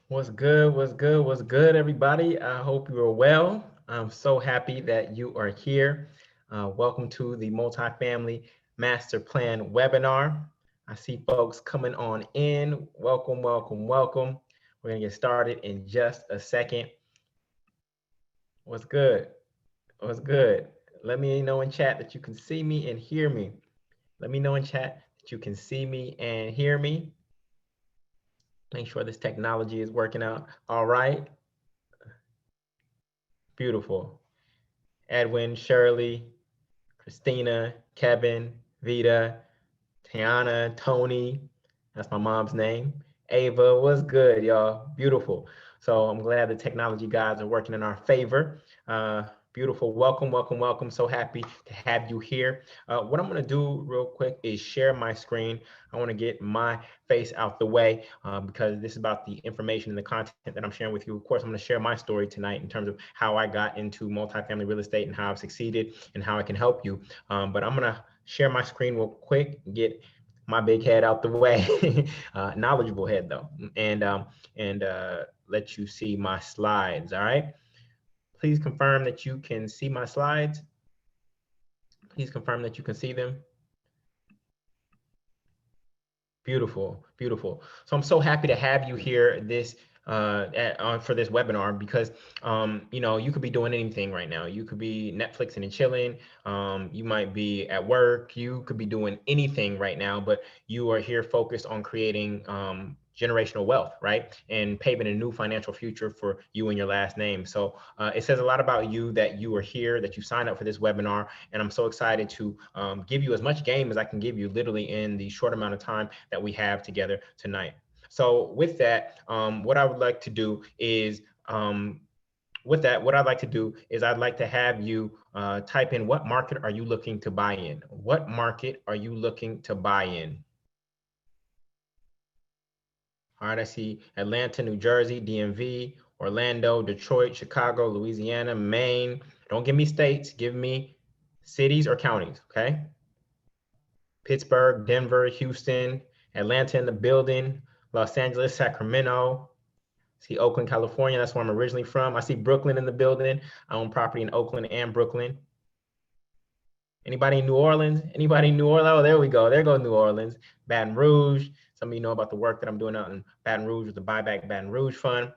What's good? What's good? What's good, everybody? I hope you are well. I'm so happy that you are here. Welcome to the Multifamily Master Plan webinar. I see folks coming on in. Welcome, welcome, welcome. We're going to get started in just a second. What's good? What's good? Let me know in chat that you can see me and hear me. Let me know in chat that you can see me and hear me. Make sure this technology is working out all right. Beautiful. Edwin, Shirley, Christina, Kevin, Vita, Tiana, Tony. That's my mom's name. Ava, what's good, y'all? Beautiful. So I'm glad the technology guys are working in our favor. Beautiful. Welcome, welcome, welcome. So happy to have you here. What I'm going to do real quick is share my screen. I want to get my face out the way because this is about the information and the content that I'm sharing with you. Of course, I'm going to share my story tonight in terms of how I got into multifamily real estate and how I've succeeded and how I can help you. But I'm going to share my screen real quick, get my big head out the way, knowledgeable head though, and let you see my slides. All right. Please confirm that you can see my slides. Please confirm that you can see them. Beautiful, beautiful. So I'm so happy to have you here for this webinar because you could be doing anything right now. You could be Netflixing and chilling. You might be at work. You could be doing anything right now, but you are here focused on creating generational wealth, right? And paving a new financial future for you and your last name. So it says a lot about you that you are here, that you signed up for this webinar. And I'm so excited to give you as much game as I can give you literally in the short amount of time that we have together tonight. So with that, what I would like to do is I'd like to have you type in what market are you looking to buy in? What market are you looking to buy in? All right, I see Atlanta, New Jersey, DMV, Orlando, Detroit, Chicago, Louisiana, Maine. Don't give me states, give me cities or counties, okay? Pittsburgh, Denver, Houston, Atlanta in the building, Los Angeles, Sacramento. See Oakland, California, that's where I'm originally from. I see Brooklyn in the building. I own property in Oakland and Brooklyn. Anybody in New Orleans? Anybody in New Orleans? Oh, there we go. There goes New Orleans. Baton Rouge. Some of you know about the work that I'm doing out in Baton Rouge with the Buyback Baton Rouge Fund.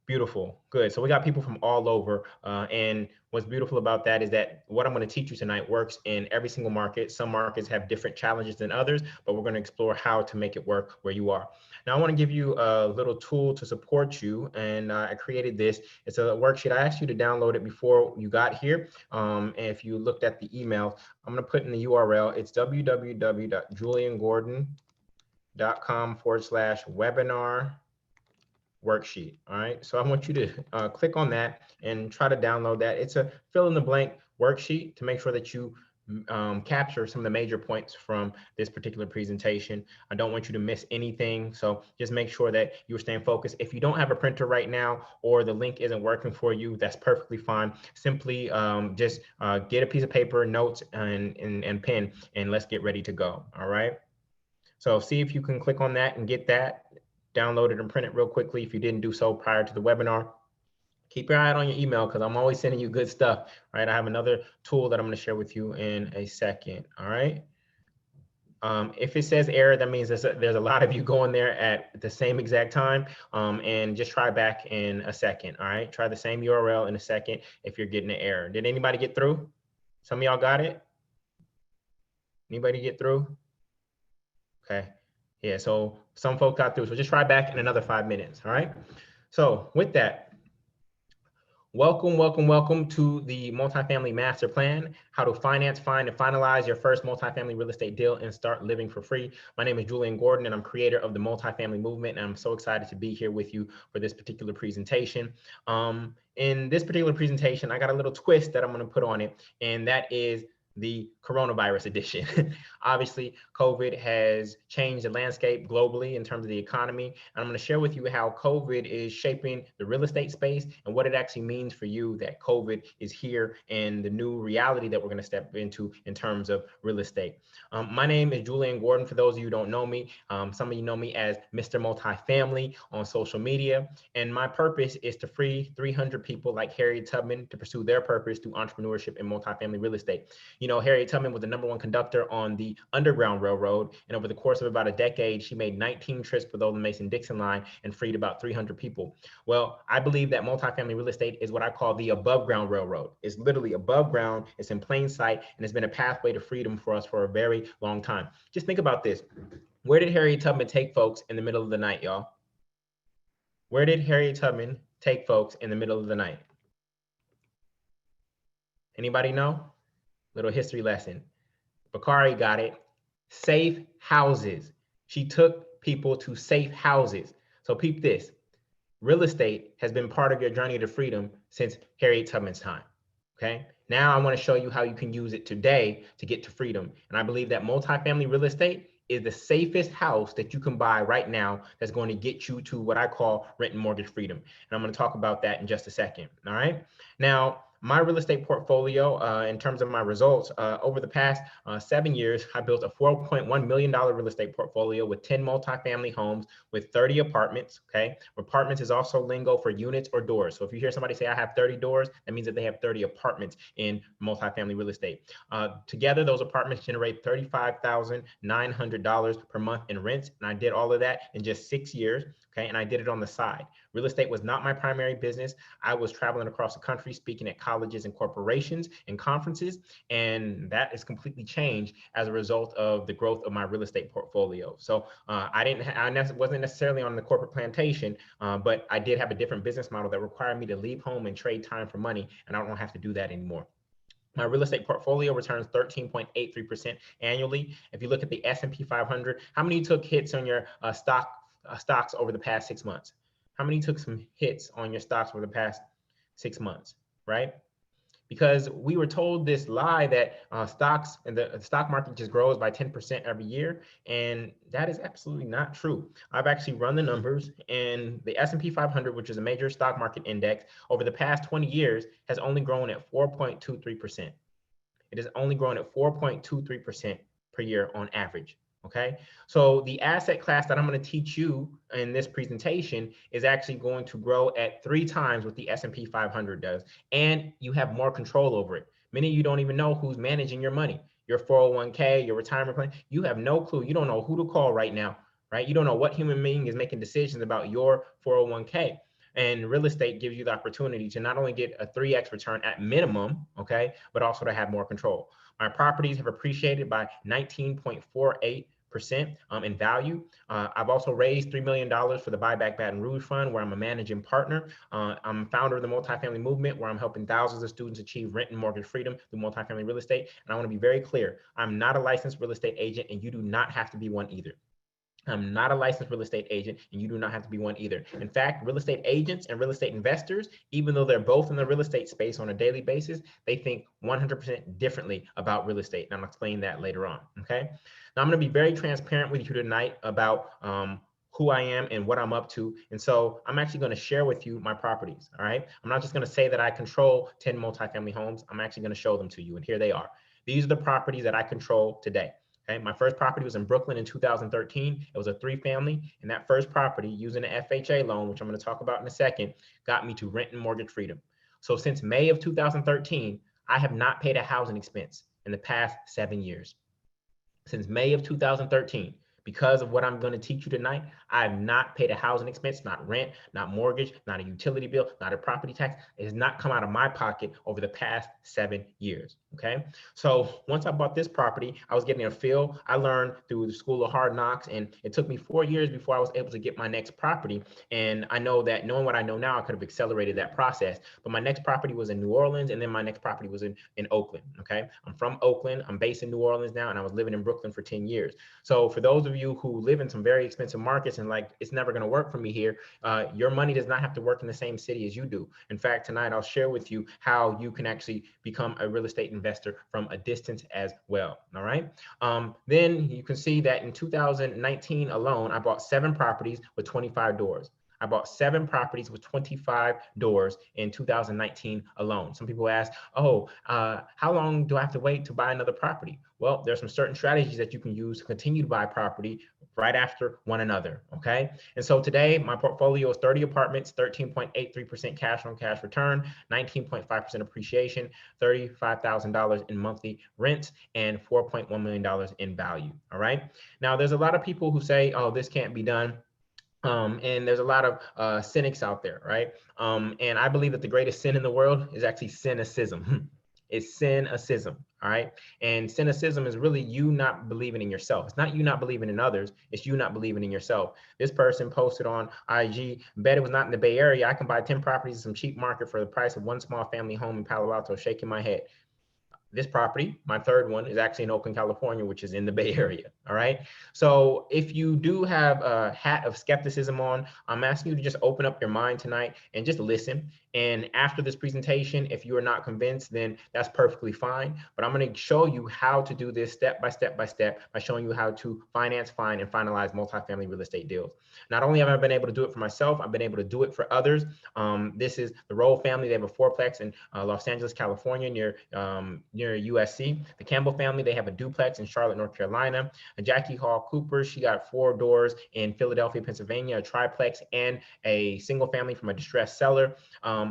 Beautiful. Good. So we got people from all over. And what's beautiful about that is that what I'm going to teach you tonight works in every single market. Some markets have different challenges than others, but we're going to explore how to make it work where you are. Now, I want to give you a little tool to support you. And I created this. It's a worksheet. I asked you to download it before you got here. And if you looked at the email, I'm going to put in the URL. It's www.juliangordon.com/webinar worksheet. All right, so I want you to click on that and try to download that. It's a fill in the blank worksheet to make sure that you capture some of the major points from this particular presentation. I don't want you to miss anything, so just make sure that you're staying focused. If you don't have a printer right now or the link isn't working for you, that's perfectly fine. Simply just get a piece of paper, notes, and pen, and let's get ready to go. All right, so see if you can click on that and get that. Download it and print it real quickly if you didn't do so prior to the webinar. Keep your eye out on your email because I'm always sending you good stuff, right? I have another tool that I'm going to share with you in a second, all right? If it says error, that means there's a lot of you going there at the same exact time, and just try back in a second, all right? Try the same URL in a second if you're getting an error. Did anybody get through? Some of y'all got it? Anybody get through? Okay. Yeah, so some folks got through. So just try back in another 5 minutes, all right? So with that, welcome, welcome, welcome to the Multifamily Master Plan, how to finance, find, and finalize your first multifamily real estate deal and start living for free. My name is Julian Gordon, and I'm creator of the Multifamily Movement, and I'm so excited to be here with you for this particular presentation. In this particular presentation, I got a little twist that I'm gonna put on it, and that is the coronavirus edition. Obviously, COVID has changed the landscape globally in terms of the economy. And I'm going to share with you how COVID is shaping the real estate space and what it actually means for you that COVID is here and the new reality that we're going to step into in terms of real estate. My name is Julian Gordon. For those of you who don't know me, some of you know me as Mr. Multifamily on social media. And my purpose is to free 300 people like Harriet Tubman to pursue their purpose through entrepreneurship and multifamily real estate. You know, Harriet Tubman was the #1 conductor on the Underground Railroad. And over the course of about a decade, she made 19 trips below the Mason-Dixon line and freed about 300 people. Well, I believe that multifamily real estate is what I call the above ground railroad. It's literally above ground, it's in plain sight, and it's been a pathway to freedom for us for a very long time. Just think about this. Where did Harriet Tubman take folks in the middle of the night, y'all? Where did Harriet Tubman take folks in the middle of the night? Anybody know? Little history lesson. Bakari got it. Safe houses. She took people to safe houses. So peep this. Real estate has been part of your journey to freedom since Harriet Tubman's time. Okay. Now I want to show you how you can use it today to get to freedom. And I believe that multifamily real estate is the safest house that you can buy right now that's going to get you to what I call rent and mortgage freedom. And I'm going to talk about that in just a second. All right. Now, my real estate portfolio, in terms of my results, over the past 7 years, I built a $4.1 million real estate portfolio with 10 multifamily homes with 30 apartments. Okay. Apartments is also lingo for units or doors. So if you hear somebody say I have 30 doors, that means that they have 30 apartments in multifamily real estate. Together, those apartments generate $35,900 per month in rents. And I did all of that in just 6 years. Okay. And I did it on the side. Real estate was not my primary business. I was traveling across the country, speaking at colleges and corporations and conferences. And that has completely changed as a result of the growth of my real estate portfolio. So I wasn't necessarily on the corporate plantation, but I did have a different business model that required me to leave home and trade time for money. And I don't have to do that anymore. My real estate portfolio returns 13.83% annually. If you look at the S&P 500, how many took hits on your stocks over the past 6 months? How many took some hits on your stocks over the past 6 months, right? Because we were told this lie that stocks and the stock market just grows by 10% every year, and that is absolutely not true. I've actually run the numbers, and the S&P 500, which is a major stock market index, over the past 20 years has only grown at 4.23%. It has only grown at 4.23% per year on average. Okay, so the asset class that I'm going to teach you in this presentation is actually going to grow at 3 times what the S&P 500 does, and you have more control over it. Many of you don't even know who's managing your money, your 401k, your retirement plan. You have no clue. You don't know who to call right now, right? You don't know what human being is making decisions about your 401k. And real estate gives you the opportunity to not only get a 3x return at minimum, okay, but also to have more control. My properties have appreciated by 19.48% in value. I've also raised $3 million for the Buyback Baton Rouge Fund, where I'm a managing partner. I'm founder of the multifamily movement, where I'm helping thousands of students achieve rent and mortgage freedom through multifamily real estate. And I want to be very clear, I'm not a licensed real estate agent, and you do not have to be one either. I'm not a licensed real estate agent, and you do not have to be one either. In fact, real estate agents and real estate investors, even though they're both in the real estate space on a daily basis, they think 100% differently about real estate. And I'm going to explain that later on. Okay. Now I'm going to be very transparent with you tonight about who I am and what I'm up to. And so I'm actually going to share with you my properties. All right. I'm not just going to say that I control 10 multifamily homes. I'm actually going to show them to you. And here they are. These are the properties that I control today. Okay, my first property was in Brooklyn in 2013. It was a 3-family, and that first property, using an FHA loan, which I'm going to talk about in a second, got me to rent and mortgage freedom. So since May of 2013, I have not paid a housing expense in the past 7 years. Since May of 2013, because of what I'm going to teach you tonight, I have not paid a housing expense, not rent, not mortgage, not a utility bill, not a property tax. It has not come out of my pocket over the past 7 years. Okay. So once I bought this property, I was getting a feel. I learned through the School of Hard Knocks, and it took me 4 years before I was able to get my next property. And I know that knowing what I know now, I could have accelerated that process. But my next property was in New Orleans, and then my next property was in Oakland. Okay. I'm from Oakland. I'm based in New Orleans now, and I was living in Brooklyn for 10 years. So for those of of you who live in some very expensive markets and like, it's never going to work for me here, your money does not have to work in the same city as you do. In fact, tonight I'll share with you how you can actually become a real estate investor from a distance as well. All right. Then you can see that in 2019 alone, I bought 7 properties with 25 doors. I bought 7 properties with 25 doors in 2019 alone. Some people ask, oh, how long do I have to wait to buy another property? Well, there's some certain strategies that you can use to continue to buy property right after one another, okay? And so today, my portfolio is 30 apartments, 13.83% cash on cash return, 19.5% appreciation, $35,000 in monthly rents, and $4.1 million in value, all right? Now, there's a lot of people who say, oh, this can't be done. And there's a lot of cynics out there, right? And I believe that the greatest sin in the world is actually cynicism. It's cynicism, all right? And cynicism is really you not believing in yourself. It's not you not believing in others. It's you not believing in yourself. This person posted on IG, bet it was not in the Bay Area. I can buy 10 properties in some cheap market for the price of one small family home in Palo Alto, shaking my head. This property, my third one, is actually in Oakland, California, which is in the Bay Area. All right. So if you do have a hat of skepticism on, I'm asking you to just open up your mind tonight and just listen. And after this presentation, if you are not convinced, then that's perfectly fine. But I'm going to show you how to do this step by step by showing you how to finance, find, and finalize multifamily real estate deals. Not only have I been able to do it for myself, I've been able to do it for others. This is the Roll family. They have a fourplex in Los Angeles, California, near USC. The Campbell family, they have a duplex in Charlotte, North Carolina. Jackie Hall Cooper, she got 4 doors in Philadelphia, Pennsylvania, a triplex and a single family from a distressed seller.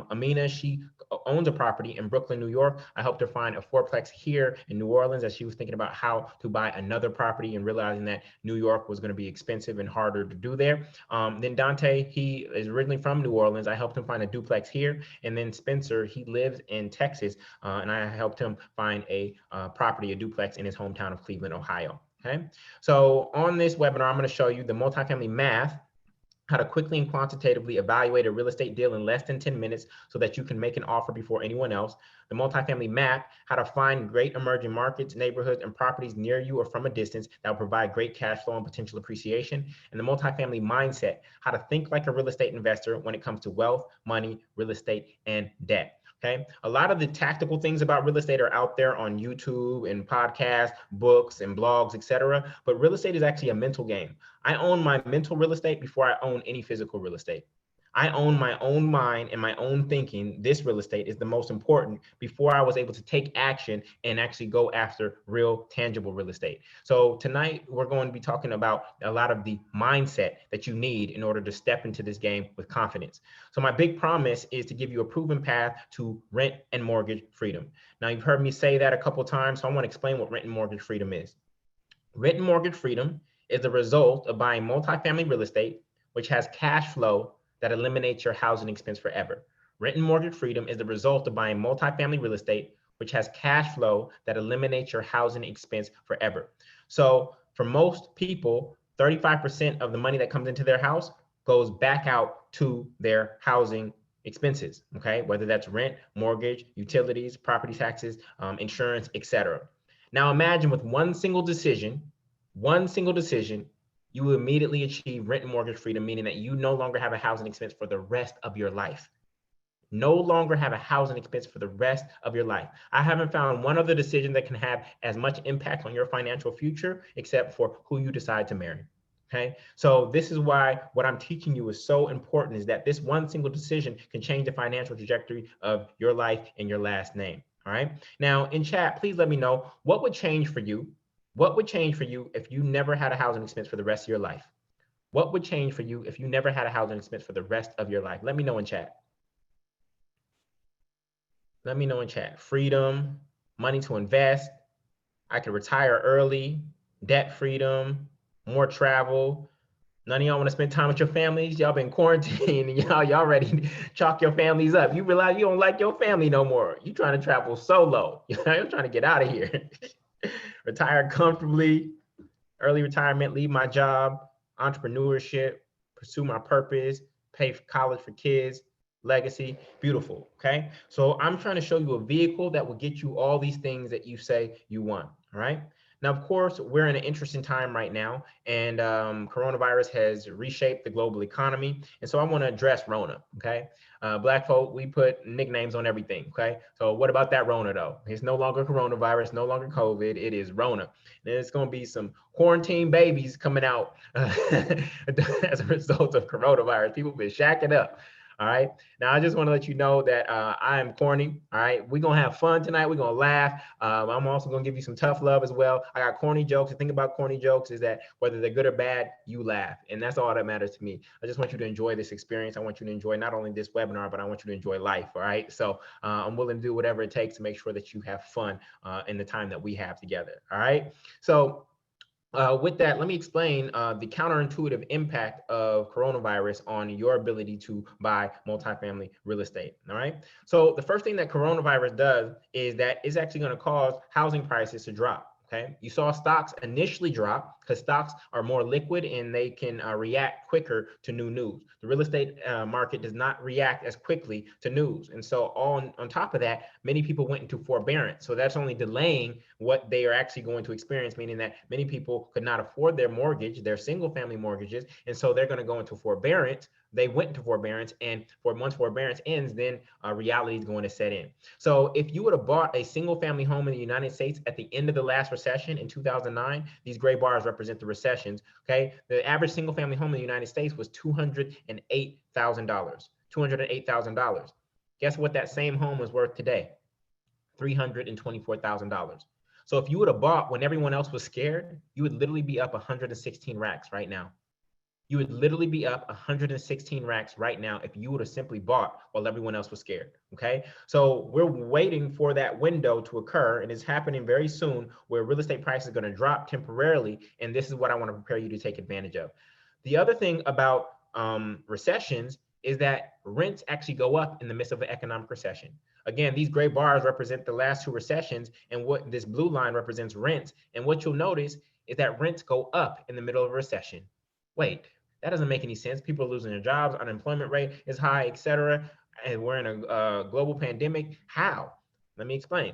Amina, she owns a property in Brooklyn, New York. I helped her find a fourplex here in New Orleans as she was thinking about how to buy another property and realizing that New York was going to be expensive and harder to do there. Then Dante, he is originally from New Orleans. I helped him find a duplex here. And then Spencer, he lives in Texas, and I helped him find a property, a duplex in his hometown of Cleveland, Ohio. Okay, so on this webinar, I'm going to show you the multifamily math, how to quickly and quantitatively evaluate a real estate deal in less than 10 minutes so that you can make an offer before anyone else. The multifamily map, how to find great emerging markets, neighborhoods, and properties near you or from a distance that will provide great cash flow and potential appreciation. And the multifamily mindset, how to think like a real estate investor when it comes to wealth, money, real estate, and debt. Okay, a lot of the tactical things about real estate are out there on YouTube and podcasts, books, and blogs, etc. But real estate is actually a mental game. I own my mental real estate before I own any physical real estate. I own my own mind and my own thinking. This real estate is the most important before I was able to take action and actually go after real tangible real estate. So tonight we're going to be talking about a lot of the mindset that you need in order to step into this game with confidence. So my big promise is to give you a proven path to rent and mortgage freedom. Now you've heard me say that a couple of times, so I want to explain what rent and mortgage freedom is. Rent and mortgage freedom is the result of buying multifamily real estate, which has cash flow that eliminates your housing expense forever. Rent and mortgage freedom is the result of buying multifamily real estate, which has cash flow that eliminates your housing expense forever. So for most people, 35% of the money that comes into their house goes back out to their housing expenses, okay? Whether that's rent, mortgage, utilities, property taxes, insurance, etc. Now imagine with one single decision, you will immediately achieve rent and mortgage freedom, meaning that you no longer have a housing expense for the rest of your life. No longer have a housing expense for the rest of your life. I haven't found one other decision that can have as much impact on your financial future except for who you decide to marry. Okay, so this is why what I'm teaching you is so important, is that this one single decision can change the financial trajectory of your life and your last name. All right, now in chat, please let me know what would change for you. What would change for you if you never had a housing expense for the rest of your life? What would change for you if you never had a housing expense for the rest of your life? Let me know in chat. Let me know in chat. Freedom, money to invest, I could retire early, debt freedom, more travel. None of y'all want to spend time with your families. Y'all been quarantined and y'all ready to chalk your families up. You realize you don't like your family no more. You trying to travel solo. You're trying to get out of here. Retire comfortably, early retirement, leave my job, entrepreneurship, pursue my purpose, pay for college for kids, legacy, beautiful, okay? So I'm trying to show you a vehicle that will get you all these things that you say you want, all right? Now, of course, we're in an interesting time right now, and coronavirus has reshaped the global economy. And so I want to address Rona, okay? Black folk, we put nicknames on everything, okay? So what about that Rona, though? It's no longer coronavirus, no longer COVID, it is Rona. And it's going to be some quarantine babies coming out as a result of coronavirus. People been shacking up. All right. Now, I just want to let you know that I am corny. All right. We're going to have fun tonight. We're going to laugh. I'm also going to give you some tough love as well. I got corny jokes. The thing about corny jokes is that whether they're good or bad, you laugh. And that's all that matters to me. I just want you to enjoy this experience. I want you to enjoy not only this webinar, but I want you to enjoy life. All right. So I'm willing to do whatever it takes to make sure that you have fun in the time that we have together. All right. So with that, let me explain the counterintuitive impact of coronavirus on your ability to buy multifamily real estate. All right. So the first thing that coronavirus does is that it's actually going to cause housing prices to drop. Okay. You saw stocks initially drop because stocks are more liquid and they can react quicker to new news. The real estate market does not react as quickly to news. And so on top of that, many people went into forbearance. So that's only delaying what they are actually going to experience, meaning that many people could not afford their mortgage, their single family mortgages. And so they're going to go into forbearance. They went into forbearance, and once forbearance ends, then reality is going to set in. So if you would have bought a single family home in the United States at the end of the last recession in 2009, these gray bars represent the recessions. Okay, the average single family home in the United States was $208,000. $208,000. Guess what that same home is worth today? $324,000. So if you would have bought when everyone else was scared, you would literally be up 116 racks right now. You would literally be up 116 racks right now if you would have simply bought while everyone else was scared. Okay. So we're waiting for that window to occur, and it's happening very soon where real estate prices are going to drop temporarily. And this is what I want to prepare you to take advantage of. The other thing about recessions is that rents actually go up in the midst of an economic recession. Again, these gray bars represent the last two recessions, and what this blue line represents rents. And what you'll notice is that rents go up in the middle of a recession. Wait, that doesn't make any sense. People are losing their jobs, unemployment rate is high, etc. And we're in a global pandemic. How? Let me explain.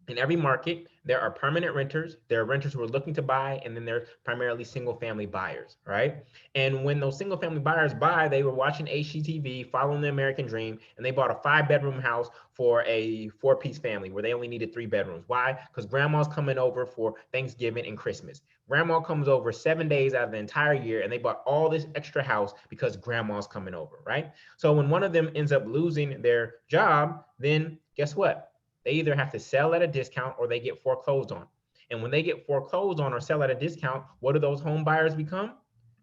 In every market, there are permanent renters, there are renters who are looking to buy, and then there's primarily single family buyers, right? And when those single family buyers buy, they were watching HGTV, following the American dream, and they bought a 5-bedroom house for a 4-piece family where they only needed 3 bedrooms. Why? Because grandma's coming over for Thanksgiving and Christmas. Grandma comes over 7 days out of the entire year, and they bought all this extra house because grandma's coming over, right? So when one of them ends up losing their job, then guess what? They either have to sell at a discount or they get foreclosed on. And when they get foreclosed on or sell at a discount, what do those home buyers become?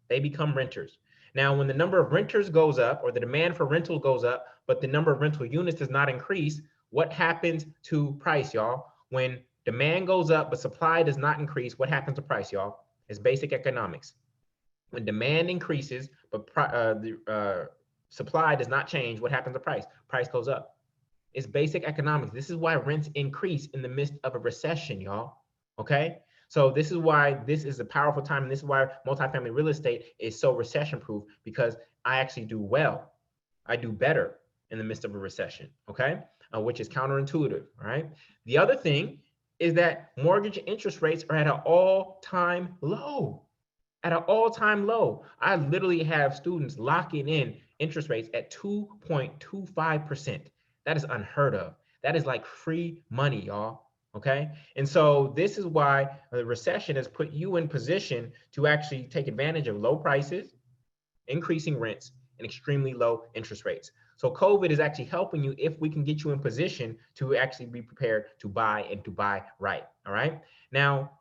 They become renters. Now, when the number of renters goes up or the demand for rental goes up, but the number of rental units does not increase, what happens to price, y'all? When demand goes up, but supply does not increase, what happens to price, y'all? It's basic economics. When demand increases, but supply does not change, what happens to price? Price goes up. It's basic economics. This is why rents increase in the midst of a recession, y'all. Okay? So this is why this is a powerful time, and this is why multifamily real estate is so recession proof, because I actually do well. I do better in the midst of a recession, okay? Which is counterintuitive, all right? The other thing is that mortgage interest rates are at an all-time low. At an all-time low. I literally have students locking in interest rates at 2.25%. That is unheard of. That is like free money, y'all. Okay. And so this is why the recession has put you in position to actually take advantage of low prices, increasing rents, and extremely low interest rates. So COVID is actually helping you if we can get you in position to actually be prepared to buy and to buy right. All right. Now,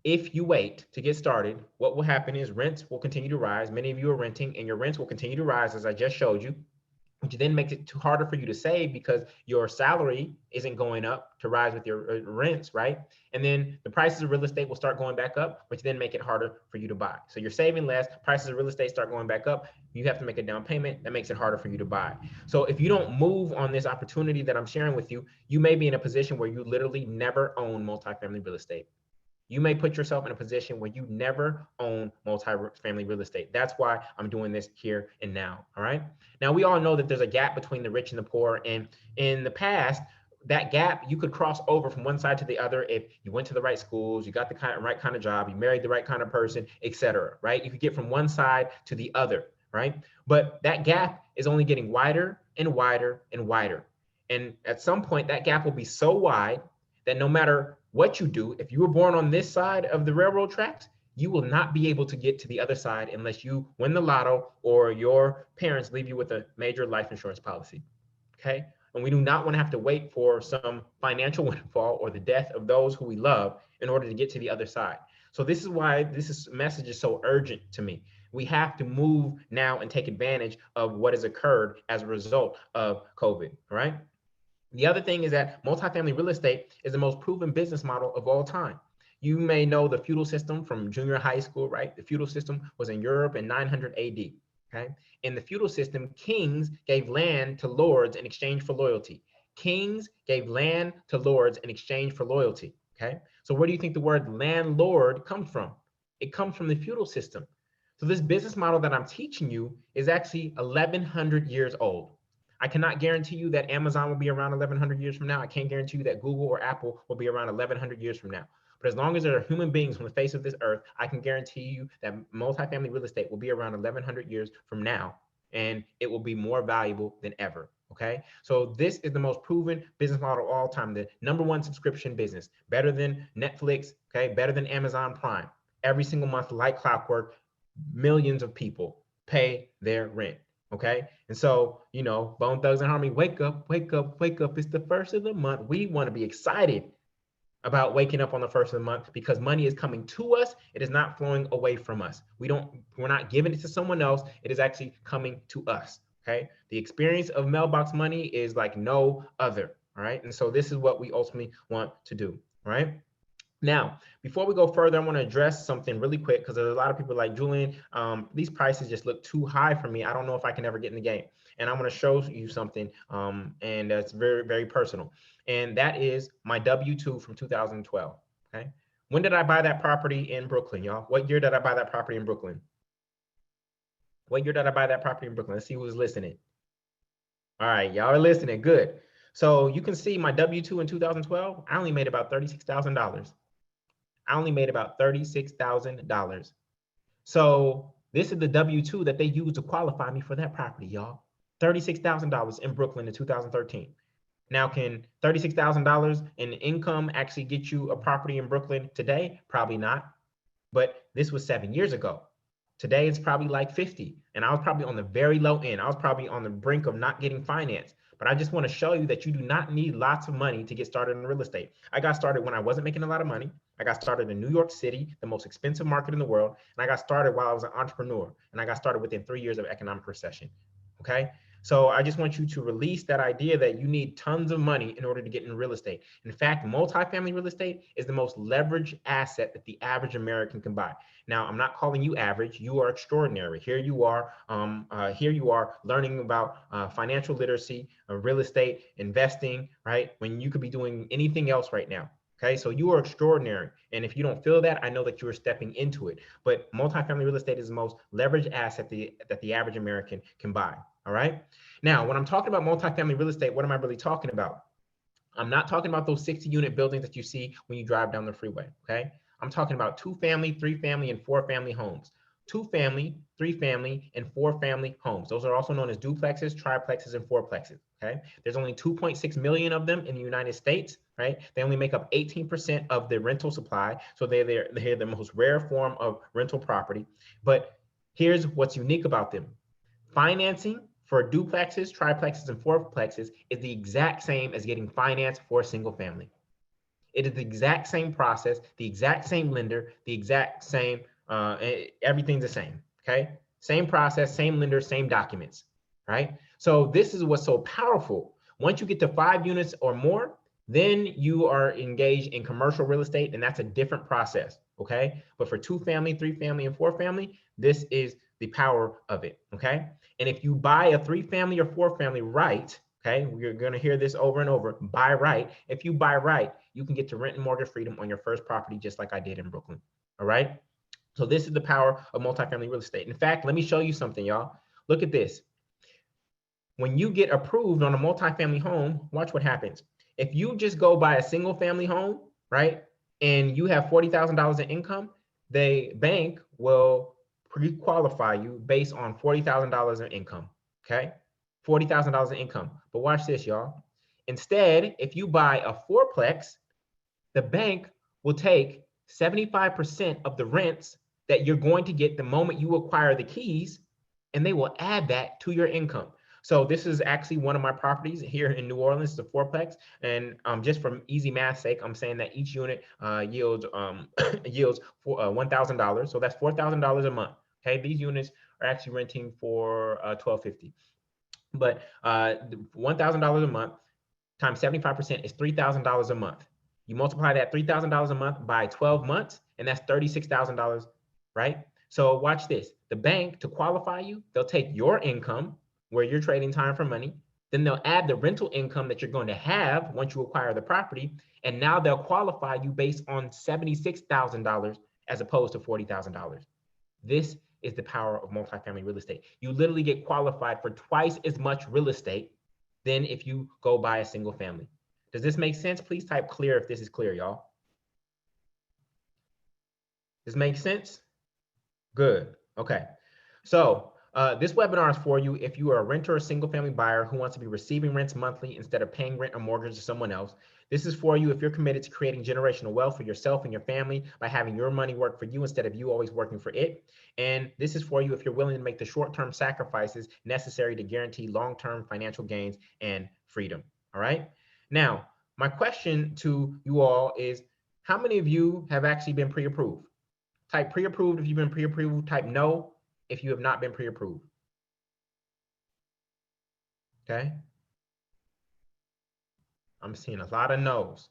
if you wait to get started, what will happen is rents will continue to rise. Many of you are renting, and your rents will continue to rise, as I just showed you, which then makes it too harder for you to save because your salary isn't going up to rise with your rents, right? And then the prices of real estate will start going back up, which then make it harder for you to buy. So you're saving less, prices of real estate start going back up, you have to make a down payment, that makes it harder for you to buy. So if you don't move on this opportunity that I'm sharing with you, you may be in a position where you literally never own multifamily real estate. You may put yourself in a position where you never own multifamily real estate. That's why I'm doing this here and now, all right? Now, we all know that there's a gap between the rich and the poor, and in the past, that gap, you could cross over from one side to the other if you went to the right schools, you got the right kind of job, you married the right kind of person, etc. Right? You could get from one side to the other, right? But that gap is only getting wider and wider and wider. And at some point, that gap will be so wide that no matter what you do, if you were born on this side of the railroad tracks, you will not be able to get to the other side unless you win the lotto or your parents leave you with a major life insurance policy. Okay? And we do not want to have to wait for some financial windfall or the death of those who we love in order to get to the other side. So this is why message is so urgent to me. We have to move now and take advantage of what has occurred as a result of COVID, right? The other thing is that multifamily real estate is the most proven business model of all time. You may know the feudal system from junior high school, right? The feudal system was in Europe in 900 AD. Okay. In the feudal system, kings gave land to lords in exchange for loyalty. Kings gave land to lords in exchange for loyalty. Okay. So where do you think the word landlord comes from? It comes from the feudal system. So this business model that I'm teaching you is actually 1100 years old. I cannot guarantee you that Amazon will be around 1100 years from now. I can't guarantee you that Google or Apple will be around 1100 years from now. But as long as there are human beings on the face of this earth, I can guarantee you that multifamily real estate will be around 1100 years from now, and it will be more valuable than ever. Okay. So this is the most proven business model of all time, the #1 subscription business, better than Netflix. Okay. Better than Amazon Prime. Every single month, like clockwork, millions of people pay their rent. Okay. And so, Bone Thugs and Harmony, wake up, wake up, wake up. It's the first of the month. We want to be excited about waking up on the first of the month because money is coming to us. It is not flowing away from us. We're not giving it to someone else. It is actually coming to us. Okay. The experience of mailbox money is like no other. All right. And so this is what we ultimately want to do. All right. Now, before we go further, I want to address something really quick because there's a lot of people like, Julian, these prices just look too high for me. I don't know if I can ever get in the game. And I want to show you something, and that's very, very personal. And that is my W-2 from 2012. Okay. When did I buy that property in Brooklyn, y'all? What year did I buy that property in Brooklyn? What year did I buy that property in Brooklyn? Let's see who's listening. All right, y'all are listening. Good. So you can see my W-2 in 2012, I only made about $36,000. I only made about $36,000. So this is the W-2 that they used to qualify me for that property, y'all. $36,000 in Brooklyn in 2013. Now, can $36,000 in income actually get you a property in Brooklyn today? Probably not. But this was 7 years ago. Today it's probably like 50. And I was probably on the very low end. I was probably on the brink of not getting financed. But I just want to show you that you do not need lots of money to get started in real estate. I got started when I wasn't making a lot of money. I got started in New York City, the most expensive market in the world. And I got started while I was an entrepreneur. And I got started within 3 years of economic recession. Okay. So I just want you to release that idea that you need tons of money in order to get in real estate. In fact, multifamily real estate is the most leveraged asset that the average American can buy. Now, I'm not calling you average. You are extraordinary. Here you are learning about financial literacy, real estate, investing, right? When you could be doing anything else right now. Okay, so you are extraordinary. And if you don't feel that, I know that you are stepping into it. But multifamily real estate is the most leveraged asset that the average American can buy. All right. Now, when I'm talking about multifamily real estate, what am I really talking about? I'm not talking about those 60-unit buildings that you see when you drive down the freeway. Okay. I'm talking about 2-family, 3-family, and 4-family homes. 2-family, 3-family, and 4-family homes. Those are also known as duplexes, triplexes, and fourplexes. Okay. There's only 2.6 million of them in the United States, right? They only make up 18% of the rental supply. So they're the most rare form of rental property. But here's what's unique about them. Financing for duplexes, triplexes, and fourplexes is the exact same as getting financed for a single family. It is the exact same process, the exact same lender, the exact same, everything's the same, okay? Same process, same lender, same documents, right? So this is what's so powerful. Once you get to 5 units or more, then you are engaged in commercial real estate, and that's a different process, okay? But for 2-family, 3-family, and 4-family, this is the power of it, okay? And if you buy a 3-family or 4-family right, okay, you're going to hear this over and over, buy right. If you buy right, you can get to rent and mortgage freedom on your first property, just like I did in Brooklyn. All right. So this is the power of multifamily real estate. In fact, let me show you something, y'all. Look at this. When you get approved on a multifamily home, watch what happens. If you just go buy a single family home, right, and you have $40,000 in income, the bank will pre-qualify you based on $40,000 in income. Okay, $40,000 in income. But watch this, y'all. Instead, if you buy a fourplex, the bank will take 75% of the rents that you're going to get the moment you acquire the keys, and they will add that to your income. So this is actually one of my properties here in New Orleans, the fourplex, and just from easy math sake, I'm saying that each unit yields yields for $1,000. So that's $4,000 a month. Okay, these units are actually renting for $1,250, but $1,000 a month times 75% is $3,000 a month. You multiply that $3,000 a month by 12 months, and that's $36,000, right? So watch this. The bank, to qualify you, they'll take your income, where you're trading time for money. Then they'll add the rental income that you're going to have once you acquire the property. And now they'll qualify you based on $76,000 as opposed to $40,000. This is the power of multifamily real estate. You literally get qualified for twice as much real estate than if you go buy a single family. Does this make sense? Please type clear if this is clear, y'all. Does this make sense? Good. Okay. So this webinar is for you if you are a renter or single family buyer who wants to be receiving rents monthly instead of paying rent or mortgage to someone else. This is for you if you're committed to creating generational wealth for yourself and your family by having your money work for you instead of you always working for it. And this is for you if you're willing to make the short-term sacrifices necessary to guarantee long-term financial gains and freedom. All right. Now, my question to you all is, how many of you have actually been pre-approved? Type pre-approved if you've been pre-approved. Type no if you have not been pre-approved. Okay. I'm seeing a lot of no's.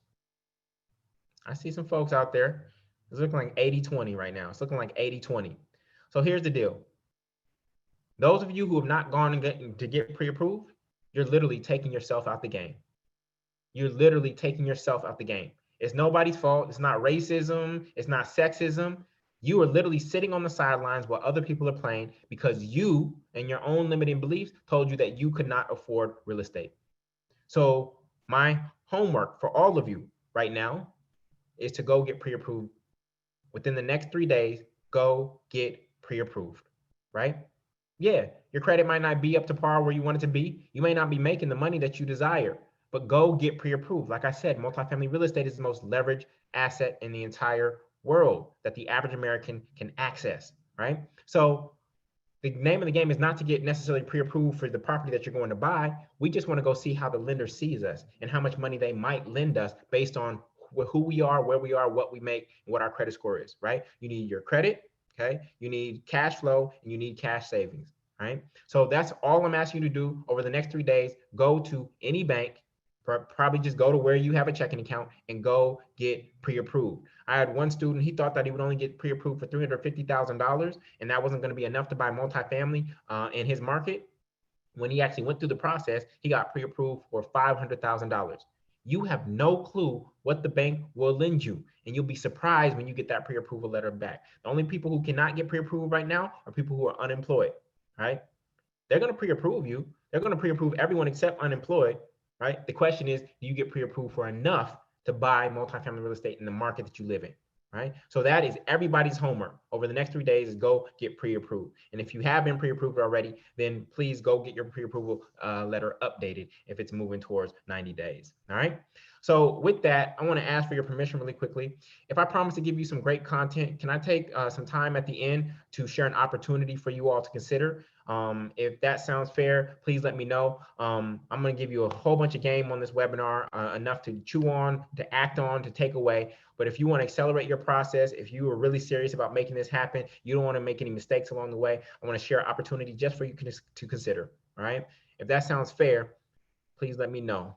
I see some folks out there. It's looking like 80-20 right now. It's looking like 80-20. So here's the deal. Those of you who have not gone to get pre-approved, you're literally taking yourself out the game. You're literally taking yourself out the game. It's nobody's fault. It's not racism. It's not sexism. You are literally sitting on the sidelines while other people are playing because you and your own limiting beliefs told you that you could not afford real estate. So my homework for all of you right now is to go get pre-approved. Within the next 3 days, go get pre-approved, right? Yeah, your credit might not be up to par where you want it to be. You may not be making the money that you desire, but go get pre-approved. Like I said, multifamily real estate is the most leveraged asset in the entire world that the average American can access, right? So the name of the game is not to get necessarily pre-approved for the property that you're going to buy. We just want to go see how the lender sees us and how much money they might lend us based on who we are, where we are, what we make, and what our credit score is, right? You need your credit, okay? You need cash flow, and you need cash savings, right? So that's all I'm asking you to do over the next 3 days. Go to any bank, probably just go to where you have a checking account and go get pre-approved. I had one student, he thought that he would only get pre-approved for $350,000, and that wasn't going to be enough to buy multifamily in his market. When he actually went through the process, he got pre-approved for $500,000. You have no clue what the bank will lend you, and you'll be surprised when you get that pre-approval letter back. The only people who cannot get pre-approved right now are people who are unemployed, right? They're going to pre-approve you. They're going to pre-approve everyone except unemployed, right? The question is, do you get pre-approved for enough to buy multifamily real estate in the market that you live in, right? So that is everybody's homework over the next 3 days is go get pre-approved. And if you have been pre-approved already, then please go get your pre-approval letter updated if it's moving towards 90 days, all right? So with that, I want to ask for your permission really quickly. If I promise to give you some great content, can I take some time at the end to share an opportunity for you all to consider? If that sounds fair, please let me know. I'm going to give you a whole bunch of game on this webinar, enough to chew on, to act on, to take away. But if you want to accelerate your process, if you are really serious about making this happen, you don't want to make any mistakes along the way, I want to share an opportunity just for you to consider. All right. If that sounds fair, please let me know.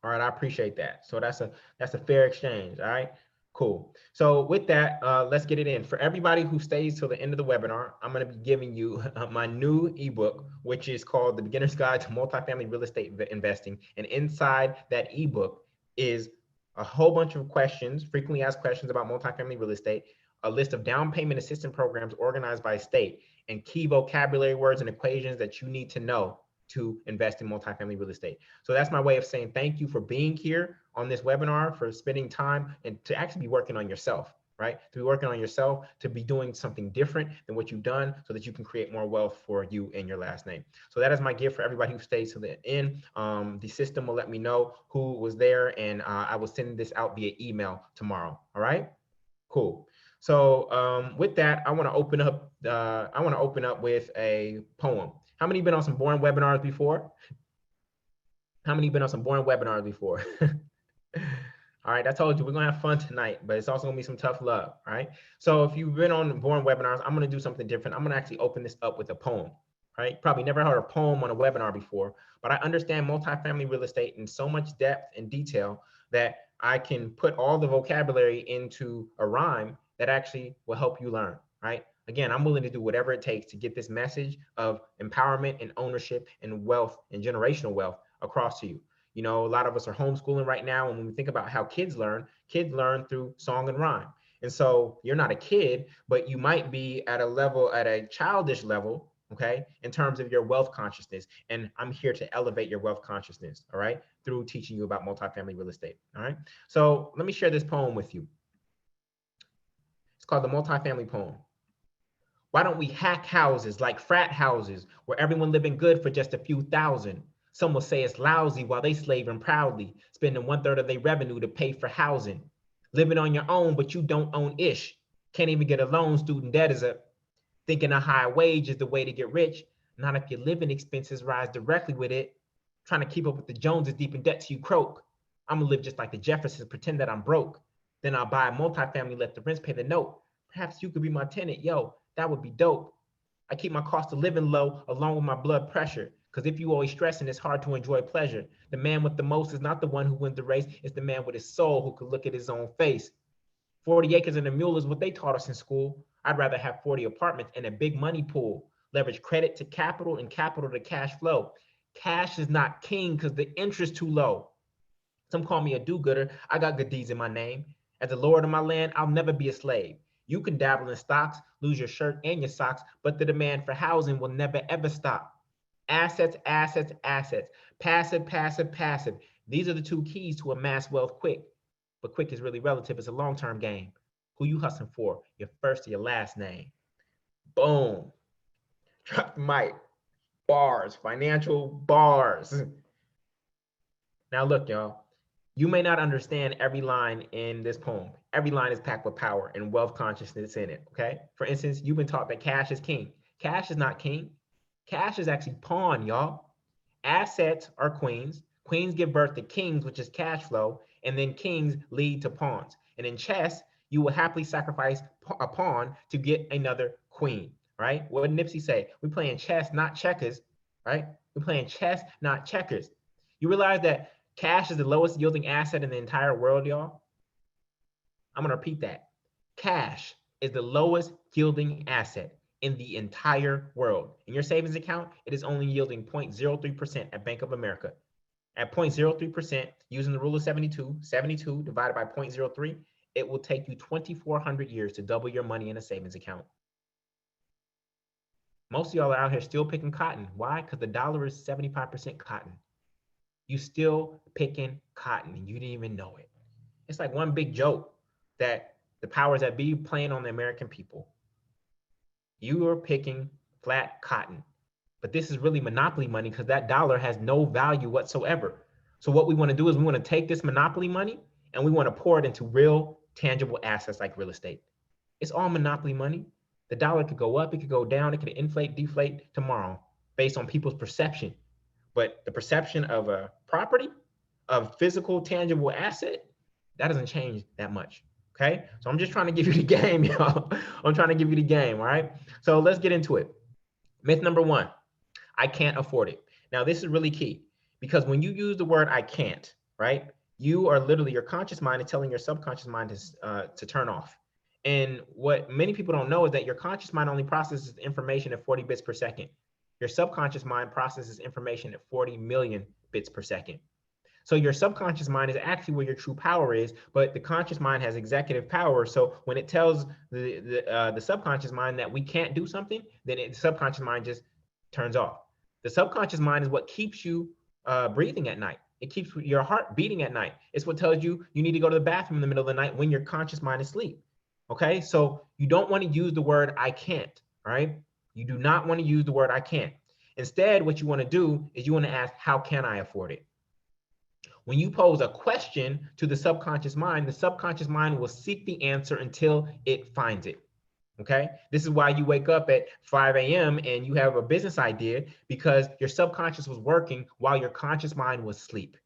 All right, I appreciate that. So that's a fair exchange. All right, cool. So with that, let's get it in. For everybody who stays till the end of the webinar, I'm going to be giving you my new ebook, which is called The Beginner's Guide to Multifamily Real Estate Investing. And inside that ebook is a whole bunch of questions, frequently asked questions about multifamily real estate, a list of down payment assistance programs organized by state, and key vocabulary words and equations that you need to know to invest in multifamily real estate. So that's my way of saying thank you for being here on this webinar, for spending time and to actually be working on yourself, right? To be working on yourself, to be doing something different than what you've done so that you can create more wealth for you and your last name. So that is my gift for everybody who stays to the end. The system will let me know who was there, and I will send this out via email tomorrow. All right, cool. So with that, I want to open up. I want to open up with a poem. How many been on some boring webinars before? How many been on some boring webinars before? All right, I told you we're gonna have fun tonight, but it's also gonna be some tough love. All right. So if you've been on boring webinars, I'm gonna do something different. I'm gonna actually open this up with a poem. Right? Probably never heard a poem on a webinar before, but I understand multifamily real estate in so much depth and detail that I can put all the vocabulary into a rhyme that actually will help you learn. Right? Again, I'm willing to do whatever it takes to get this message of empowerment and ownership and wealth and generational wealth across to you. You know, a lot of us are homeschooling right now. And when we think about how kids learn through song and rhyme. And so you're not a kid, but you might be at a level, at a childish level, okay, in terms of your wealth consciousness. And I'm here to elevate your wealth consciousness, all right, through teaching you about multifamily real estate, all right? So let me share this poem with you. It's called the Multifamily Poem. Why don't we hack houses like frat houses where everyone living good for just a few thousand? Some will say it's lousy while they slaving proudly, spending 1/3 of their revenue to pay for housing. Living on your own, but you don't own ish. Can't even get a loan, student debt is a thinking a high wage is the way to get rich. Not if your living expenses rise directly with it. Trying to keep up with the Joneses deep in debt till you croak. I'm gonna live just like the Jeffersons, pretend that I'm broke. Then I'll buy a multifamily, let the rents pay the note. Perhaps you could be my tenant, yo, that would be dope. I keep my cost of living low along with my blood pressure. Because if you always stressing, it's hard to enjoy pleasure. The man with the most is not the one who wins the race. It's the man with his soul who could look at his own face. 40 acres and a mule is what they taught us in school. I'd rather have 40 apartments and a big money pool. Leverage credit to capital and capital to cash flow. Cash is not king because the interest too low. Some call me a do-gooder. I got good deeds in my name. As the lord of my land, I'll never be a slave. You can dabble in stocks, lose your shirt and your socks, but the demand for housing will never ever stop. Assets, assets, assets. Passive, passive, passive. These are the two keys to amass wealth quick. But quick is really relative. It's a long-term game. Who you hustling for? Your first or your last name. Boom. Drop the mic. Bars. Financial bars. Now look, y'all. You may not understand every line in this poem. Every line is packed with power and wealth consciousness in it, okay? For instance, you've been taught that cash is king. Cash is not king. Cash is actually pawn, y'all. Assets are queens. Queens give birth to kings, which is cash flow, and then kings lead to pawns. And in chess, you will happily sacrifice a pawn to get another queen, right? What did Nipsey say? We're playing chess, not checkers, right? We're playing chess, not checkers. You realize that cash is the lowest yielding asset in the entire world, y'all? I'm gonna repeat that. Cash is the lowest yielding asset in the entire world. In your savings account, it is only yielding 0.03% at Bank of America. At 0.03%, using the rule of 72, 72 divided by 0.03, it will take you 2,400 years to double your money in a savings account. Most of y'all are out here still picking cotton. Why? Because the dollar is 75% cotton. You still picking cotton and you didn't even know it. It's like one big joke that the powers that be playing on the American people. You are picking flat cotton, but this is really monopoly money because that dollar has no value whatsoever. So what we want to do is we want to take this monopoly money and we want to pour it into real tangible assets like real estate. It's all monopoly money. The dollar could go up, it could go down, it could inflate, deflate tomorrow based on people's perception. But the perception of a property, of physical, tangible asset, that doesn't change that much. Okay. So I'm just trying to give you the game, y'all. I'm trying to give you the game. All right. So let's get into it. Myth number one, I can't afford it. Now, this is really key because when you use the word I can't, right, you are literally, your conscious mind is telling your subconscious mind to turn off. And what many people don't know is that your conscious mind only processes information at 40 bits per second. Your subconscious mind processes information at 40 million bits per second. So your subconscious mind is actually where your true power is, but the conscious mind has executive power. So when it tells the subconscious mind that we can't do something, then the subconscious mind just turns off. The subconscious mind is what keeps you breathing at night. It keeps your heart beating at night. It's what tells you you need to go to the bathroom in the middle of the night when your conscious mind is asleep. Okay, so you don't want to use the word I can't, right? You do not want to use the word I can't. Instead, what you want to do is you want to ask, how can I afford it? When you pose a question to the subconscious mind will seek the answer until it finds it. Okay. This is why you wake up at 5 a.m. and you have a business idea, because your subconscious was working while your conscious mind was asleep.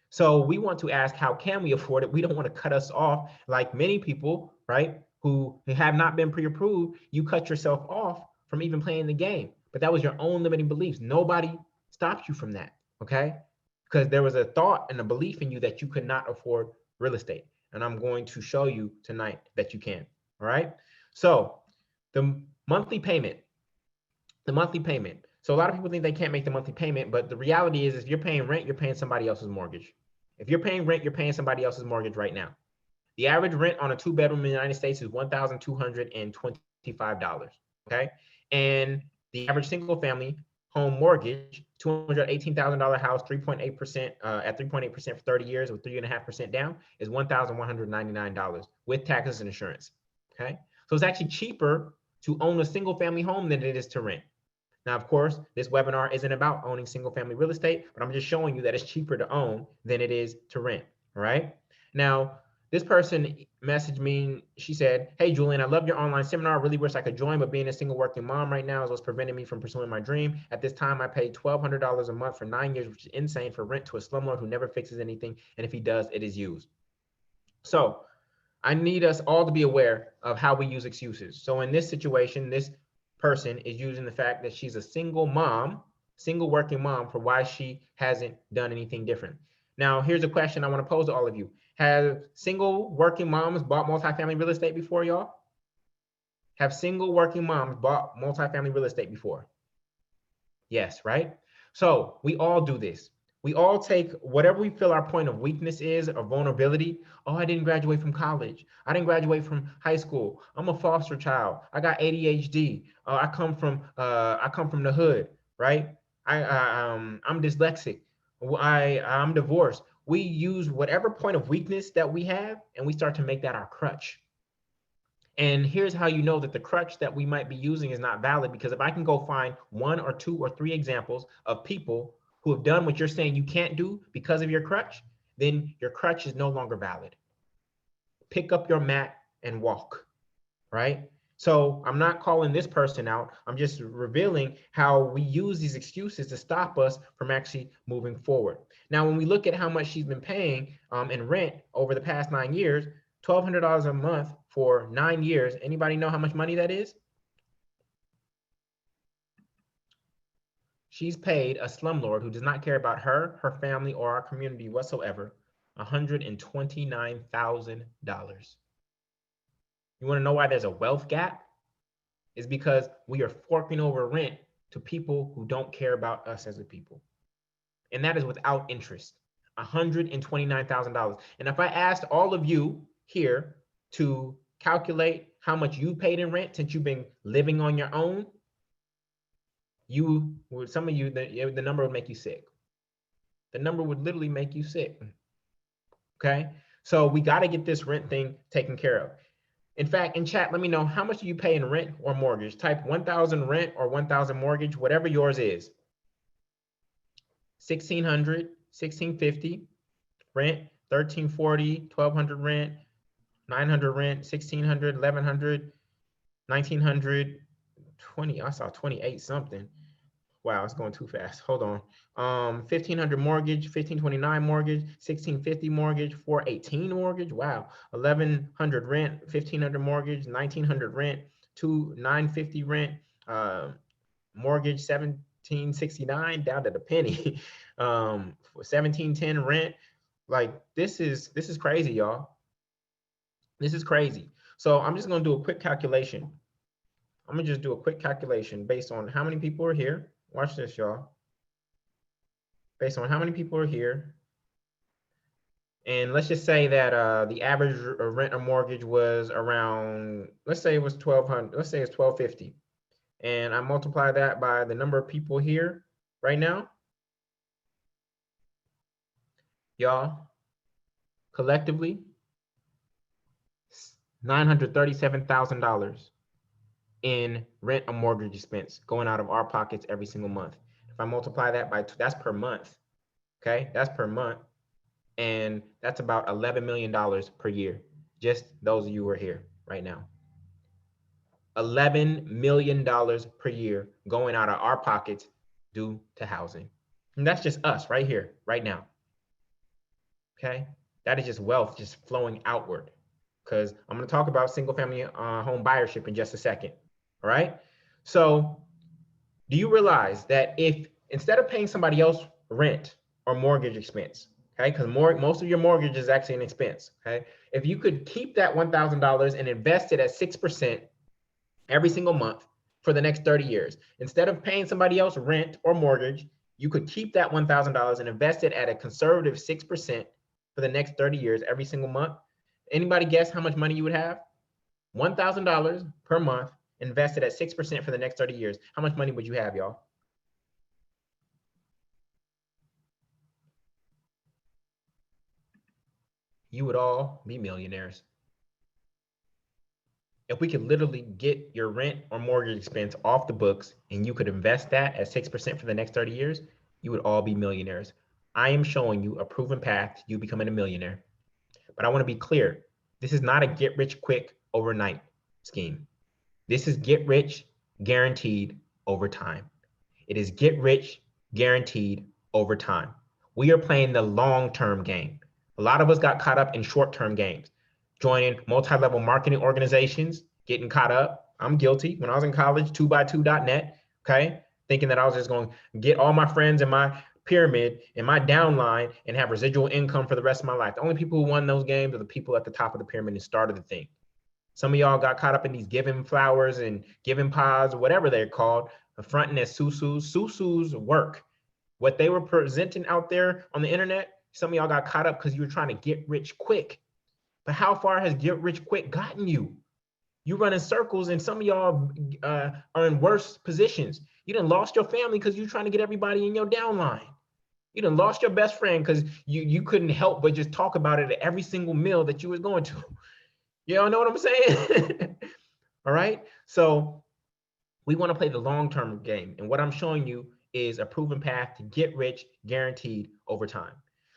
So we want to ask, how can we afford it? We don't want to cut us off like many people, right, who have not been pre-approved. You cut yourself off from even playing the game, but that was your own limiting beliefs. Nobody stopped you from that. Okay. Because there was a thought and a belief in you that you could not afford real estate. And I'm going to show you tonight that you can. All right. So the monthly payment, So a lot of people think they can't make the monthly payment, but the reality is if you're paying rent, you're paying somebody else's mortgage. If you're paying rent, you're paying somebody else's mortgage right now. The average rent on a 2-bedroom in the United States is $1,225. Okay. And the average single family home mortgage, $218,000 house, 3.8% at 3.8% for 30 years with 3.5% down, is $1,199 with taxes and insurance. Okay. So it's actually cheaper to own a single family home than it is to rent. Now, of course, this webinar isn't about owning single family real estate, but I'm just showing you that it's cheaper to own than it is to rent. All right. Now, this person messaged me. She said, "Hey, Julian, I love your online seminar. I really wish I could join, but being a single working mom right now is what's preventing me from pursuing my dream. At this time, I pay $1,200 a month for 9 years, which is insane, for rent to a slumlord who never fixes anything. And if he does, it is used." So I need us all to be aware of how we use excuses. So in this situation, this person is using the fact that she's a single mom, single working mom, for why she hasn't done anything different. Now, here's a question I want to pose to all of you. Have single working moms bought multifamily real estate before, y'all? Have single working moms bought multifamily real estate before? Yes, right? So we all do this. We all take whatever we feel our point of weakness is or vulnerability. Oh, I didn't graduate from college. I didn't graduate from high school. I'm a foster child. I got ADHD. I come from the hood, right? I'm dyslexic. I'm divorced. We use whatever point of weakness that we have, and we start to make that our crutch. And here's how you know that the crutch that we might be using is not valid, because if I can go find 1 or 2 or 3 examples of people who have done what you're saying you can't do because of your crutch, then your crutch is no longer valid. Pick up your mat and walk, right? So I'm not calling this person out. I'm just revealing how we use these excuses to stop us from actually moving forward. Now, when we look at how much she's been paying in rent over the past 9 years, $1,200 a month for 9 years. Anybody know how much money that is? She's paid a slumlord who does not care about her, her family, or our community whatsoever, $129,000. You want to know why there's a wealth gap? It's because we are forking over rent to people who don't care about us as a people. And that is without interest, $129,000. And if I asked all of you here to calculate how much you paid in rent since you've been living on your own, some of you, the number would make you sick. The number would literally make you sick. Okay. So we got to get this rent thing taken care of. In fact, in chat, let me know, how much do you pay in rent or mortgage? Type 1,000 rent or 1,000 mortgage, whatever yours is. 1,600, 1,650 rent, 1,340, 1,200 rent, 900 rent, 1,600, 1,100, 1,900, 20. I saw 28 something. Wow, it's going too fast. Hold on. 1,500 mortgage, 1,529 mortgage, 1,650 mortgage, 418 mortgage. Wow. 1,100 rent, 1,500 mortgage, 1,900 rent, 2,950 rent, mortgage 1,769 down to the penny. 1,710 rent. Like this is crazy, y'all. This is crazy. So I'm just gonna do a quick calculation. I'm gonna just do a quick calculation based on how many people are here. Watch this, y'all. Based on how many people are here. And let's just say that the average rent or mortgage was around, let's say it was 1,200, let's say it's 1,250. And I multiply that by the number of people here, right now, y'all, collectively, $937,000 in rent or mortgage expense going out of our pockets every single month. If I multiply that by two, that's per month. Okay, that's per month. And that's about $11 million per year. Just those of you who are here right now. $11 million per year going out of our pockets due to housing. And that's just us right here, right now. Okay, that is just wealth just flowing outward. Because I'm going to talk about single family home buyership in just a second. All right. So do you realize that if instead of paying somebody else rent or mortgage expense, okay, because most of your mortgage is actually an expense, okay, if you could keep that $1,000 and invest it at 6% every single month for the next 30 years, instead of paying somebody else rent or mortgage, you could keep that $1,000 and invest it at a conservative 6% for the next 30 years every single month. Anybody guess how much money you would have? $1,000 per month invested at 6% for the next 30 years. How much money would you have, y'all? You would all be millionaires. If we could literally get your rent or mortgage expense off the books and you could invest that at 6% for the next 30 years, you would all be millionaires. I am showing you a proven path to you becoming a millionaire. But I want to be clear. This is not a get rich quick overnight scheme. This is get rich guaranteed over time. It is get rich guaranteed over time. We are playing the long-term game. A lot of us got caught up in short-term games, joining multi-level marketing organizations, getting caught up. I'm guilty. When I was in college, 2x2.net, okay, thinking that I was just going to get all my friends in my pyramid in my downline and have residual income for the rest of my life. The only people who won those games are the people at the top of the pyramid and started the thing. Some of y'all got caught up in these giving flowers and giving pods or whatever they're called, fronting as susus. Susus work. What they were presenting out there on the internet, some of y'all got caught up because you were trying to get rich quick. But how far has get rich quick gotten you? You run in circles, and some of y'all are in worse positions. You done lost your family because you're trying to get everybody in your downline. You done lost your best friend because you couldn't help but just talk about it at every single meal that you was going to. Y'all know what I'm saying? All right. So we want to play the long-term game. And what I'm showing you is a proven path to get rich guaranteed over time.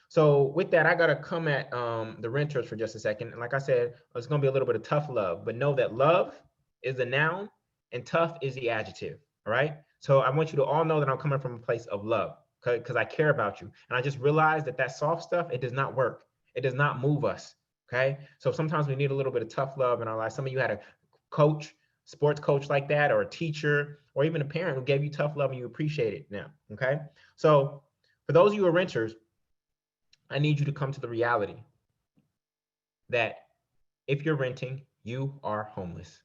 So with that, I got to come at the renters for just a second. And like I said, it's going to be a little bit of tough love, but know that love is the noun and tough is the adjective. All right. So I want you to all know that I'm coming from a place of love because I care about you. And I just realized that that soft stuff, it does not work. It does not move us. Okay. So sometimes we need a little bit of tough love in our life. Some of you had a coach, sports coach like that, or a teacher, or even a parent who gave you tough love and you appreciate it now. Okay. So for those of you who are renters, I need you to come to the reality that if you're renting, you are homeless.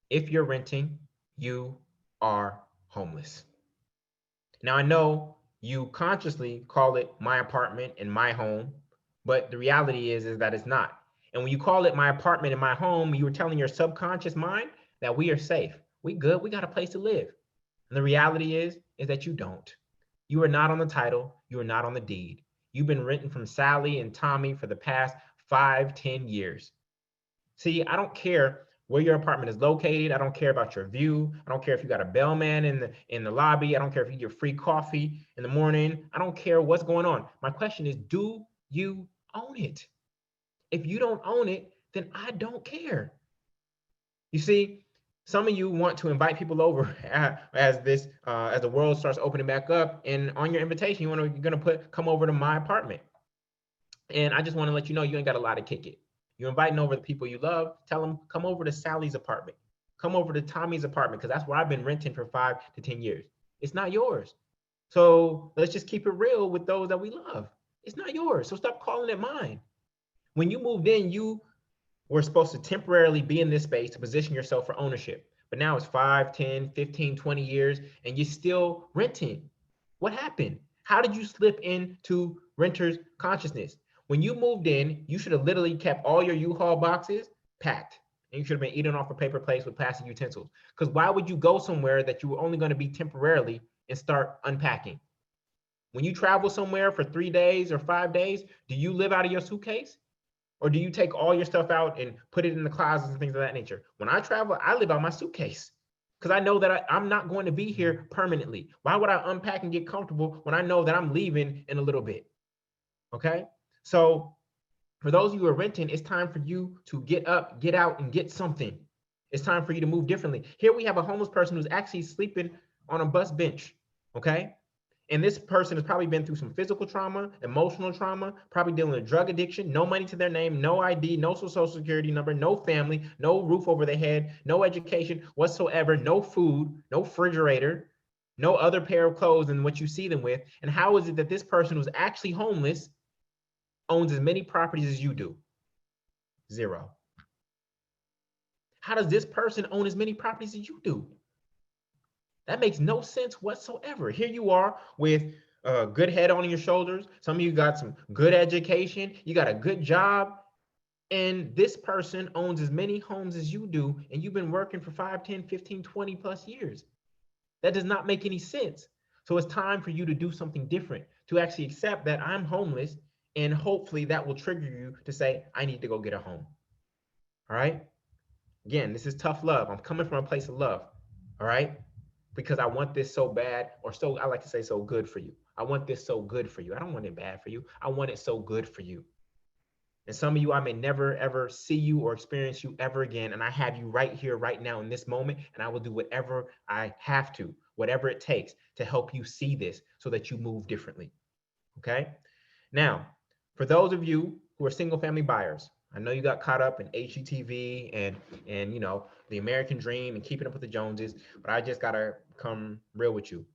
If you're renting, you are homeless. Now, I know you consciously call it my apartment and my home, but the reality is that it's not. And when you call it my apartment and my home, you are telling your subconscious mind that we are safe. We good. We got a place to live. And the reality is that you don't. You are not on the title. You are not on the deed. You've been renting from Sally and Tommy for the past 5-10 years. See, I don't care where your apartment is located. I don't care about your view. I don't care if you got a bellman in the lobby. I don't care if you get free coffee in the morning. I don't care what's going on. My question is, do you own it? If you don't own it, then I don't care. You see, some of you want to invite people over as the world starts opening back up, and on your invitation, you're gonna put come over to my apartment. And I just want to let you know you ain't got a lot to kick it. You're inviting over the people you love. Tell them come over to Sally's apartment, come over to Tommy's apartment, because that's where I've been renting for 5 to 10 years. It's not yours. So let's just keep it real with those that we love. It's not yours. So stop calling it mine. When you moved in, you were supposed to temporarily be in this space to position yourself for ownership. But now it's 5, 10, 15, 20 years, and you're still renting. What happened? How did you slip into renter's consciousness? When you moved in, you should have literally kept all your U-Haul boxes packed. And you should have been eating off a paper plates with plastic utensils. Because why would you go somewhere that you were only going to be temporarily and start unpacking. When you travel somewhere for 3 days or 5 days, do you live out of your suitcase? Or do you take all your stuff out and put it in the closets and things of that nature? When I travel, I live out my suitcase because I know that I'm not going to be here permanently. Why would I unpack and get comfortable when I know that I'm leaving in a little bit? Okay. So for those of you who are renting, it's time for you to get up, get out, and get something. It's time for you to move differently. Here we have a homeless person who's actually sleeping on a bus bench. Okay. And this person has probably been through some physical trauma, emotional trauma, probably dealing with drug addiction, no money to their name, no ID, no social security number, no family, no roof over their head, no education whatsoever, no food, no refrigerator, no other pair of clothes than what you see them with. And how is it that this person who's actually homeless owns as many properties as you do? Zero. How does this person own as many properties as you do? That makes no sense whatsoever. Here you are with a good head on your shoulders. Some of you got some good education. You got a good job. And this person owns as many homes as you do. And you've been working for 5, 10, 15, 20 plus years. That does not make any sense. So it's time for you to do something different, to actually accept that I'm homeless. And hopefully that will trigger you to say, I need to go get a home. All right. Again, this is tough love. I'm coming from a place of love. All right. Because I want this so bad, or so, I like to say, so good for you. I want this so good for you. I don't want it bad for you. I want it so good for you. And some of you, I may never, ever see you or experience you ever again. And I have you right here, right now in this moment. And I will do whatever I have to, whatever it takes to help you see this so that you move differently. Okay. Now, for those of you who are single family buyers, I know you got caught up in HGTV and you know, the American dream and keeping up with the Joneses, but I just gotta come real with you.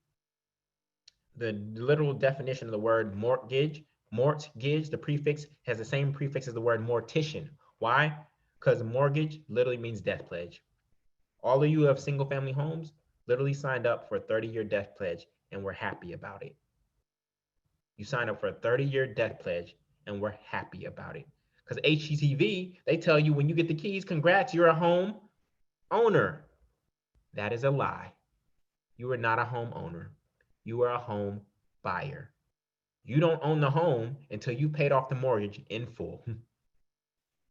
The literal definition of the word mortgage, the prefix has the same prefix as the word mortician. Why? Because mortgage literally means death pledge. All of you who have single family homes literally signed up for a 30-year death pledge and we're happy about it. You sign up for a 30-year death pledge and we're happy about it. Because HGTV, they tell you when you get the keys, congrats, you're a home owner. That is a lie. You are not a home owner. You are a home buyer. You don't own the home until you paid off the mortgage in full.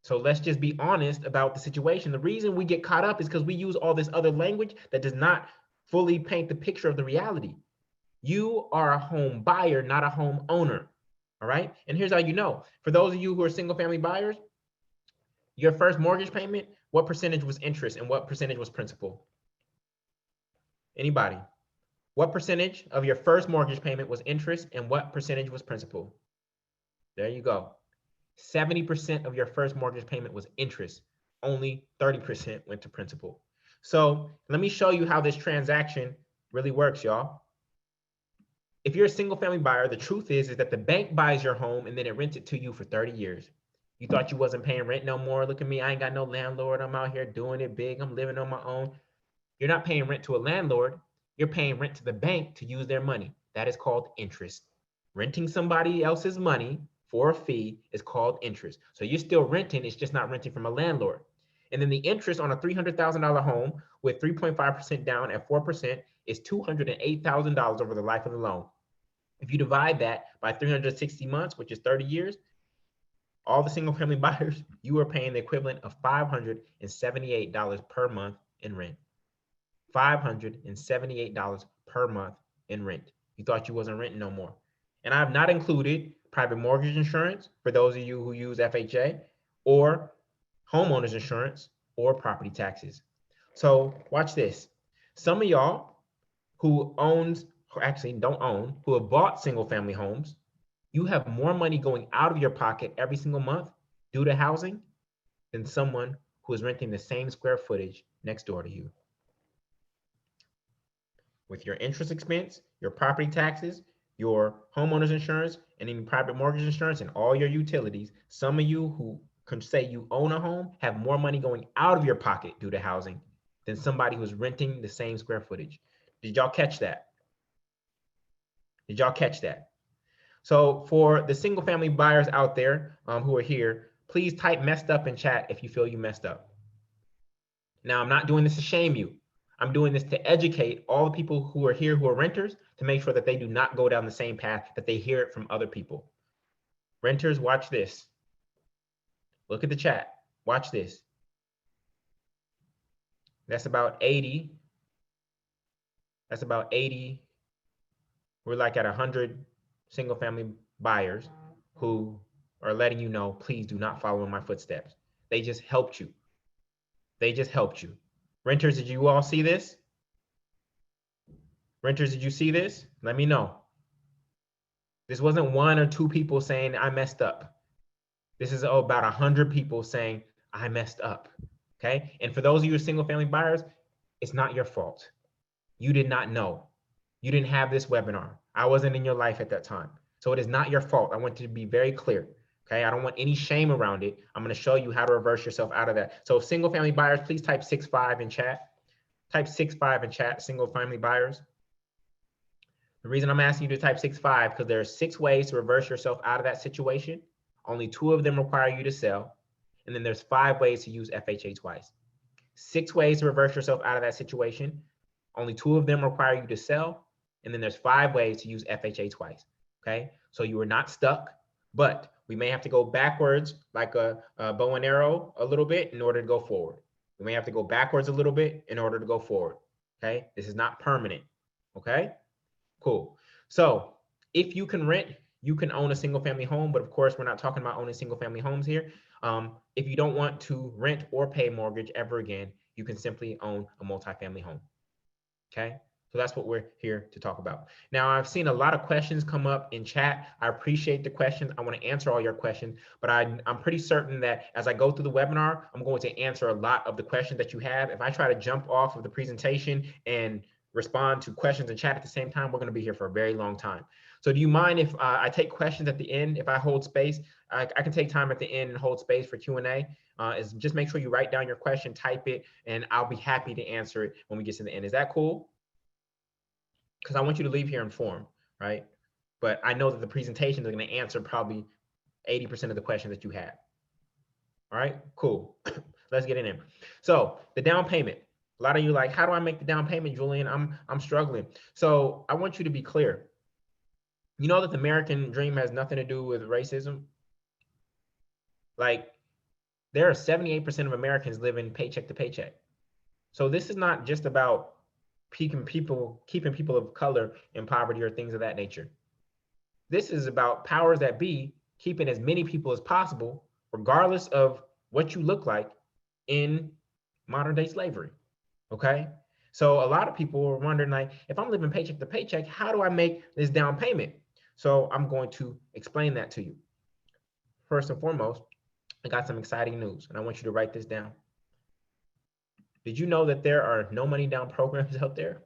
So let's just be honest about the situation. The reason we get caught up is because we use all this other language that does not fully paint the picture of the reality. You are a home buyer, not a home owner. All right. And here's how you know. For those of you who are single family buyers, your first mortgage payment, what percentage was interest and what percentage was principal? Anybody? What percentage of your first mortgage payment was interest and what percentage was principal? There you go. 70% of your first mortgage payment was interest. Only 30% went to principal. So let me show you how this transaction really works, y'all. If you're a single family buyer, the truth is that the bank buys your home and then it rents it to you for 30 years. You thought you wasn't paying rent no more. Look at me. I ain't got no landlord. I'm out here doing it big. I'm living on my own. You're not paying rent to a landlord. You're paying rent to the bank to use their money. That is called interest. Renting somebody else's money for a fee is called interest. So you're still renting. It's just not renting from a landlord. And then the interest on a $300,000 home with 3.5% down at 4% is $208,000 over the life of the loan. If you divide that by 360 months, which is 30 years, all the single family buyers, you are paying the equivalent of $578 per month in rent. $578 per month in rent. You thought you wasn't renting no more. And I've not included private mortgage insurance for those of you who use FHA, or homeowners insurance, or property taxes. So watch this. Some of y'all who owns, or actually don't own, who have bought single family homes, you have more money going out of your pocket every single month due to housing than someone who is renting the same square footage next door to you. With your interest expense, your property taxes, your homeowner's insurance, and any private mortgage insurance, and all your utilities, some of you who can say you own a home have more money going out of your pocket due to housing than somebody who's renting the same square footage. Did y'all catch that? Did y'all catch that? So for the single family buyers out there who are here, please type messed up in chat if you feel you messed up. Now, I'm not doing this to shame you. I'm doing this to educate all the people who are here who are renters to make sure that they do not go down the same path, that they hear it from other people. Renters, watch this. Look at the chat. Watch this. That's about 80. That's about 80. We're like at 100 single family buyers who are letting you know, please do not follow in my footsteps. They just helped you. They just helped you. Renters, did you all see this? Renters, did you see this? Let me know. This wasn't one or two people saying I messed up. This is about 100 people saying I messed up. Okay. And for those of you single family buyers, it's not your fault. You did not know. You didn't have this webinar. I wasn't in your life at that time. So it is not your fault. I want to be very clear. Okay. I don't want any shame around it. I'm going to show you how to reverse yourself out of that. So single family buyers, please type 6-5 in chat. Type 6-5 in chat, single family buyers. The reason I'm asking you to type 6-5 because there are 6 ways to reverse yourself out of that situation. Only 2 of them require you to sell. And then there's 5 ways to use FHA twice. 6 ways to reverse yourself out of that situation. Only 2 of them require you to sell. And then there's 5 ways to use FHA twice. Okay. So you are not stuck, but we may have to go backwards like a bow and arrow a little bit in order to go forward. We may have to go backwards a little bit in order to go forward. Okay. This is not permanent. Okay. Cool. So if you can rent, you can own a single family home, but of course, we're not talking about owning single family homes here. If you don't want to rent or pay mortgage ever again, you can simply own a multifamily home. Okay. So that's what we're here to talk about. Now, I've seen a lot of questions come up in chat. I appreciate the questions. I want to answer all your questions, but I'm pretty certain that as I go through the webinar, I'm going to answer a lot of the questions that you have. If I try to jump off of the presentation and respond to questions in chat at the same time, we're going to be here for a very long time. So do you mind if I take questions at the end? If I hold space, I can take time at the end and hold space for Q&A. Is just make sure you write down your question, type it, and I'll be happy to answer it when we get to the end. Is that cool? Because I want you to leave here informed, right? But I know that the presentation is going to answer probably 80% of the questions that you have. All right, cool. Let's get in there. So the down payment. A lot of you like, how do I make the down payment, Julian? I'm struggling. So I want you to be clear. You know that the American dream has nothing to do with racism. Like there are 78% of Americans living paycheck to paycheck. So this is not just about keeping people of color in poverty or things of that nature. This is about powers that be keeping as many people as possible, regardless of what you look like, in modern day slavery. Okay. So a lot of people are wondering, like, if I'm living paycheck to paycheck, how do I make this down payment? So I'm going to explain that to you. First and foremost, I got some exciting news, and I want you to write this down. Did you know that there are no money down programs out there?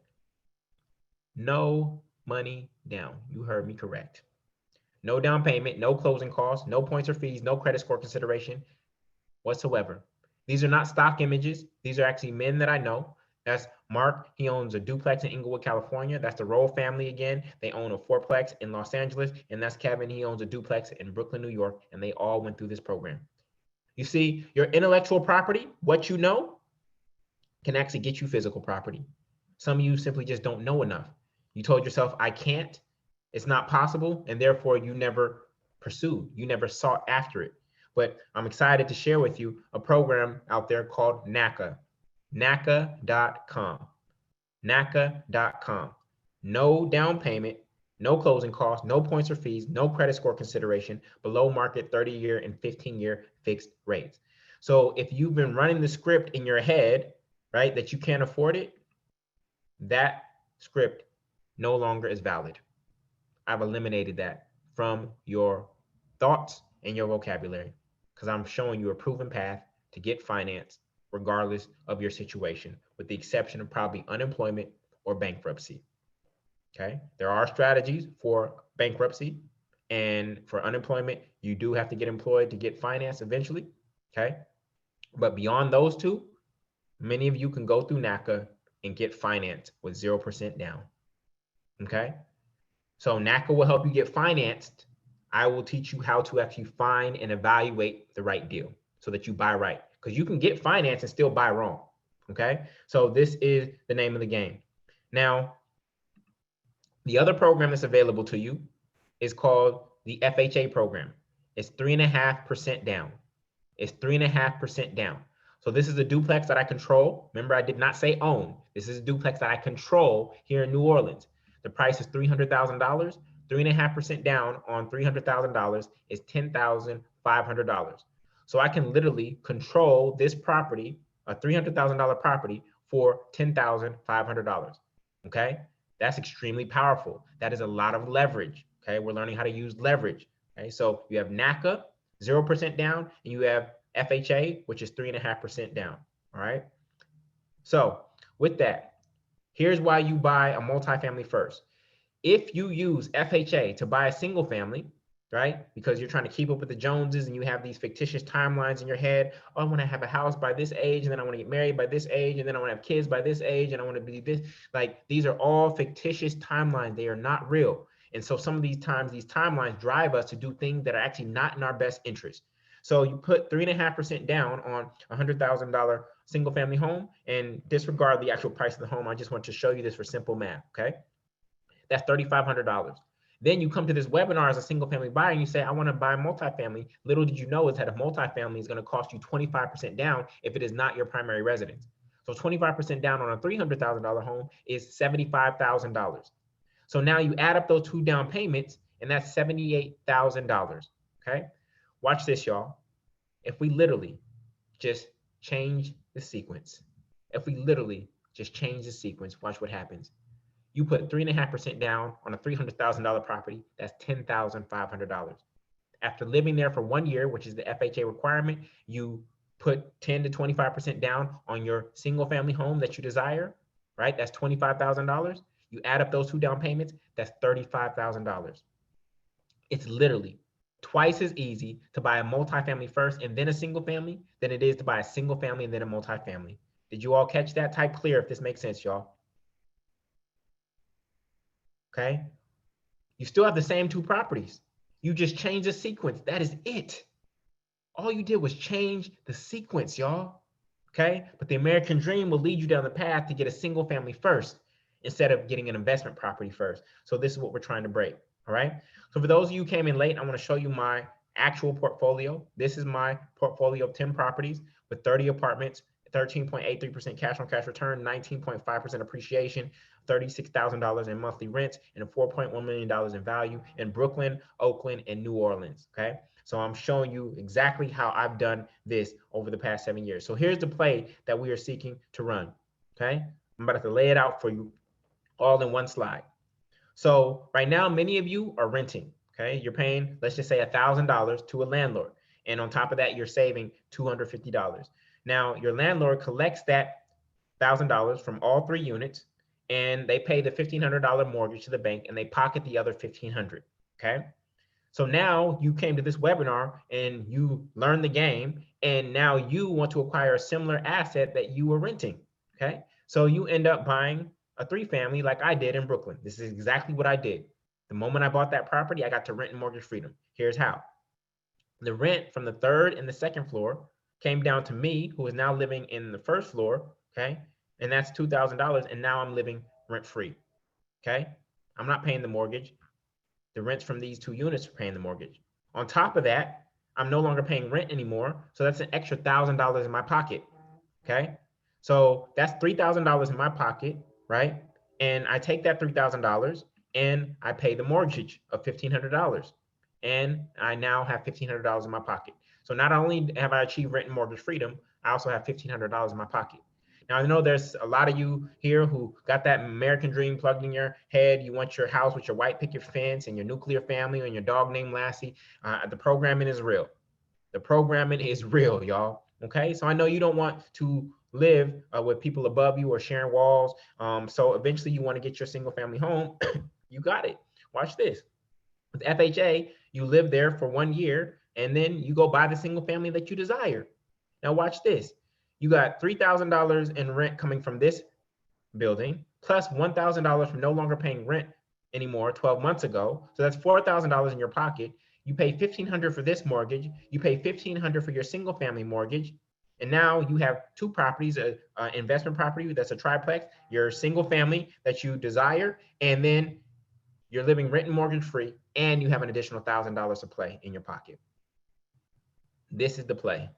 No money down. You heard me correct. No down payment, no closing costs, no points or fees, no credit score consideration whatsoever. These are not stock images. These are actually men that I know. That's Mark. He owns a duplex in Inglewood, California. That's the Roll family again. They own a fourplex in Los Angeles. And that's Kevin. He owns a duplex in Brooklyn, New York. And they all went through this program. You see, your intellectual property, what you know, can actually get you physical property. Some of you simply just don't know enough. You told yourself, I can't, it's not possible, and therefore you never pursued, you never sought after it. But I'm excited to share with you a program out there called NACA, NACA.com, NACA.com. No down payment, no closing costs, no points or fees, no credit score consideration, below market 30-year and 15-year fixed rates. So if you've been running the script in your head, right, that you can't afford it, that script no longer is valid. I've eliminated that from your thoughts and your vocabulary because I'm showing you a proven path to get financed regardless of your situation, with the exception of probably unemployment or bankruptcy. Okay, there are strategies for bankruptcy, and for unemployment, you do have to get employed to get financed eventually. Okay, but beyond those two, many of you can go through NACA and get financed with 0% down. Okay, so NACA will help you get financed. I will teach you how to actually find and evaluate the right deal so that you buy right, because you can get financed and still buy wrong. Okay, so this is the name of the game. Now, the other program that's available to you is called the FHA program. It's 3.5% down. It's 3.5% down. So this is a duplex that I control. Remember, I did not say own. This is a duplex that I control here in New Orleans. The price is $300,000. 3.5% down on $300,000 is $10,500. So I can literally control this property, a $300,000 property, for $10,500. Okay, that's extremely powerful. That is a lot of leverage. Okay, we're learning how to use leverage. Okay, so you have NACA 0% down, and you have FHA, which is 3.5% down. All right. So with that, here's why you buy a multifamily first. If you use FHA to buy a single family, right, because you're trying to keep up with the Joneses and you have these fictitious timelines in your head, oh, I want to have a house by this age, and then I want to get married by this age, and then I want to have kids by this age, and I want to be this. Like, these are all fictitious timelines. They are not real. And so some of these times, these timelines drive us to do things that are actually not in our best interest. So you put 3.5% down on a $100,000 single family home and disregard the actual price of the home. I just want to show you this for simple math, okay? That's $3,500. Then you come to this webinar as a single family buyer and you say, I want to buy multifamily. Little did you know is that a multifamily is going to cost you 25% down if it is not your primary residence. So 25% down on a $300,000 home is $75,000. So now you add up those two down payments and that's $78,000. Okay. Watch this, y'all. If we literally just change the sequence, watch what happens. You put 3.5% down on a $300,000 property, that's $10,500. After living there for 1 year, which is the FHA requirement, you put 10 to 25% down on your single family home that you desire, right? That's $25,000. You add up those two down payments, that's $35,000. It's literally twice as easy to buy a multifamily first and then a single family than it is to buy a single family and then a multifamily. Did you all catch that? Type clear if this makes sense, y'all. Okay. You still have the same two properties. You just change the sequence. That is it. All you did was change the sequence, y'all. Okay. But the American dream will lead you down the path to get a single family first instead of getting an investment property first. So this is what we're trying to break. All right. So for those of you who came in late, I want to show you my actual portfolio. This is my portfolio of 10 properties with 30 apartments, 13.83% cash on cash return, 19.5% appreciation, $36,000 in monthly rents, and $4.1 million in value in Brooklyn, Oakland, and New Orleans. Okay. So I'm showing you exactly how I've done this over the past 7 years. So here's the play that we are seeking to run. Okay. I'm about to lay it out for you all in one slide. So right now, many of you are renting. Okay. You're paying, let's just say $1,000 to a landlord. And on top of that, you're saving $250. Now your landlord collects that $1,000 from all 3 units and they pay the $1,500 mortgage to the bank and they pocket the other $1,500. Okay. So now you came to this webinar and you learned the game and now you want to acquire a similar asset that you were renting. Okay. So you end up buying a 3-family like I did in Brooklyn. This is exactly what I did. The moment I bought that property, I got to rent and mortgage freedom. Here's how. The rent from the 3rd and the 2nd floor came down to me, who is now living in the 1st floor, okay? And that's $2,000, and now I'm living rent-free, okay? I'm not paying the mortgage. The rents from these 2 units are paying the mortgage. On top of that, I'm no longer paying rent anymore, so that's an extra $1,000 in my pocket, okay? So that's $3,000 in my pocket, right? And I take that $3,000 and I pay the mortgage of $1,500. And I now have $1,500 in my pocket. So not only have I achieved rent and mortgage freedom, I also have $1,500 in my pocket. Now, I know there's a lot of you here who got that American dream plugged in your head. You want your house with your white picket fence and your nuclear family and your dog named Lassie. The programming is real. The programming is real, y'all. Okay, so I know you don't want to live with people above you or sharing walls. So eventually you want to get your single family home. You got it. Watch this. With FHA, you live there for 1 year and then you go buy the single family that you desire. Now watch this. You got $3,000 in rent coming from this building, plus $1,000 from no longer paying rent anymore 12 months ago. So that's $4,000 in your pocket. You pay $1,500 for this mortgage. You pay $1,500 for your single family mortgage. And now you have two properties, a investment property that's a triplex, your single family that you desire, and then you're living rent and mortgage free, and you have an additional $1,000 to play in your pocket. This is the play.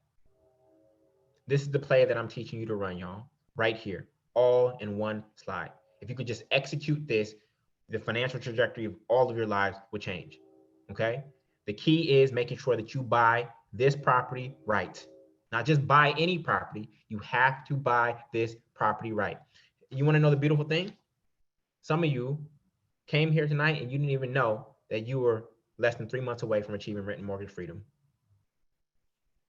This is the play that I'm teaching you to run, y'all, right here, all in one slide. If you could just execute this, the financial trajectory of all of your lives would change, okay? The key is making sure that you buy this property right. Not just buy any property, you have to buy this property right. You wanna know the beautiful thing? Some of you came here tonight and you didn't even know that you were less than 3 months away from achieving rent and mortgage freedom.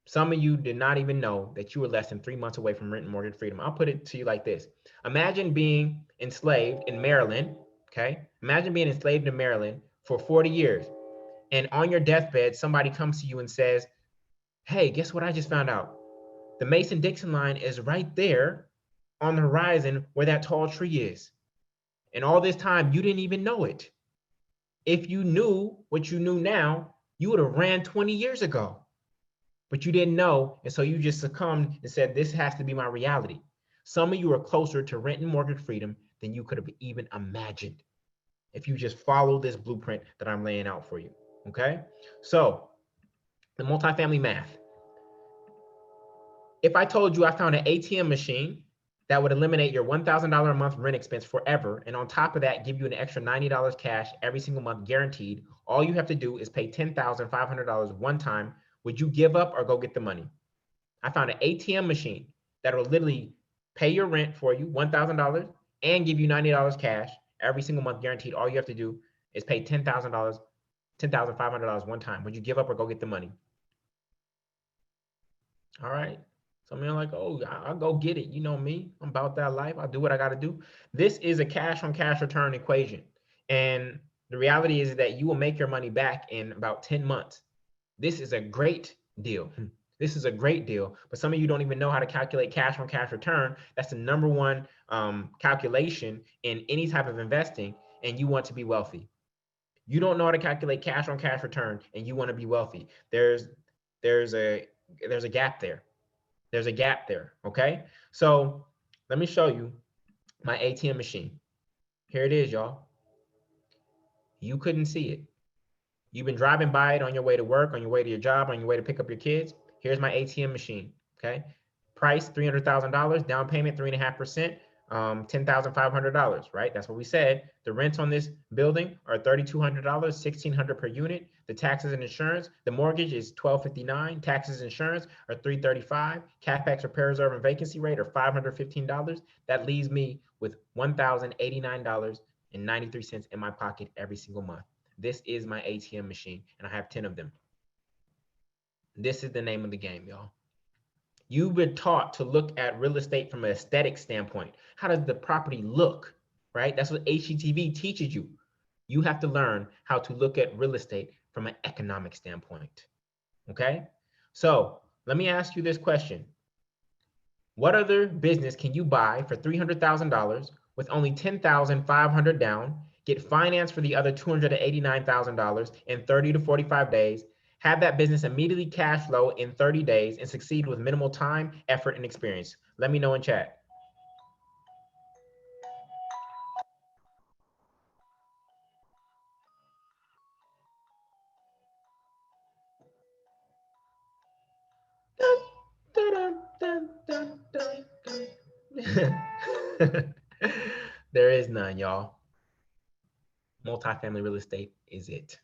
Some of you did not even know that you were less than 3 months away from rent and mortgage freedom. I'll put it to you like this. Imagine being enslaved in Maryland, okay? Imagine being enslaved in Maryland for 40 years. And on your deathbed, somebody comes to you and says, hey, guess what I just found out? The Mason-Dixon line is right there on the horizon where that tall tree is. And all this time, you didn't even know it. If you knew what you knew now, you would have ran 20 years ago. But you didn't know, and so you just succumbed and said, this has to be my reality. Some of you are closer to rent and mortgage freedom than you could have even imagined if you just follow this blueprint that I'm laying out for you, okay? So, the multifamily math. If I told you I found an ATM machine that would eliminate your $1,000 a month rent expense forever, and on top of that, give you an extra $90 cash every single month guaranteed, all you have to do is pay $10,500 one time. Would you give up or go get the money? I found an ATM machine that will literally pay your rent for you, $1,000, and give you $90 cash every single month guaranteed. All you have to do is pay $10,000, $10,500 one time. Would you give up or go get the money? All right. Some of you are like, oh, I'll go get it. You know me, I'm about that life. I'll do what I got to do. This is a cash on cash return equation. And the reality is that you will make your money back in about 10 months. This is a great deal. This is a great deal, but some of you don't even know how to calculate cash on cash return. That's the number one calculation in any type of investing, and you want to be wealthy. You don't know how to calculate cash on cash return, and you want to be wealthy. There's a gap there. There's a gap there, okay? So let me show you my ATM machine. Here it is, y'all. You couldn't see it. You've been driving by it on your way to work, on your way to your job, on your way to pick up your kids. Here's my ATM machine, okay? Price, $300,000, down payment, 3.5%, $10,500, right? That's what we said. The rents on this building are $3,200, $1,600 per unit. The taxes and insurance, the mortgage is $1,259. Taxes and insurance are $335. CapEx, repair reserve, and vacancy rate are $515. That leaves me with $1,089.93 in my pocket every single month. This is my ATM machine, and I have 10 of them. This is the name of the game, y'all. You've been taught to look at real estate from an aesthetic standpoint. How does the property look, right? That's what HGTV teaches you. You have to learn how to look at real estate from an economic standpoint, okay? So let me ask you this question. What other business can you buy for $300,000 with only $10,500 down, get financed for the other $289,000 in 30 to 45 days, have that business immediately cash flow in 30 days, and succeed with minimal time, effort, and experience? Let me know in chat. There is none, y'all. Multifamily real estate is it.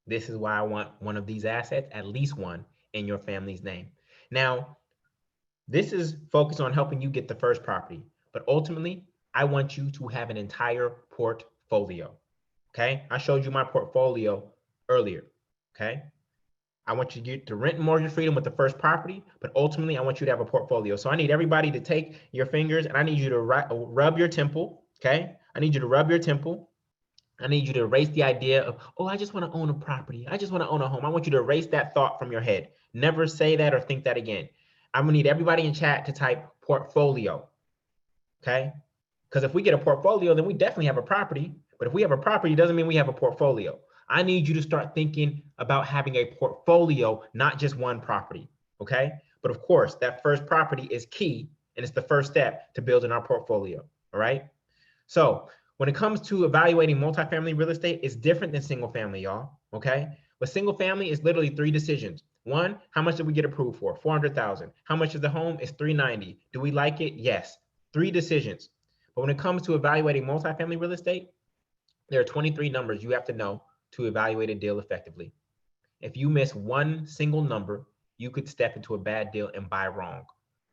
This is why I want one of these assets, at least one, in your family's name. Now, this is focused on helping you get the first property, but ultimately, I want you to have an entire portfolio, okay? I showed you my portfolio earlier, okay? I want you to get to rent and mortgage freedom with the first property, but ultimately, I want you to have a portfolio. So I need everybody to take your fingers and I need you to rub your temple, okay? I need you to rub your temple. I need you to erase the idea of, oh, I just want to own a property. I just want to own a home. I want you to erase that thought from your head. Never say that or think that again. I'm gonna need everybody in chat to type portfolio, okay? Because if we get a portfolio, then we definitely have a property. But if we have a property, it doesn't mean we have a portfolio. I need you to start thinking about having a portfolio, not just one property, okay? But of course, that first property is key, and it's the first step to building our portfolio. All right. So when it comes to evaluating multifamily real estate, it's different than single family, y'all. Okay. But single family is literally 3 decisions. One, how much did we get approved for? 400,000. How much is the home? It's 390. Do we like it? Yes. 3 decisions. But when it comes to evaluating multifamily real estate, there are 23 numbers you have to know to evaluate a deal effectively. If you miss one single number, you could step into a bad deal and buy wrong.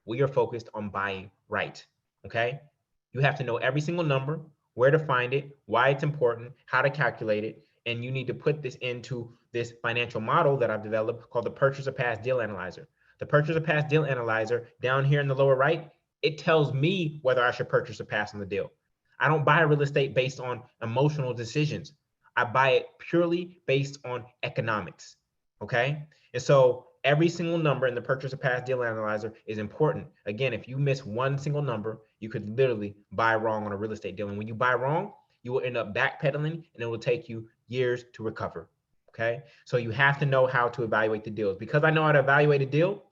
We are focused on buying right. Okay. You have to know every single number, where to find it, why it's important, how to calculate it, and you need to put this into this financial model that I've developed called the Purchase or Pass Deal Analyzer. The Purchase or Pass Deal Analyzer down here in the lower right, it tells me whether I should purchase or pass on the deal. I don't buy real estate based on emotional decisions. I buy it purely based on economics. Okay. And so every single number in the Purchase or Pass Deal Analyzer is important. Again, if you miss one single number, you could literally buy wrong on a real estate deal. And when you buy wrong, you will end up backpedaling and it will take you years to recover. Okay. So you have to know how to evaluate the deals. Because I know how to evaluate a deal,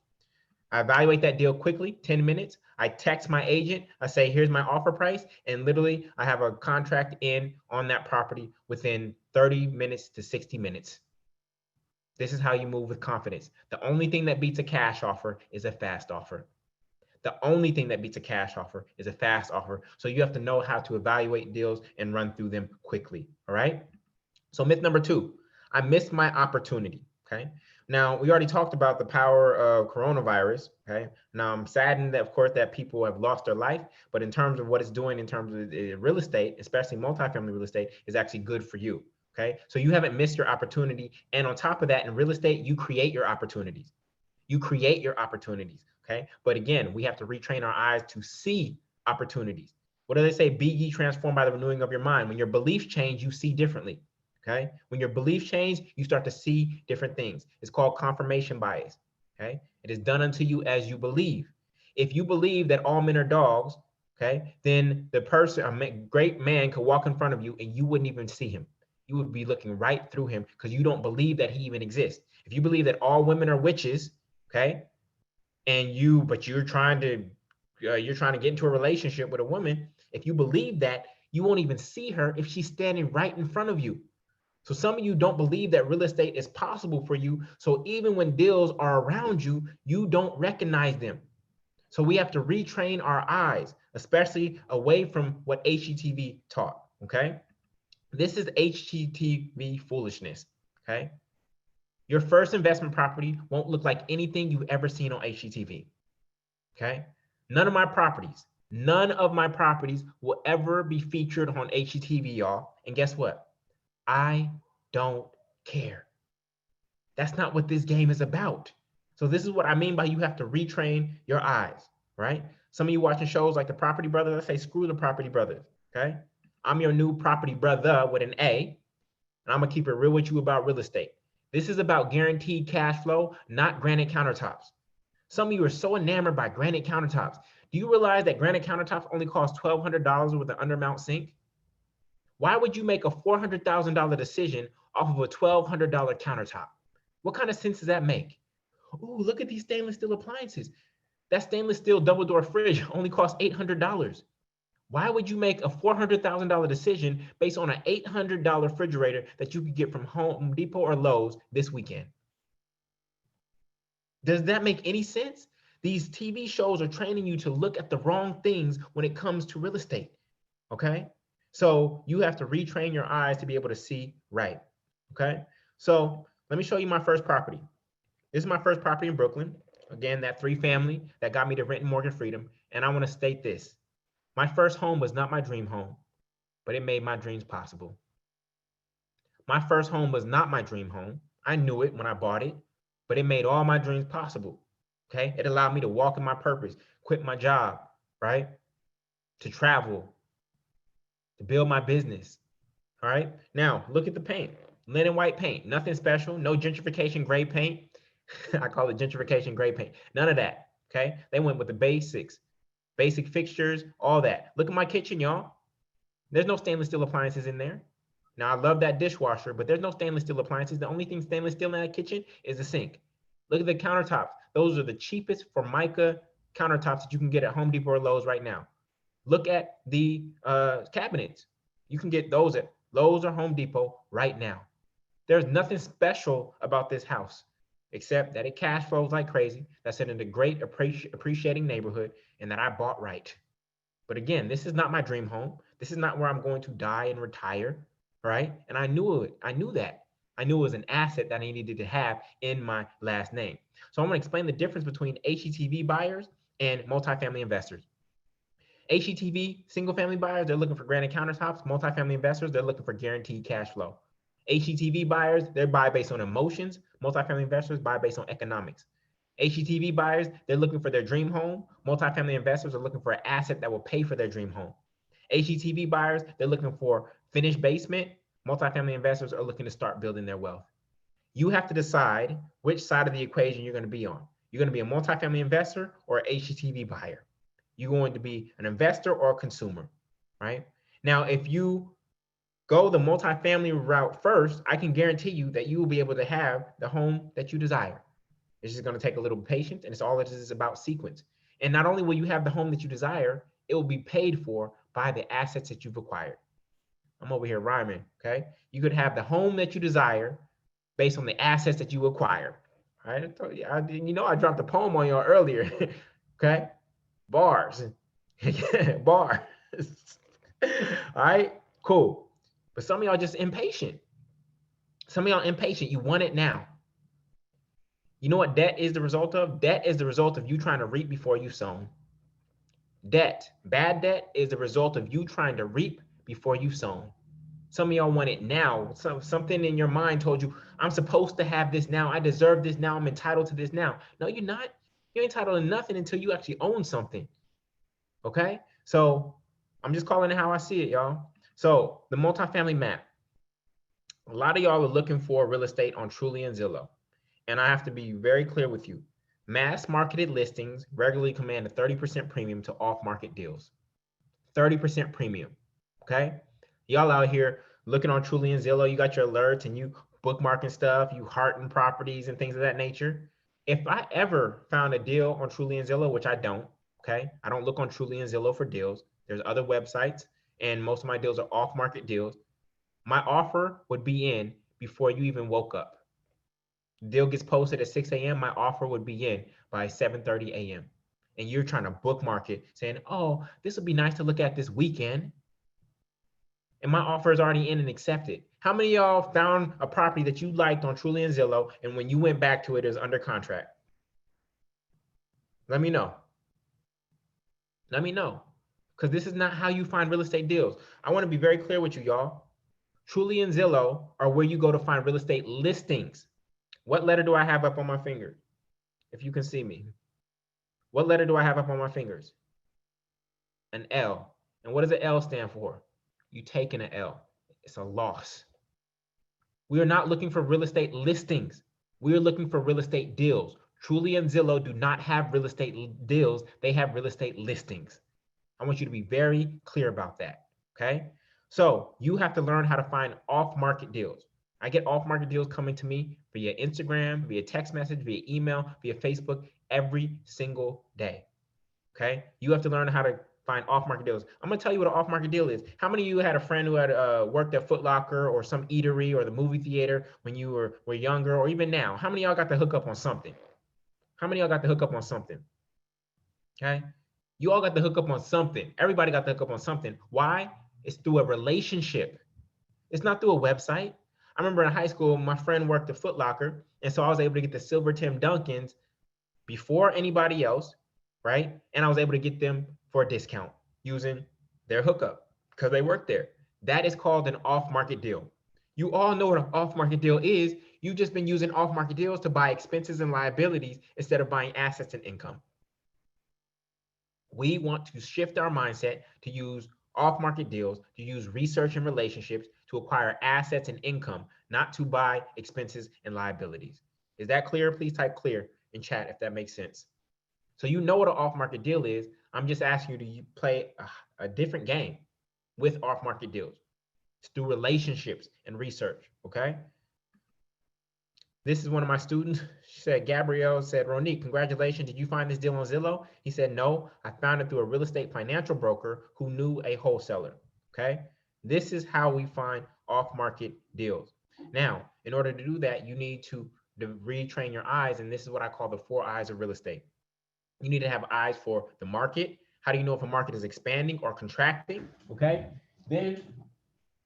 I evaluate that deal quickly, 10 minutes. I text my agent. I say, here's my offer price. And literally, I have a contract in on that property within 30 minutes to 60 minutes. This is how you move with confidence. The only thing that beats a cash offer is a fast offer. The only thing that beats a cash offer is a fast offer. So you have to know how to evaluate deals and run through them quickly. All right. So myth number 2, I missed my opportunity. Okay. Now we already talked about the power of coronavirus. Okay. Now I'm saddened that, of course, that people have lost their life, but in terms of what it's doing in terms of real estate, especially multifamily real estate, is actually good for you. Okay. So you haven't missed your opportunity. And on top of that, in real estate, you create your opportunities. You create your opportunities. Okay. But again, we have to retrain our eyes to see opportunities. What do they say? Be ye transformed by the renewing of your mind. When your beliefs change, you see differently. Okay. When your beliefs change, you start to see different things. It's called confirmation bias. Okay. It is done unto you as you believe. If you believe that all men are dogs, okay, then the person, a great man, could walk in front of you and you wouldn't even see him. You would be looking right through him because you don't believe that he even exists. If you believe that all women are witches, okay, and you're trying to get into a relationship with a woman, if you believe that, you won't even see her if she's standing right in front of you. So some of you don't believe that real estate is possible for you. So even when deals are around you, you don't recognize them. So we have to retrain our eyes, especially away from what HGTV taught. Okay. This is HGTV foolishness. Okay. Your first investment property won't look like anything you've ever seen on HGTV. Okay. None of my properties will ever be featured on HGTV, y'all. And guess what? I don't care. That's not what this game is about. So this is what I mean by you have to retrain your eyes, right? Some of you watching shows like The Property Brothers, I say, screw The Property Brothers, okay? I'm your new property brother with an A, and I'm gonna keep it real with you about real estate. This is about guaranteed cash flow, not granite countertops. Some of you are so enamored by granite countertops. Do you realize that granite countertops only cost $1,200 with an undermount sink? Why would you make a $400,000 decision off of a $1,200 countertop? What kind of sense does that make? Oh, look at these stainless steel appliances. That stainless steel double door fridge only costs $800. Why would you make a $400,000 decision based on an $800 refrigerator that you could get from Home Depot or Lowe's this weekend? Does that make any sense? These TV shows are training you to look at the wrong things when it comes to real estate, okay? So you have to retrain your eyes to be able to see right, okay? So let me show you my first property. This is my first property in Brooklyn. Again, that 3-family that got me to rent and mortgage freedom. And I want to state this. My first home was not my dream home, but it made my dreams possible. My first home was not my dream home. I knew it when I bought it, but it made all my dreams possible, okay? It allowed me to walk in my purpose, quit my job, right? To travel, to build my business. All right. Now look at the paint. Linen white paint. Nothing special. No gentrification gray paint. I call it gentrification gray paint. None of that. Okay. They went with the basics, basic fixtures, all that. Look at my kitchen, y'all. There's no stainless steel appliances in there. Now I love that dishwasher, but there's no stainless steel appliances. The only thing stainless steel in that kitchen is the sink. Look at the countertops. Those are the cheapest Formica countertops that you can get at Home Depot or Lowe's right now. Look at the cabinets. You can get those at Lowe's or Home Depot right now. There's nothing special about this house except that it cash flows like crazy, that's in a great appreciating neighborhood, and that I bought right. But again, this is not my dream home. This is not where I'm going to die and retire, right? And I knew it. I knew that. I knew it was an asset that I needed to have in my last name. So I'm going to explain the difference between HGTV buyers and multifamily investors. HGTV single family buyers, they're looking for granite countertops. Multifamily investors, they're looking for guaranteed cash flow. HGTV buyers, they buy based on emotions. Multifamily investors buy based on economics. HGTV buyers, they're looking for their dream home. Multifamily investors are looking for an asset that will pay for their dream home. HGTV buyers, they're looking for finished basement. Multifamily investors are looking to start building their wealth. You have to decide which side of the equation you're going to be on. You're going to be a multifamily investor or an HGTV buyer. You're going to be an investor or a consumer, right? Now, if you go the multifamily route first, I can guarantee you that you will be able to have the home that you desire. It's just going to take a little patience, and it's all it is about sequence. And not only will you have the home that you desire, it will be paid for by the assets that you've acquired. I'm over here rhyming, okay? You could have the home that you desire based on the assets that you acquire. All right? I dropped a poem on y'all earlier, okay? Bars. Bars. All right, cool. But some of y'all just impatient. Some of y'all impatient. You want it now. You know what debt is the result of? Debt is the result of you trying to reap before you sown. Debt, bad debt, is the result of you trying to reap before you sown. Some of y'all want it now. Something in your mind told you, I'm supposed to have this now. I deserve this now. I'm entitled to this now. No, you're not. You're entitled to nothing until you actually own something. Okay? So I'm just calling it how I see it, y'all. So the multifamily map. A lot of y'all are looking for real estate on Trulia and Zillow. And I have to be very clear with you. Mass marketed listings regularly command a 30% premium to off-market deals. 30% premium, okay? Y'all out here looking on Trulia and Zillow, you got your alerts and you bookmarking stuff, you hearting properties and things of that nature. If I ever found a deal on Trulia and Zillow, which I don't, okay? I don't look on Trulia and Zillow for deals. There's other websites, and most of my deals are off-market deals. My offer would be in before you even woke up. The deal gets posted at 6 a.m. My offer would be in by 7:30 a.m. And you're trying to bookmark it saying, oh, this would be nice to look at this weekend. And my offer is already in and accepted. How many of y'all found a property that you liked on Trulia and Zillow, and when you went back to it, it was under contract? Let me know. Let me know. Because this is not how you find real estate deals. I want to be very clear with you, y'all. Trulia and Zillow are where you go to find real estate listings. What letter do I have up on my finger? If you can see me. What letter do I have up on my fingers? An L. And what does an L stand for? You taking an L. It's a loss. We are not looking for real estate listings. We are looking for real estate deals. Trulia and Zillow do not have real estate deals. They have real estate listings. I want you to be very clear about that, okay? So you have to learn how to find off-market deals. I get off-market deals coming to me via Instagram, via text message, via email, via Facebook every single day, okay? You have to learn how to find off-market deals. I'm gonna tell you what an off-market deal is. How many of you had a friend who had worked at Foot Locker or some eatery or the movie theater when you were younger, or even now? How many of y'all got the hookup on something? How many of y'all got the hookup on something? Okay? You all got the hookup on something. Everybody got the hookup on something. Why? It's through a relationship. It's not through a website. I remember in high school, my friend worked at Foot Locker, and so I was able to get the Silver Tim Duncans before anybody else, right? And I was able to get them for a discount using their hookup because they worked there. That is called an off-market deal. You all know what an off-market deal is. You've just been using off-market deals to buy expenses and liabilities instead of buying assets and income. We want to shift our mindset to use off-market deals, to use research and relationships to acquire assets and income, not to buy expenses and liabilities. Is that clear? Please type clear in chat if that makes sense. So you know what an off-market deal is. I'm just asking you to play a different game with off-market deals. It's through relationships and research, okay? This is one of my students. She said, Gabrielle said, Ronique, congratulations. Did you find this deal on Zillow? He said, no, I found it through a real estate financial broker who knew a wholesaler. Okay. This is how we find off-market deals. Now, in order to do that, you need to retrain your eyes. And this is what I call the 4 eyes of real estate. You need to have eyes for the market. How do you know if a market is expanding or contracting? Okay. Then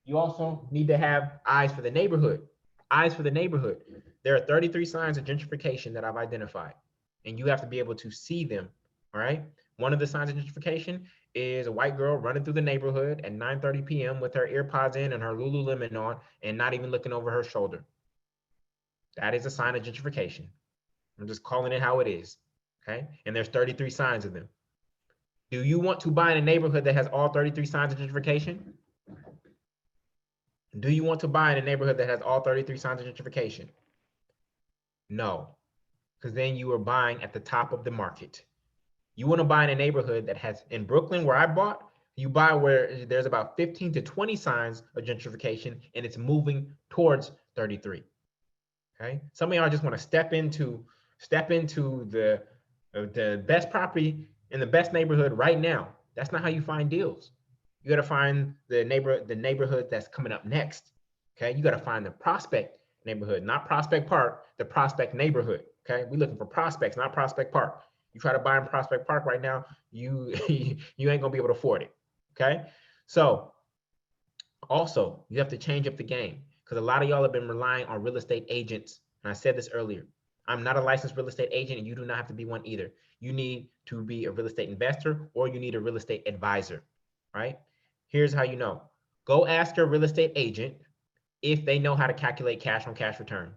you also need to have eyes for the neighborhood. Eyes for the neighborhood. There are 33 signs of gentrification that I've identified, and you have to be able to see them. All right. One of the signs of gentrification is a white girl running through the neighborhood at 9:30 p.m. with her earpods in and her Lululemon on and not even looking over her shoulder. That is a sign of gentrification. I'm just calling it how it is. Okay. And there's 33 signs of them. Do you want to buy in a neighborhood that has all 33 signs of gentrification? Do you want to buy in a neighborhood that has all 33 signs of gentrification? No, because then you are buying at the top of the market. You want to buy in a neighborhood that has, in Brooklyn, where I bought, you buy where there's about 15 to 20 signs of gentrification and it's moving towards 33. Okay. Some of y'all just want to step into the best property in the best neighborhood right now. That's not how you find deals. You got to find the neighborhood that's coming up next. Okay. You got to find the prospect neighborhood, not Prospect Park, the prospect neighborhood. Okay. We're looking for prospects, not Prospect Park. You try to buy in Prospect Park right now, you you ain't gonna be able to afford it. Okay. So also, you have to change up the game because a lot of y'all have been relying on real estate agents. And I said this earlier. I'm not a licensed real estate agent, and you do not have to be one either. You need to be a real estate investor or you need a real estate advisor, right? Here's how you know. Go ask your real estate agent if they know how to calculate cash on cash return.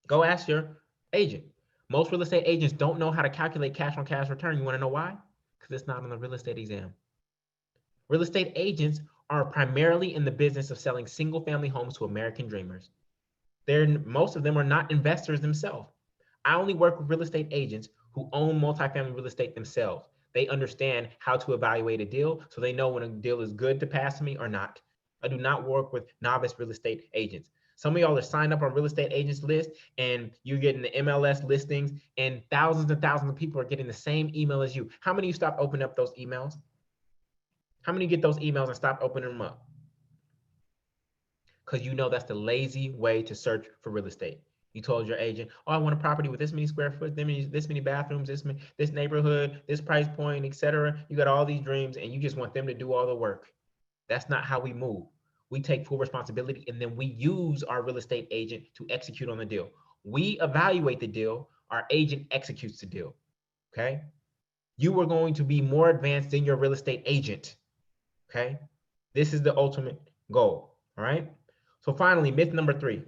Go ask your agent. Most real estate agents don't know how to calculate cash on cash return. You want to know why? Because it's not on the real estate exam. Real estate agents are primarily in the business of selling single family homes to American dreamers. Most of them are not investors themselves. I only work with real estate agents who own multifamily real estate themselves. They understand how to evaluate a deal, so they know when a deal is good to pass to me or not. I do not work with novice real estate agents. Some of y'all are signed up on real estate agents list and you're getting the MLS listings and thousands and thousands of people are getting the same email as you. How many of you stop opening up those emails? How many get those emails and stop opening them up? Because you know that's the lazy way to search for real estate. You told your agent, oh, I want a property with this many square foot, this many bathrooms, this neighborhood, this price point, etc. You got all these dreams and you just want them to do all the work. That's not how we move. We take full responsibility and then we use our real estate agent to execute on the deal. We evaluate the deal, our agent executes the deal. Okay. You are going to be more advanced than your real estate agent. Okay. This is the ultimate goal. All right. So finally, myth number 3.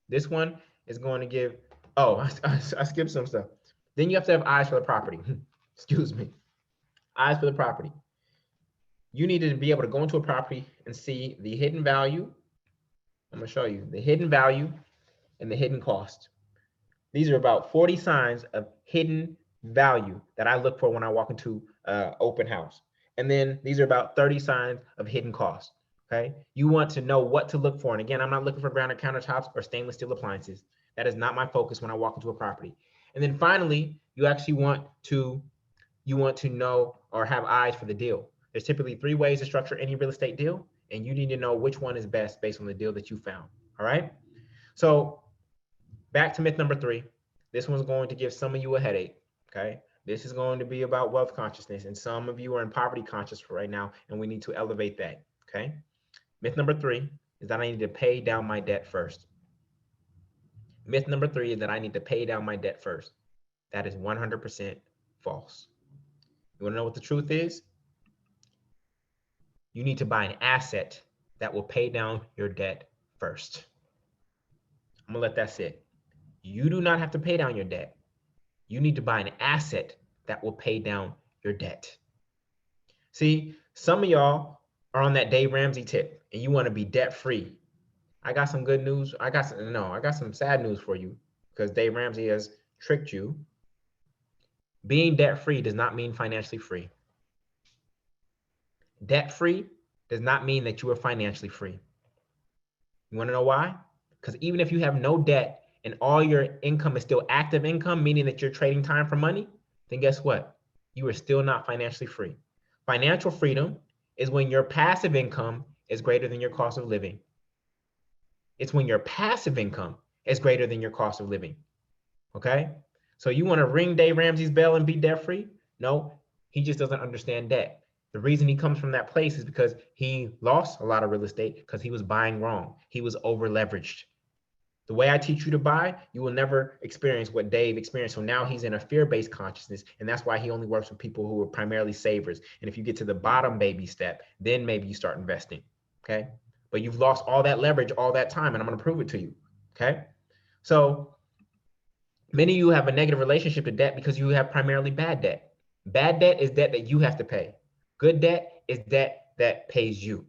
This one is going to give, oh, I skipped some stuff. Then you have to have eyes for the property. Excuse me. Eyes for the property. You need to be able to go into a property and see the hidden value. I'm going to show you the hidden value and the hidden cost. These are about 40 signs of hidden value that I look for when I walk into open house. And then these are about 30 signs of hidden cost. Okay. You want to know what to look for. And again, I'm not looking for granite countertops or stainless steel appliances. That is not my focus when I walk into a property. And then finally, you actually want to know or have eyes for the deal. There's typically 3 ways to structure any real estate deal, and you need to know which one is best based on the deal that you found. All right. So back to myth number 3. This one's going to give some of you a headache. Okay. This is going to be about wealth consciousness, and some of you are in poverty conscious for right now, and we need to elevate that. Okay. Myth number 3 is that I need to pay down my debt first. Myth number 3 is that I need to pay down my debt first. That is 100% false. You want to know what the truth is? You need to buy an asset that will pay down your debt first. I'm going to let that sit. You do not have to pay down your debt. You need to buy an asset that will pay down your debt. See, some of y'all are on that Dave Ramsey tip and you want to be debt free. I got some good news. I got some sad news for you because Dave Ramsey has tricked you. Being debt free does not mean financially free. Debt free does not mean that you are financially free. You want to know why? Because even if you have no debt and all your income is still active income, meaning that you're trading time for money, then guess what? You are still not financially free. Financial freedom is when your passive income is greater than your cost of living. It's when your passive income is greater than your cost of living. Okay? So you want to ring Dave Ramsey's bell and be debt free? No, he just doesn't understand debt. The reason he comes from that place is because he lost a lot of real estate because he was buying wrong. He was over leveraged. The way I teach you to buy, you will never experience what Dave experienced. So now he's in a fear-based consciousness, and that's why he only works with people who are primarily savers. And if you get to the bottom baby step, then maybe you start investing, okay? But you've lost all that leverage all that time, and I'm gonna prove it to you, okay? So many of you have a negative relationship to debt because you have primarily bad debt. Bad debt is debt that you have to pay. Good debt is debt that pays you,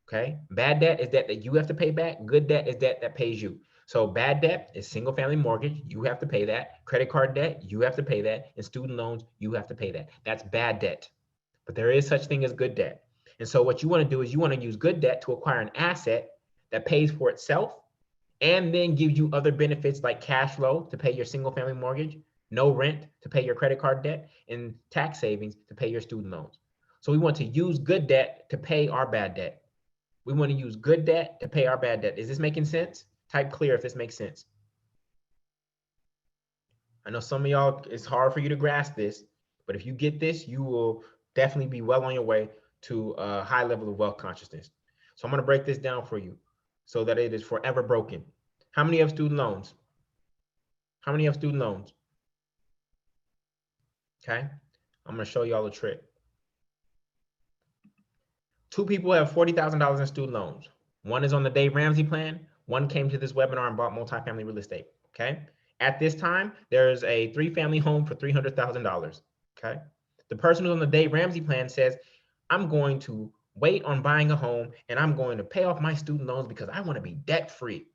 okay? Bad debt is debt that you have to pay back. Good debt is debt that pays you. So bad debt is single family mortgage, you have to pay that. Credit card debt, you have to pay that. And student loans, you have to pay that. That's bad debt. But there is such thing as good debt. And so what you want to do is you want to use good debt to acquire an asset that pays for itself and then gives you other benefits like cash flow to pay your single family mortgage, no rent to pay your credit card debt, and tax savings to pay your student loans. So we want to use good debt to pay our bad debt. We want to use good debt to pay our bad debt. Is this making sense? Type clear if this makes sense. I know some of y'all, it's hard for you to grasp this, but if you get this, you will definitely be well on your way to a high level of wealth consciousness. So I'm going to break this down for you so that it is forever broken. How many have student loans? How many have student loans? Okay. I'm going to show y'all a trick. 2 people have $40,000 in student loans. One is on the Dave Ramsey plan. One came to this webinar and bought multifamily real estate. Okay. At this time, there's a 3-family home for $300,000. Okay. The person who's on the Dave Ramsey plan says, I'm going to wait on buying a home and I'm going to pay off my student loans because I want to be debt free.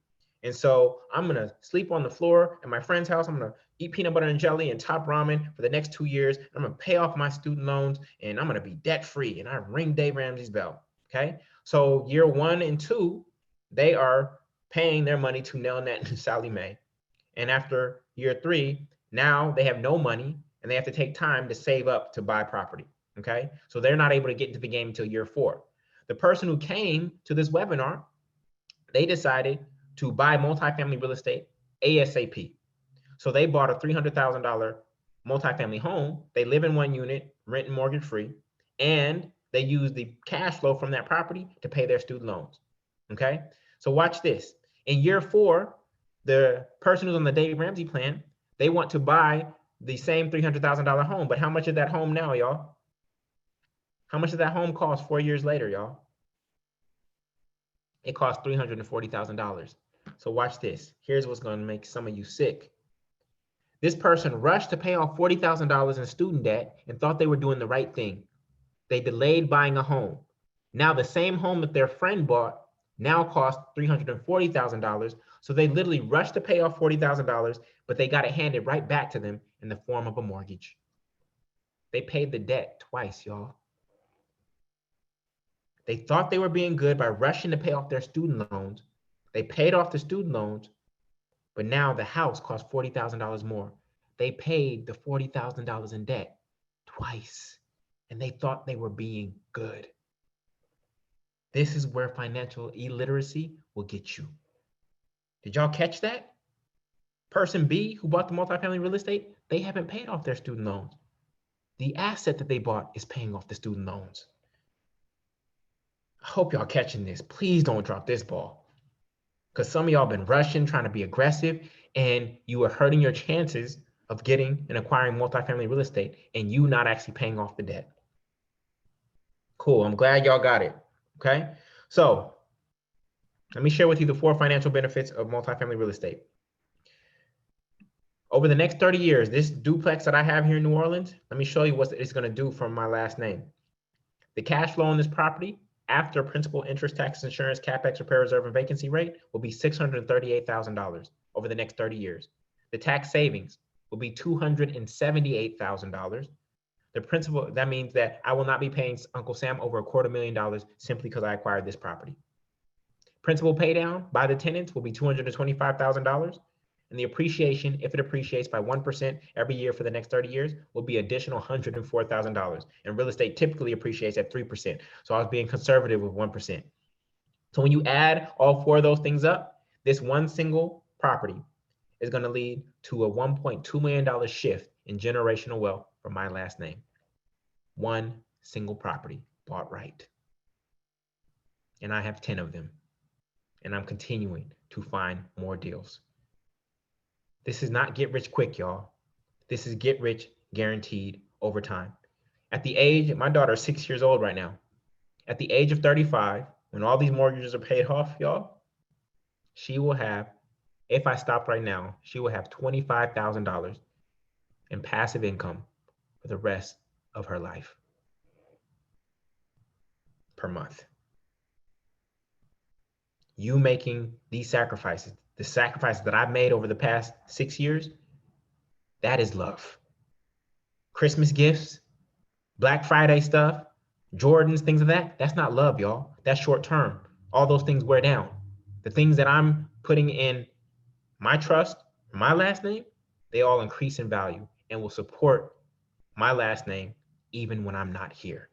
And so I'm going to sleep on the floor at my friend's house. I'm going to eat peanut butter and jelly and top ramen for the next 2 years. I'm going to pay off my student loans and I'm going to be debt free. And I ring Dave Ramsey's bell. Okay. So year 1 and 2, they are paying their money to Nelnet and Sally Mae. And after year 3, now they have no money and they have to take time to save up to buy property. Okay. So they're not able to get into the game until year 4. The person who came to this webinar, they decided to buy multifamily real estate ASAP. So they bought a $300,000 multifamily home. They live in 1 unit, rent and mortgage free, and they use the cash flow from that property to pay their student loans. Okay. So watch this. In year 4, the person who's on the Dave Ramsey plan, they want to buy the same $300,000 home. But how much is that home now, y'all? How much does that home cost 4 years later, y'all? It costs $340,000. So watch this. Here's what's going to make some of you sick. This person rushed to pay off $40,000 in student debt and thought they were doing the right thing. They delayed buying a home. Now the same home that their friend bought now costs $340,000. So they literally rushed to pay off $40,000, but they got it handed right back to them in the form of a mortgage. They paid the debt twice, y'all. They thought they were being good by rushing to pay off their student loans. They paid off the student loans, but now the house costs $40,000 more. They paid the $40,000 in debt twice, and they thought they were being good. This is where financial illiteracy will get you. Did y'all catch that? Person B who bought the multifamily real estate, they haven't paid off their student loans. The asset that they bought is paying off the student loans. I hope y'all catching this. Please don't drop this ball. Because some of y'all been rushing, trying to be aggressive, and you are hurting your chances of getting and acquiring multifamily real estate and you not actually paying off the debt. Cool, I'm glad y'all got it, okay? So let me share with you the 4 financial benefits of multifamily real estate. Over the next 30 years, this duplex that I have here in New Orleans, let me show you what it's gonna do from my last name. The cash flow on this property after principal, interest, taxes, insurance, capex, repair reserve, and vacancy rate will be $638,000 over the next 30 years. The tax savings will be $278,000. The principal, that means that I will not be paying Uncle Sam over $250,000 simply because I acquired this property. Principal pay down by the tenants will be $225,000. And the appreciation, if it appreciates by 1% every year for the next 30 years, will be additional $104,000. And real estate typically appreciates at 3%. So I was being conservative with 1%. So when you add all four of those things up, this one single property is going to lead to a $1.2 million shift in generational wealth from my last name. One single property bought right. And I have 10 of them. And I'm continuing to find more deals. This is not get rich quick, y'all. This is get rich guaranteed over time. At the age, my daughter is 6 years old right now. At the age of 35, when all these mortgages are paid off, y'all, she will have, if I stop right now, she will have $25,000 in passive income for the rest of her life per month. You making these sacrifices, the sacrifices that I've made over the past 6 years, that is love. Christmas gifts, Black Friday stuff, Jordans, things of that, that's not love, y'all. That's short term. All those things wear down. The things that I'm putting in my trust, my last name, they all increase in value and will support my last name even when I'm not here.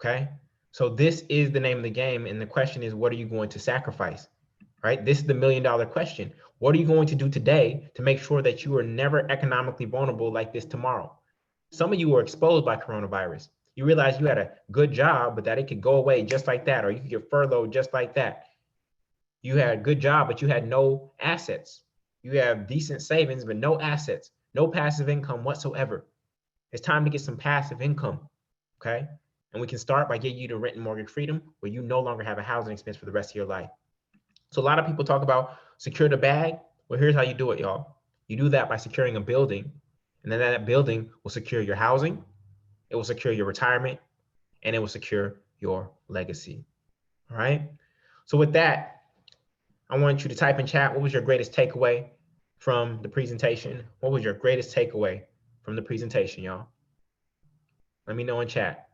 Okay? So this is the name of the game. And the question is, what are you going to sacrifice? Right? This is the $1 million question. What are you going to do today to make sure that you are never economically vulnerable like this tomorrow? Some of you were exposed by coronavirus. You realized you had a good job, but that it could go away just like that, or you could get furloughed just like that. You had a good job, but you had no assets. You have decent savings, but no assets, no passive income whatsoever. It's time to get some passive income, okay? And we can start by getting you to rent and mortgage freedom, where you no longer have a housing expense for the rest of your life. So a lot of people talk about secure the bag. Well, here's how you do it, y'all. You do that by securing a building, and then that building will secure your housing, it will secure your retirement, and it will secure your legacy. All right? So with that, I want you to type in chat, what was your greatest takeaway from the presentation? What was your greatest takeaway from the presentation, y'all? Let me know in chat.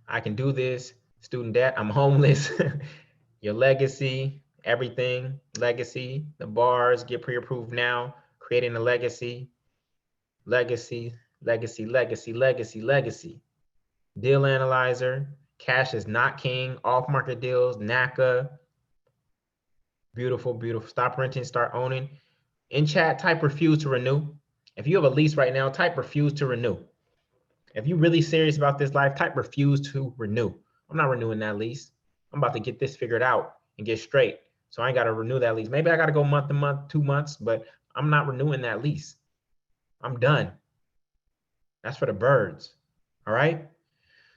I can do this. Student debt, I'm homeless. Your legacy, everything, legacy, the bars, get pre-approved now, creating a legacy, legacy, legacy, legacy, legacy, legacy. Deal analyzer, cash is not king, off-market deals, NACA. Beautiful, beautiful. Stop renting, start owning. In chat, type refuse to renew. If you have a lease right now, type refuse to renew. If you're really serious about this life, type refuse to renew. I'm not renewing that lease. I'm about to get this figured out and get straight. So I ain't got to renew that lease. Maybe I got to go month to month, 2 months, but I'm not renewing that lease. I'm done. That's for the birds. All right.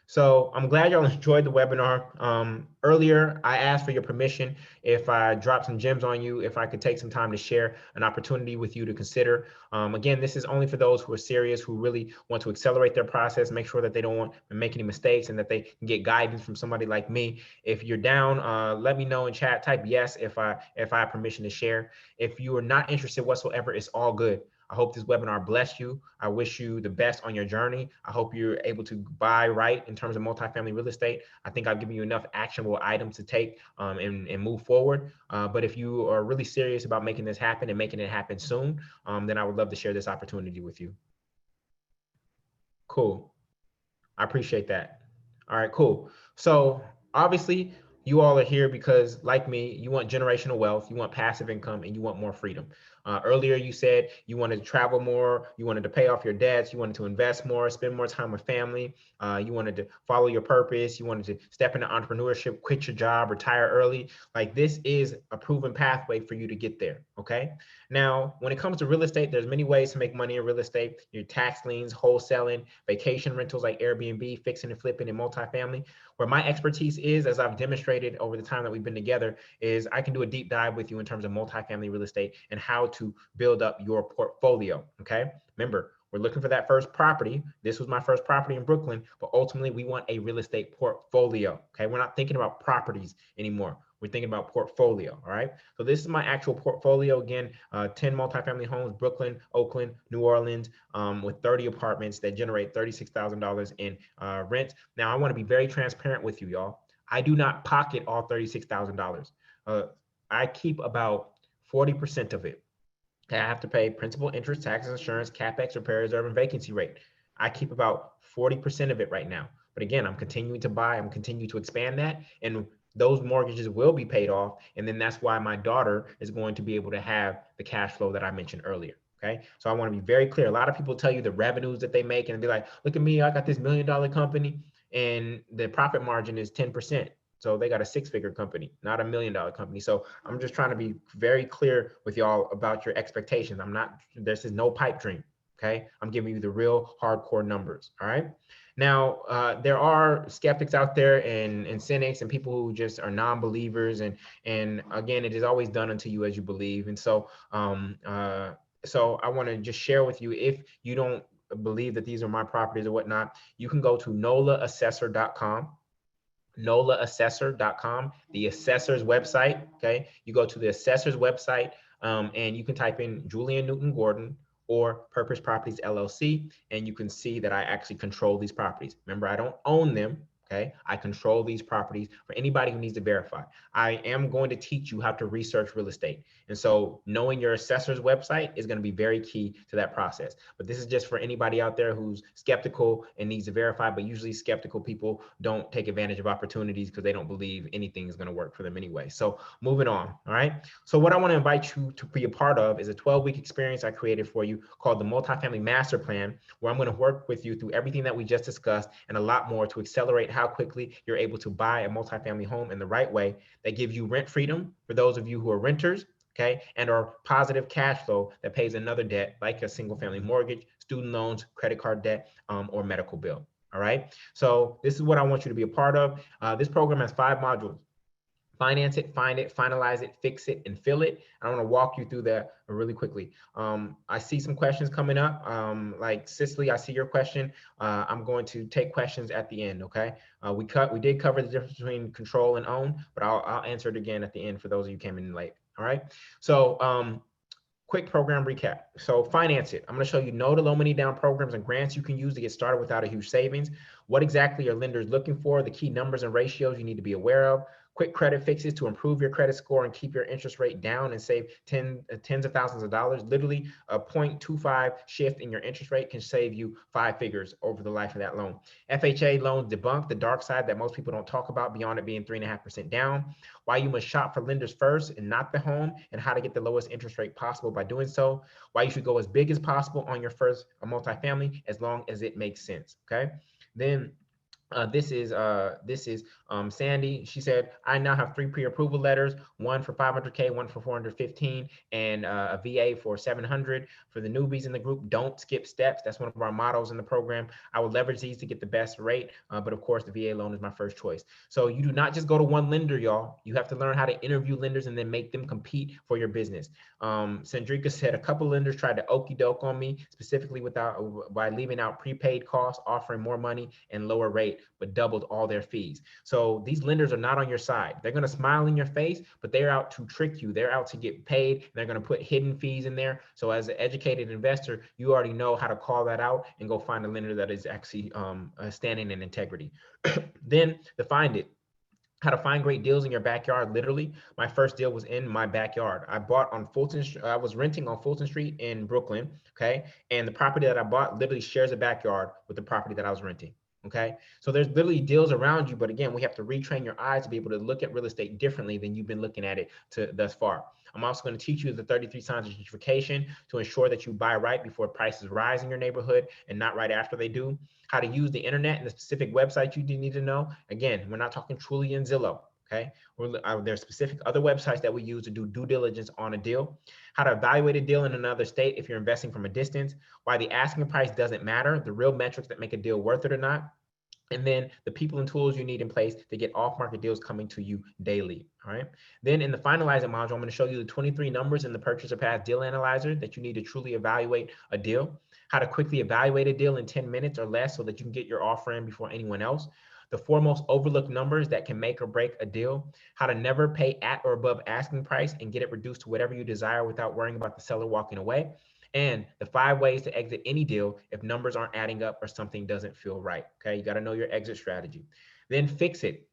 So I'm glad y'all enjoyed the webinar. Earlier, I asked for your permission if I dropped some gems on you, if I could take some time to share an opportunity with you to consider. Again, this is only for those who are serious, who really want to accelerate their process, make sure that they don't want to make any mistakes and that they can get guidance from somebody like me. If you're down, let me know in chat, type yes if I have permission to share. If you are not interested whatsoever, it's all good. I hope this webinar blessed you. I wish you the best on your journey. I hope you're able to buy right in terms of multifamily real estate. I think I've given you enough actionable items to take and move forward. But if you are really serious about making this happen and making it happen soon, then I would love to share this opportunity with you. Cool. I appreciate that. All right, cool. So obviously, you all are here because, like me, you want generational wealth, you want passive income, and you want more freedom. Earlier, you said you wanted to travel more, you wanted to pay off your debts, you wanted to invest more, spend more time with family, you wanted to follow your purpose, you wanted to step into entrepreneurship, quit your job, retire early. Like, this is a proven pathway for you to get there, okay? Now, when it comes to real estate, there's many ways to make money in real estate. Your tax liens, wholesaling, vacation rentals like Airbnb, fixing and flipping, and multifamily. Where my expertise is, as I've demonstrated over the time that we've been together, is I can do a deep dive with you in terms of multifamily real estate and how to build up your portfolio, okay? Remember, we're looking for that first property. This was my first property in Brooklyn, but ultimately we want a real estate portfolio, okay? We're not thinking about properties anymore. We're thinking about portfolio. All right. So this is my actual portfolio. Again, 10 multifamily homes, Brooklyn, Oakland, New Orleans, with 30 apartments that generate $36,000 in rent. Now, I want to be very transparent with you, y'all. I do not pocket all $36,000. Uh, I keep about 40% of it. I have to pay principal, interest, taxes, insurance, capex, repair reserve, and vacancy rate. I keep about 40% of it right now. But again, I'm continuing to buy, I'm continuing to expand that, and those mortgages will be paid off. And then that's why my daughter is going to be able to have the cash flow that I mentioned earlier. Okay. So I want to be very clear. A lot of people tell you the revenues that they make and be like, look at me, I got this $1 million company and the profit margin is 10%. So they got a six-figure company, not $1 million company. So I'm just trying to be very clear with y'all about your expectations. This is no pipe dream. Okay. I'm giving you the real hardcore numbers. All right. Now, there are skeptics out there and cynics and people who just are non-believers. And again, it is always done unto you as you believe. And so I want to just share with you, if you don't believe that these are my properties or whatnot, you can go to nolaassessor.com. nolaassessor.com, the assessor's website. Okay. You go to the assessor's website, and you can type in Julian Newton Gordon or Purpose Properties LLC, and you can see that I actually control these properties. Remember, I don't own them. Okay. I control these properties for anybody who needs to verify. I am going to teach you how to research real estate. And so knowing your assessor's website is going to be very key to that process. But this is just for anybody out there who's skeptical and needs to verify, but usually skeptical people don't take advantage of opportunities because they don't believe anything is going to work for them anyway. So moving on. All right. So what I want to invite you to be a part of is a 12-week experience I created for you called the Multifamily Masterplan, where I'm going to work with you through everything that we just discussed and a lot more to accelerate how quickly you're able to buy a multifamily home in the right way that gives you rent freedom for those of you who are renters, okay, and or positive cash flow that pays another debt like a single family mortgage, student loans, credit card debt, or medical bill. All right. So this is what I want you to be a part of. This program has 5 modules. Finance it, find it, finalize it, fix it, and fill it. I want to walk you through that really quickly. I see some questions coming up. Like Cicely, I see your question. I'm going to take questions at the end. Okay. We did cover the difference between control and own, but I'll answer it again at the end for those of you who came in late. All right. So quick program recap. So finance it. I'm going to show you no to low money down programs and grants you can use to get started without a huge savings. What exactly are lenders looking for? The key numbers and ratios you need to be aware of. Quick credit fixes to improve your credit score and keep your interest rate down and save tens of thousands of dollars. Literally a 0.25 shift in your interest rate can save you 5 figures over the life of that loan. FHA loans debunk the dark side that most people don't talk about beyond it being 3.5% down. Why you must shop for lenders first and not the home, and how to get the lowest interest rate possible by doing so. Why you should go as big as possible on your first multifamily as long as it makes sense. Okay. Then this is Sandy. She said, I now have 3 pre-approval letters, one for 500K, one for 415, and a VA for 700. For the newbies in the group, don't skip steps. That's one of our mottos in the program. I will leverage these to get the best rate, but of course the VA loan is my first choice. So you do not just go to one lender, y'all. You have to learn how to interview lenders and then make them compete for your business. Sandrika said a couple lenders tried to okey doke on me, specifically by leaving out prepaid costs, offering more money and lower rate, but doubled all their fees. So these lenders are not on your side. They're going to smile in your face, but they're out to trick you. They're out to get paid. They're going to put hidden fees in there. So as an educated investor, you already know how to call that out and go find a lender that is actually standing in integrity. Then to find it. How to find great deals in your backyard. Literally, my first deal was in my backyard. I bought on Fulton. I was renting on Fulton Street in Brooklyn. Okay. And the property that I bought literally shares a backyard with the property that I was renting. Okay. So there's literally deals around you. But again, we have to retrain your eyes to be able to look at real estate differently than you've been looking at it thus far. I'm also going to teach you the 33 signs of gentrification to ensure that you buy right before prices rise in your neighborhood and not right after they do. How to use the internet and the specific websites you need to know. Again, we're not talking Trulia and Zillow. Okay. There's specific other websites that we use to do due diligence on a deal. How to evaluate a deal in another state if you're investing from a distance. Why the asking price doesn't matter. The real metrics that make a deal worth it or not. And then the people and tools you need in place to get off-market deals coming to you daily. All right. Then in the finalizing module, I'm going to show you the 23 numbers in the Purchaser Path Deal Analyzer that you need to truly evaluate a deal. how to quickly evaluate a deal in 10 minutes or less so that you can get your offer in before anyone else, the four most overlooked numbers that can make or break a deal, how to never pay at or above asking price and get it reduced to whatever you desire without worrying about the seller walking away, and the 5 ways to exit any deal if numbers aren't adding up or something doesn't feel right. Okay, you got to know your exit strategy. Then fix it.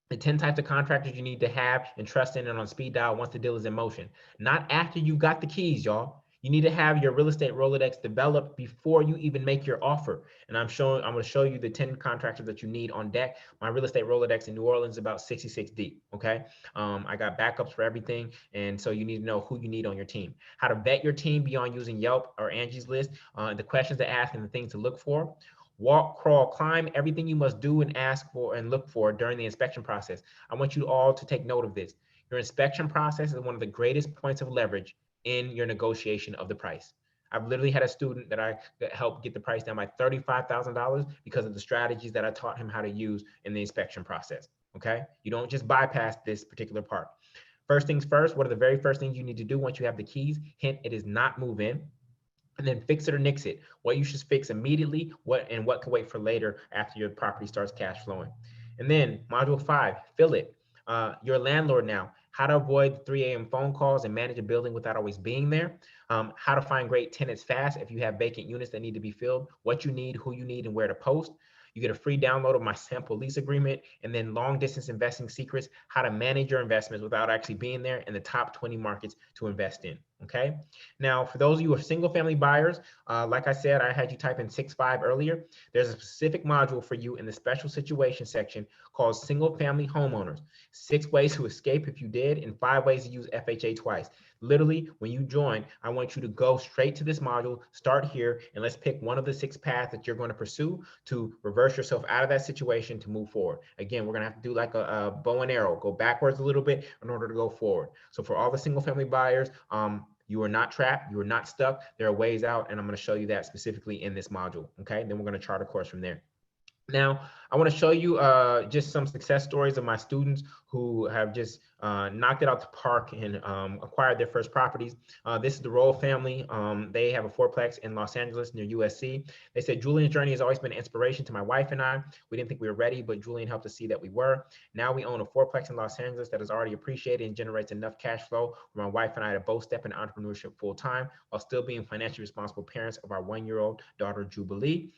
The 10 types of contractors you need to have and trust in and on speed dial once the deal is in motion. Not after you got the keys, y'all. You need to have your real estate Rolodex developed before you even make your offer. And I'm going to show you the 10 contractors that you need on deck. My real estate Rolodex in New Orleans is about 66 deep. Okay. I got backups for everything. And so you need to know who you need on your team. How to vet your team beyond using Yelp or Angie's List, the questions to ask and the things to look for. Walk, crawl, climb, everything you must do and ask for and look for during the inspection process. I want you all to take note of this. Your inspection process is one of the greatest points of leverage in your negotiation of the price. I've literally had a student that helped get the price down by $35,000 because of the strategies that I taught him how to use in the inspection process. Okay. You don't just bypass this particular part. First things first, what are the very first things you need to do once you have the keys? Hint, it is not move in. And then fix it or nix it. What you should fix immediately, what can wait for later after your property starts cash flowing. And then module 5, fill it. You're a landlord now. How to avoid 3 a.m. phone calls and manage a building without always being there. How to find great tenants fast if you have vacant units that need to be filled. What you need, who you need, and where to post. You get a free download of my sample lease agreement, and then long distance investing secrets, how to manage your investments without actually being there, in the top 20 markets to invest in. Okay. Now, for those of you who are single family buyers, like I said, I had you type in 6.5 earlier. There's a specific module for you in the special situation section called single family homeowners. 6 ways to escape if you did, and 5 ways to use FHA twice. Literally, when you join, I want you to go straight to this module, start here, and let's pick one of the 6 paths that you're going to pursue to reverse yourself out of that situation to move forward. Again, we're going to have to do like a bow and arrow, go backwards a little bit in order to go forward. So for all the single family buyers, you are not trapped, you are not stuck. There are ways out, and I'm going to show you that specifically in this module. Okay, then we're going to chart a course from there. Now, I want to show you just some success stories of my students who have just knocked it out the park and acquired their first properties. This is the Roll family. They have a 4-plex in Los Angeles near USC. They said Julian's journey has always been an inspiration to my wife and I. We didn't think we were ready, but Julian helped us see that we were. Now we own a 4-plex in Los Angeles that is already appreciated and generates enough cash flow for my wife and I to both step into entrepreneurship full time while still being financially responsible parents of our 1-year-old daughter, Jubilee.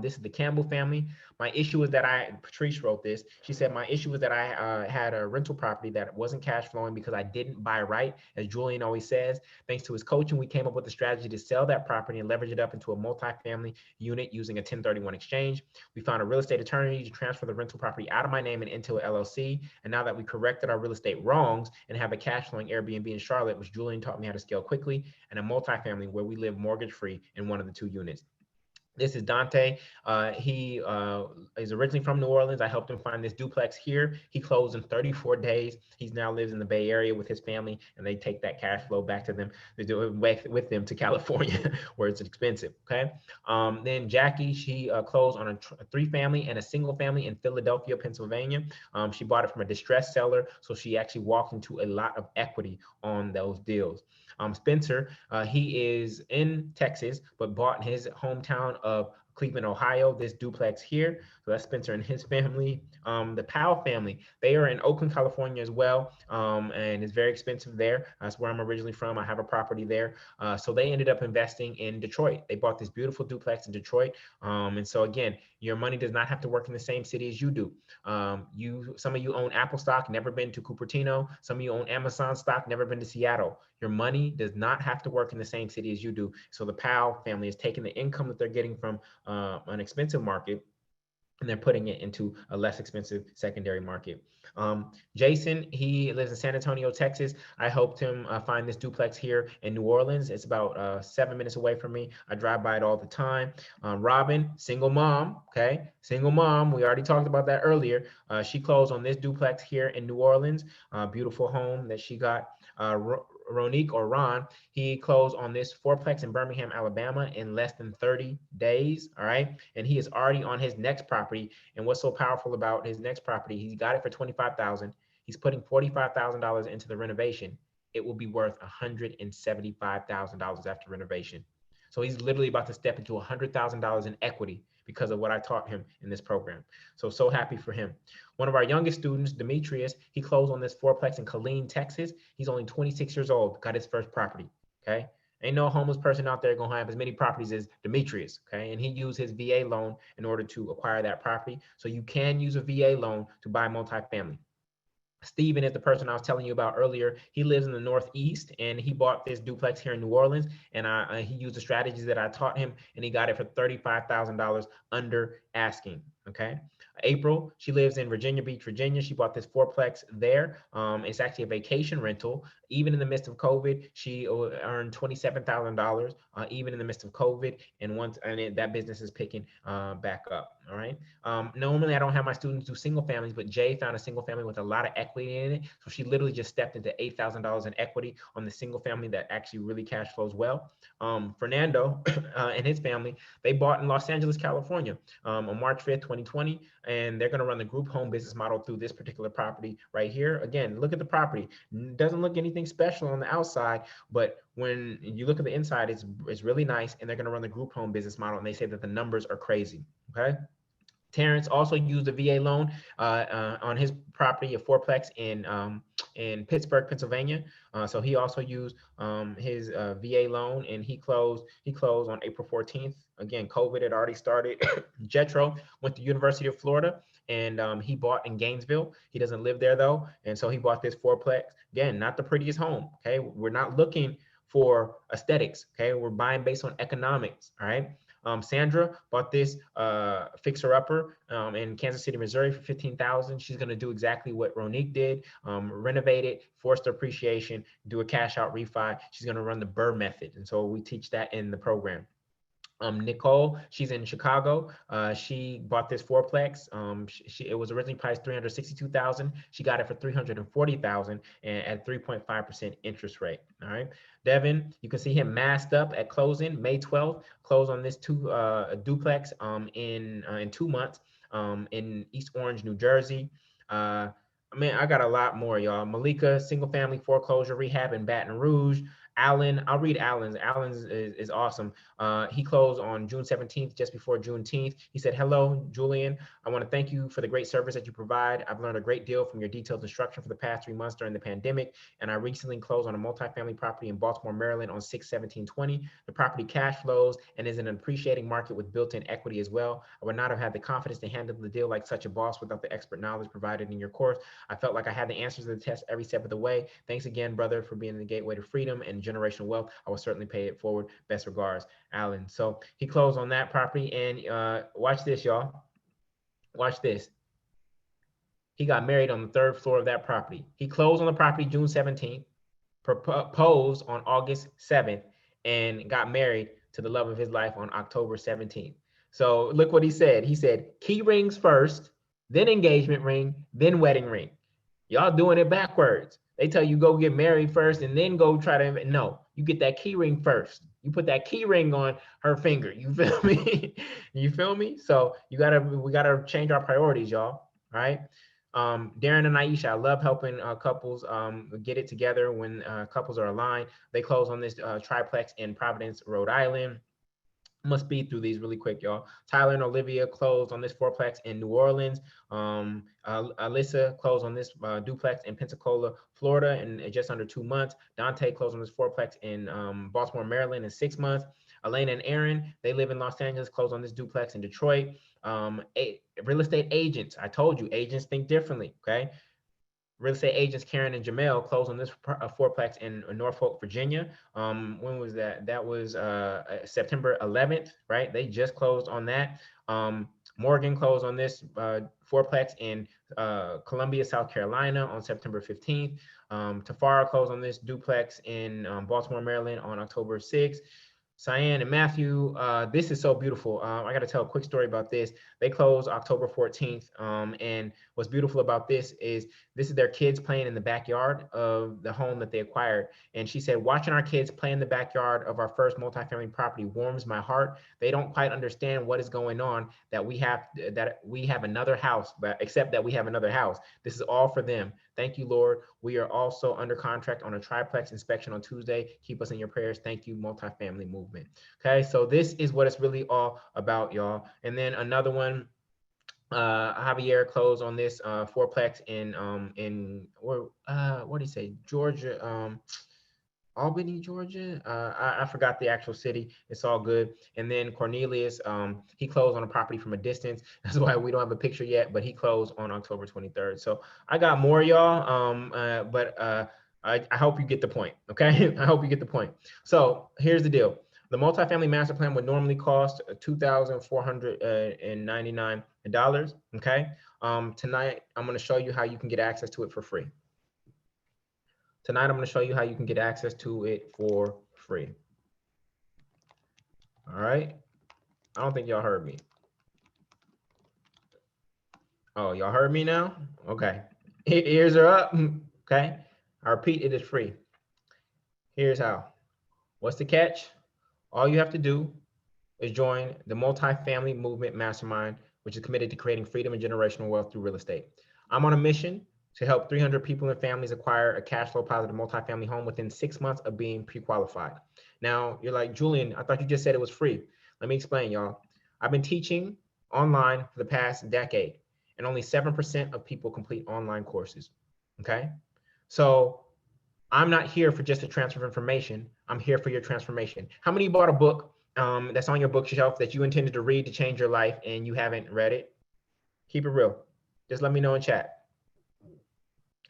This is the Campbell family. My issue is that Patrice wrote this. She said, my issue was that I had a rental property that wasn't cash flowing because I didn't buy right. As Julian always says, thanks to his coaching, we came up with a strategy to sell that property and leverage it up into a multifamily unit using a 1031 exchange. We found a real estate attorney to transfer the rental property out of my name and into an LLC. And now that we corrected our real estate wrongs and have a cash flowing Airbnb in Charlotte, which Julian taught me how to scale quickly, and a multifamily where we live mortgage free in one of the 2 units. This is Dante. He is originally from New Orleans. I helped him find this duplex here. He closed in 34 days. He now lives in the Bay Area with his family, and they take that cash flow back to them. They do it with them to California, where it's expensive. Okay. Then Jackie, she closed on a 3-family and a single family in Philadelphia, Pennsylvania. She bought it from a distressed seller, so she actually walked into a lot of equity on those deals. Spencer, he is in Texas, but bought in his hometown of Cleveland, Ohio, this duplex here. So that's Spencer and his family. The Powell family, they are in Oakland, California as well. And it's very expensive there. That's where I'm originally from. I have a property there. So they ended up investing in Detroit. They bought this beautiful duplex in Detroit. And so again, your money does not have to work in the same city as you do. Some of you own Apple stock, never been to Cupertino. Some of you own Amazon stock, never been to Seattle. Your money does not have to work in the same city as you do. So the Powell family is taking the income that they're getting from an expensive market, and they're putting it into a less expensive secondary market. Jason, he lives in San Antonio, Texas. I helped him find this duplex here in New Orleans. It's about 7 minutes away from me. I drive by it all the time. Robin, single mom, okay? Single mom, we already talked about that earlier. She closed on this duplex here in New Orleans. Beautiful home that she got. Ronique or Ron, he closed on this 4-plex in Birmingham, Alabama in less than 30 days, all right? And he is already on his next property. And what's so powerful about his next property, he got it for $25,000. He's putting $45,000 into the renovation. It will be worth $175,000 after renovation. So he's literally about to step into $100,000 in equity because of what I taught him in this program. So happy for him. One of our youngest students, Demetrius, he closed on this fourplex in Killeen, Texas. He's only 26 years old, got his first property. Okay. Ain't no homeless person out there gonna have as many properties as Demetrius. Okay. And he used his VA loan in order to acquire that property. So you can use a VA loan to buy multifamily. Steven is the person I was telling you about earlier. He lives in the Northeast and he bought this duplex here in New Orleans. And he used the strategies that I taught him and he got it for $35,000 under asking. Okay. April, she lives in Virginia Beach, Virginia. She bought this fourplex there. It's actually a vacation rental. Even in the midst of COVID, she earned $27,000, even in the midst of COVID. And that business is picking back up. All right. Normally, I don't have my students do single families, but Jay found a single family with a lot of equity in it. So she literally just stepped into $8,000 in equity on the single family that actually really cash flows well. Fernando and his family, they bought in Los Angeles, California on March 5th, 2020. And they're going to run the group home business model through this particular property right here. Again, look at the property. It doesn't look anything special on the outside, but when you look at the inside, it's really nice. And they're going to run the group home business model. And they say that the numbers are crazy. Okay. Terrence also used a VA loan on his property, a fourplex in Pittsburgh, Pennsylvania. So he also used his VA loan, and he closed on April 14th. Again, COVID had already started. Jetro went to University of Florida, and he bought in Gainesville. He doesn't live there though, and so he bought this fourplex. Again, not the prettiest home. Okay, we're not looking for aesthetics. Okay, we're buying based on economics. All right. Sandra bought this fixer upper in Kansas City, Missouri for $15,000. She's going to do exactly what Ronique did, renovate it, forced appreciation, do a cash out refi. She's going to run the Burr method. And so we teach that in the program. Nicole, she's in Chicago. She bought this fourplex. It was originally priced $362,000. She got it for $340,000 and at 3.5% interest rate. All right. Devin, you can see him masked up at closing May 12th. Close on this duplex in 2 months in East Orange, New Jersey. I got a lot more, y'all. Malika, single family foreclosure rehab in Baton Rouge. Alan, I'll read Alan's. Alan's is awesome. He closed on June 17th, just before Juneteenth. He said, "Hello, Julian. I want to thank you for the great service that you provide. I've learned a great deal from your detailed instruction for the past 3 months during the pandemic, and I recently closed on a multifamily property in Baltimore, Maryland on 6/17/20. The property cash flows and is in an appreciating market with built-in equity as well. I would not have had the confidence to handle the deal like such a boss without the expert knowledge provided in your course. I felt like I had the answers to the test every step of the way. Thanks again, brother, for being the gateway to freedom and generational wealth. I will certainly pay it forward. Best regards, Alan." So he closed on that property, and watch this, y'all. Watch this. He got married on the 3rd floor of that property. He closed on the property June 17th, proposed on August 7th, and got married to the love of his life on October 17th. So look what he said. He said, key rings first, then engagement ring, then wedding ring. Y'all doing it backwards. They tell you go get married first and then go try to, no, you get that key ring first. You put that key ring on her finger. You feel me? You feel me? So we gotta change our priorities, y'all. All right. Darren and Aisha, I love helping couples get it together when couples are aligned. They close on this triplex in Providence, Rhode Island. I'm gonna speed through these really quick, y'all. Tyler and Olivia closed on this fourplex in New Orleans. Alyssa closed on this duplex in Pensacola, Florida, in just under 2 months. Dante closed on this fourplex in Baltimore, Maryland, in 6 months. Elena and Aaron, they live in Los Angeles, closed on this duplex in Detroit. Real estate agents, I told you, agents think differently, okay? Real estate agents Karen and Jamel closed on this fourplex in Norfolk, Virginia. When was that? That was September 11th, right? They just closed on that. Morgan closed on this fourplex in Columbia, South Carolina on September 15th. Tafara closed on this duplex in Baltimore, Maryland on October 6th. Cyan and Matthew, this is so beautiful. I got to tell a quick story about this. They closed October 14th. And what's beautiful about this is their kids playing in the backyard of the home that they acquired. And she said, watching our kids play in the backyard of our first multifamily property warms my heart. They don't quite understand what is going on, that we have another house, but except that we have another house. This is all for them. Thank you, Lord. We are also under contract on a triplex inspection on Tuesday. Keep us in your prayers. Thank you, Multifamily Movement. movement. Okay, so this is what it's really all about, y'all. And then another one, Javier closed on this fourplex in what do you say, Georgia, Albany, Georgia. I forgot the actual city. It's all good. And then Cornelius, he closed on a property from a distance. That's why we don't have a picture yet, but he closed on October 23rd. So I got more, y'all. But I hope you get the point. Okay, I hope you get the point. So here's the deal. The multifamily master plan would normally cost $2,499. Okay. Tonight I'm going to show you how you can get access to it for free. Tonight, I'm going to show you how you can get access to it for free. All right. I don't think y'all heard me. Oh, y'all heard me now? Okay. Ears are up. Okay. I repeat, it is free. Here's how. What's the catch? All you have to do is join the Multifamily Movement Mastermind, which is committed to creating freedom and generational wealth through real estate. I'm on a mission to help 300 people and families acquire a cash flow positive multifamily home within 6 months of being pre-qualified. Now, you're like, Julian, I thought you just said it was free. Let me explain, y'all. I've been teaching online for the past decade, and only 7% of people complete online courses, okay? So I'm not here for just a transfer of information. I'm here for your transformation. How many bought a book that's on your bookshelf that you intended to read to change your life and you haven't read it? Keep it real. Just let me know in chat.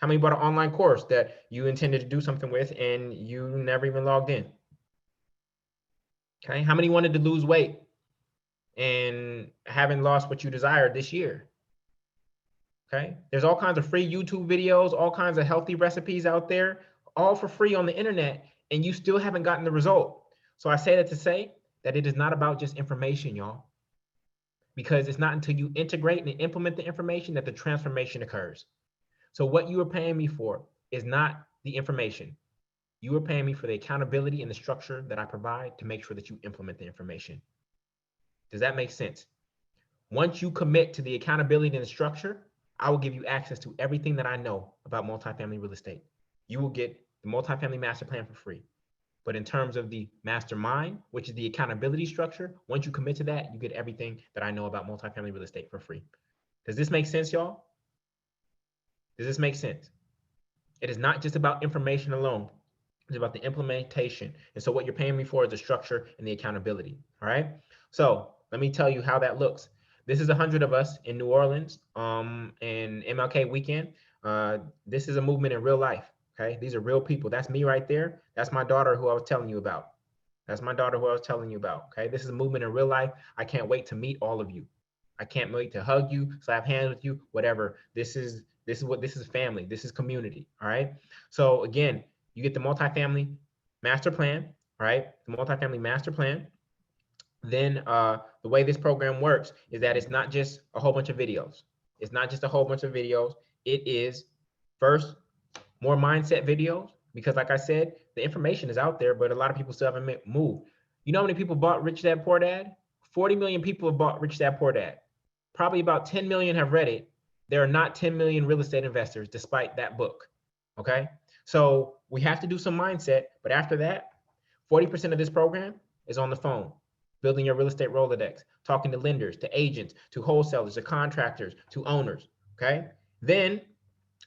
How many bought an online course that you intended to do something with and you never even logged in? Okay. How many wanted to lose weight and haven't lost what you desired this year? Okay. There's all kinds of free YouTube videos, all kinds of healthy recipes out there, all for free on the internet, and you still haven't gotten the result. So I say that to say that it is not about just information, y'all, because it's not until you integrate and implement the information that the transformation occurs. So what you are paying me for is not the information. You are paying me for the accountability and the structure that I provide to make sure that you implement the information. Does that make sense? Once you commit to the accountability and the structure, I will give you access to everything that I know about multifamily real estate. You will get the multifamily master plan for free. But in terms of the mastermind, which is the accountability structure, once you commit to that, you get everything that I know about multifamily real estate for free. Does this make sense, y'all? Does this make sense? It is not just about information alone. It's about the implementation. And so what you're paying me for is the structure and the accountability. All right. So let me tell you how that looks. This is 100 of us in New Orleans in MLK weekend. This is a movement in real life. Okay. These are real people. That's me right there. That's my daughter who I was telling you about. That's my daughter who I was telling you about. Okay. This is a movement in real life. I can't wait to meet all of you. I can't wait to hug you, slap hands with you, whatever. This is family. This is community. All right. So again, you get the multifamily master plan, right? The multifamily master plan. Then the way this program works is that it's not just a whole bunch of videos. It's not just a whole bunch of videos. It is first more mindset videos because, like I said, the information is out there, but a lot of people still haven't moved. You know how many people bought Rich Dad Poor Dad? 40 million people have bought Rich Dad Poor Dad. Probably about 10 million have read it. There are not 10 million real estate investors despite that book. Okay. So we have to do some mindset, but after that, 40% of this program is on the phone, building your real estate Rolodex, talking to lenders, to agents, to wholesalers, to contractors, to owners. Okay. Then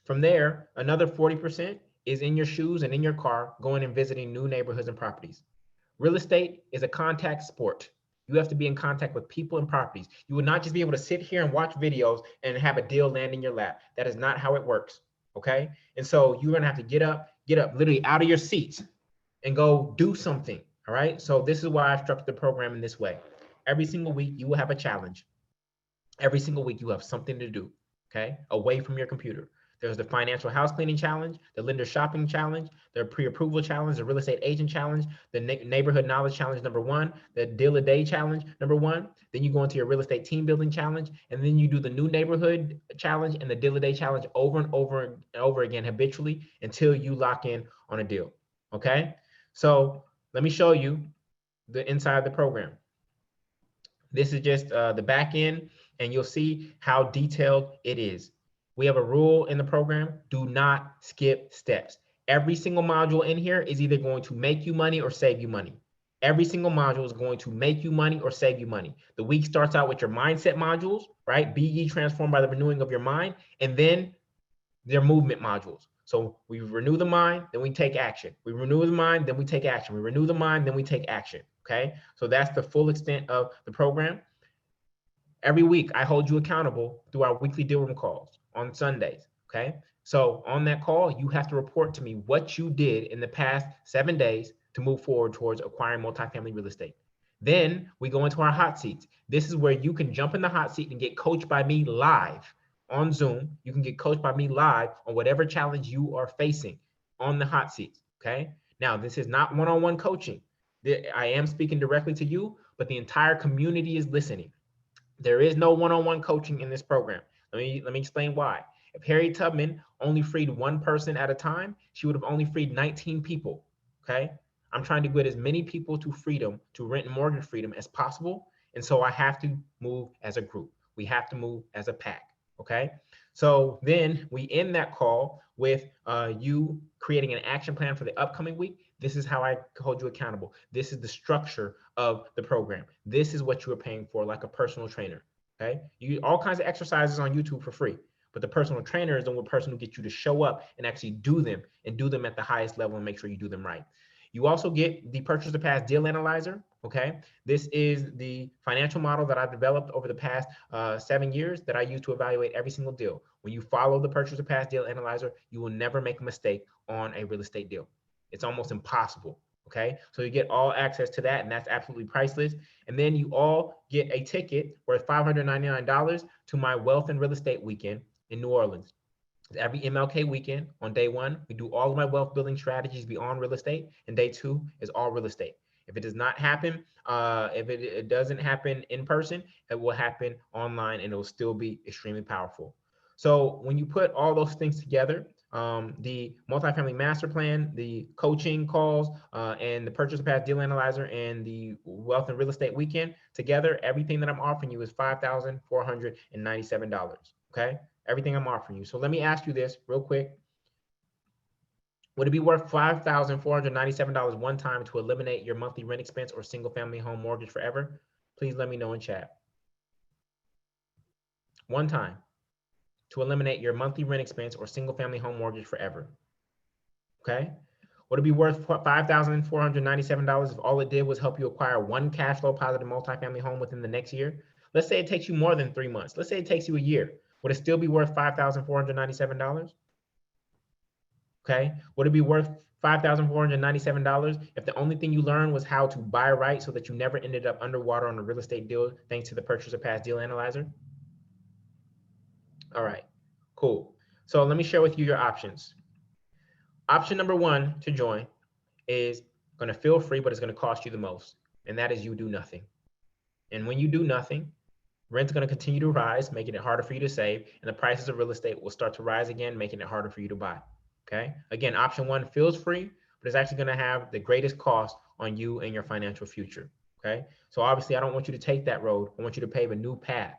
from there, another 40% is in your shoes and in your car, going and visiting new neighborhoods and properties. Real estate is a contact sport. You have to be in contact with people and properties. You will not just be able to sit here and watch videos and have a deal land in your lap. That is not how it works. Okay. And so you're going to have to get up literally out of your seats and go do something. All right. So this is why I structured the program in this way. Every single week, you will have a challenge. Every single week, you have something to do. Okay. Away from your computer. There's the financial house cleaning challenge, the lender shopping challenge, the pre-approval challenge, the real estate agent challenge, the neighborhood knowledge challenge #1, the deal a day challenge #1. Then you go into your real estate team building challenge, and then you do the new neighborhood challenge and the deal a day challenge over and over and over again habitually until you lock in on a deal. Okay. So let me show you the inside of the program. This is just the back end, and you'll see how detailed it is. We have a rule in the program: do not skip steps. Every single module in here is either going to make you money or save you money. Every single module is going to make you money or save you money. The week starts out with your mindset modules, right? Be ye transformed by the renewing of your mind. And then their movement modules. So we renew the mind, then we take action. We renew the mind, then we take action. We renew the mind, then we take action. Okay. So that's the full extent of the program. Every week, I hold you accountable through our weekly deal room calls on Sundays. Okay. So on that call, you have to report to me what you did in the past 7 days to move forward towards acquiring multifamily real estate. Then we go into our hot seats. This is where you can jump in the hot seat and get coached by me live on Zoom. You can get coached by me live on whatever challenge you are facing on the hot seats. Okay. Now, this is not one-on-one coaching. I am speaking directly to you, but the entire community is listening. There is no one-on-one coaching in this program. Let me explain why. If Harriet Tubman only freed one person at a time, she would have only freed 19 people. Okay. I'm trying to get as many people to freedom, to rent and mortgage freedom as possible. And so I have to move as a group. We have to move as a pack. Okay. So then we end that call with you creating an action plan for the upcoming week. This is how I hold you accountable. This is the structure of the program. This is what you are paying for, like a personal trainer. Okay. You all kinds of exercises on YouTube for free. But the personal trainer is the one person who gets you to show up and actually do them and do them at the highest level and make sure you do them right. You also get the purchase to pass deal analyzer. Okay. This is the financial model that I've developed over the past 7 years that I use to evaluate every single deal. When you follow the purchase to pass deal analyzer, you will never make a mistake on a real estate deal. It's almost impossible. Okay. So you get all access to that, and that's absolutely priceless. And then you all get a ticket worth $599 to my wealth and real estate weekend in New Orleans. Every MLK weekend on day one, we do all of my wealth building strategies beyond real estate, and day two is all real estate. If it does not happen, if it doesn't happen in person, it will happen online, and it will still be extremely powerful. So when you put all those things together, the multifamily master plan, the coaching calls, and the purchase path deal analyzer, and the wealth and real estate weekend together, everything that I'm offering you is $5,497. Okay. Everything I'm offering you. So let me ask you this real quick. Would it be worth $5,497 one time to eliminate your monthly rent expense or single family home mortgage forever? Please let me know in chat. One time to eliminate your monthly rent expense or single family home mortgage forever. Okay. Would it be worth $5,497 if all it did was help you acquire one cash flow positive multifamily home within the next year? Let's say it takes you more than 3 months. Let's say it takes you a year. Would it still be worth $5,497? Okay. Would it be worth $5,497 if the only thing you learned was how to buy right so that you never ended up underwater on a real estate deal thanks to the purchase or pass deal analyzer? All right, cool. So let me share with you your options. Option number one to join is going to feel free, but it's going to cost you the most. And that is you do nothing. And when you do nothing, rent's going to continue to rise, making it harder for you to save. And the prices of real estate will start to rise again, making it harder for you to buy. Okay. Again, option one feels free, but it's actually going to have the greatest cost on you and your financial future. Okay. So obviously, I don't want you to take that road. I want you to pave a new path.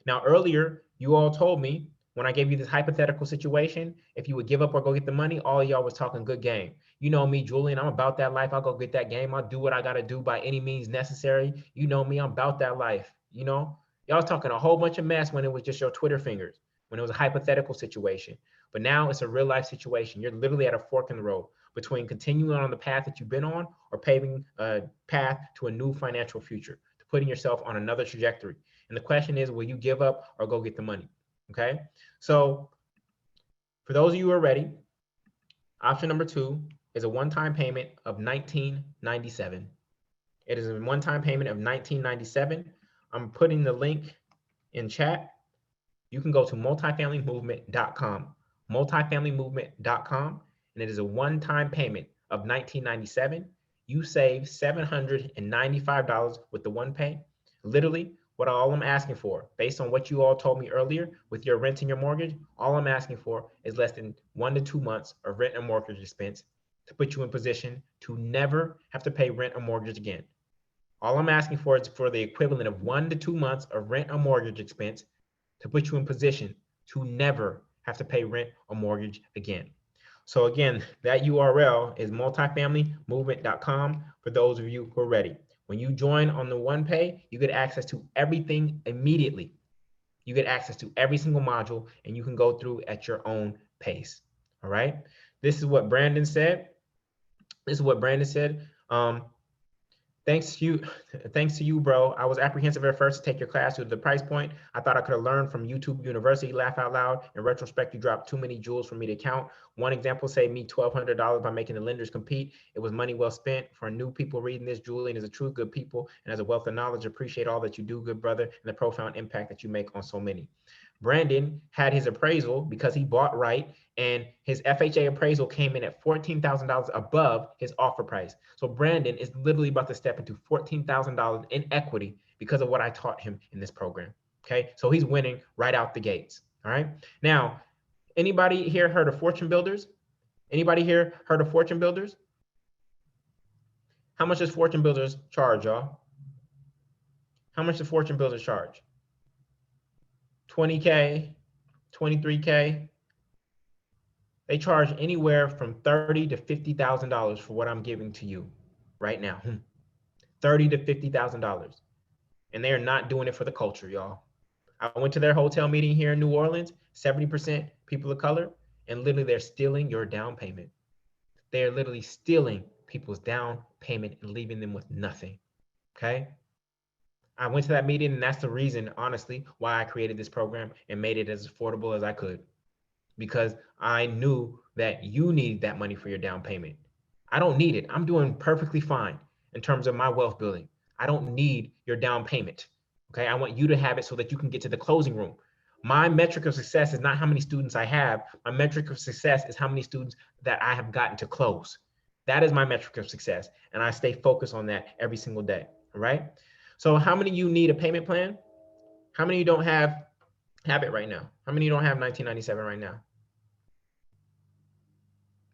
Now, earlier, you all told me when I gave you this hypothetical situation, if you would give up or go get the money, all of y'all was talking good game. You know me, Julian, I'm about that life. I'll go get that game. I'll do what I got to do by any means necessary. You know me, I'm about that life. You know, y'all was talking a whole bunch of mess when it was just your Twitter fingers, when it was a hypothetical situation. But now it's a real life situation. You're literally at a fork in the road between continuing on the path that you've been on or paving a path to a new financial future, to putting yourself on another trajectory. And the question is, will you give up or go get the money? Okay. So for those of you who are ready, option number two is a one-time payment of $19.97. It is a one-time payment of $19.97. I'm putting the link in chat. You can go to multifamilymovement.com, multifamilymovement.com, and it is a one-time payment of $19.97. You save $795 with the one pay. Literally, what all I'm asking for, based on what you all told me earlier with your rent and your mortgage, all I'm asking for is less than 1 to 2 months of rent and mortgage expense to put you in position to never have to pay rent or mortgage again. All I'm asking for is for the equivalent of 1 to 2 months of rent or mortgage expense to put you in position to never have to pay rent or mortgage again. So again, that URL is multifamilymovement.com for those of you who are ready. When you join on the one pay, you get access to everything immediately. You get access to every single module and you can go through at your own pace. All right. This is what Brandon said. Um, thanks to you, bro. I was apprehensive at first to take your class due to the price point. I thought I could have learned from YouTube University. Laugh out loud. In retrospect, you dropped too many jewels for me to count. One example saved me $1,200 by making the lenders compete. It was money well spent. For new people reading this, Julian is a true good people and has a wealth of knowledge. Appreciate all that you do, good brother, and the profound impact that you make on so many. Brandon had his appraisal because he bought right, and his FHA appraisal came in at $14,000 above his offer price. So Brandon is literally about to step into $14,000 in equity because of what I taught him in this program. Okay, so he's winning right out the gates. All right. Now, anybody here heard of Fortune Builders? Anybody here heard of Fortune Builders? How much does Fortune Builders charge, y'all? How much does Fortune Builders charge? 20K, 23K. They charge anywhere from $30,000 to $50,000 for what I'm giving to you right now. $30,000 to $50,000. And they are not doing it for the culture, y'all. I went to their hotel meeting here in New Orleans, 70% people of color, and literally they're stealing your down payment. They are literally stealing people's down payment and leaving them with nothing. Okay. I went to that meeting, and that's the reason, honestly, why I created this program and made it as affordable as I could, because I knew that you need that money for your down payment. I don't need it. I'm doing perfectly fine in terms of my wealth building. I don't need your down payment. Okay. I want you to have it so that you can get to the closing room. My metric of success is not how many students I have. My metric of success is how many students that I have gotten to close. That is my metric of success. And I stay focused on that every single day. All right. So how many of you need a payment plan? How many of you don't have it right now? How many of you don't have 1997 right now?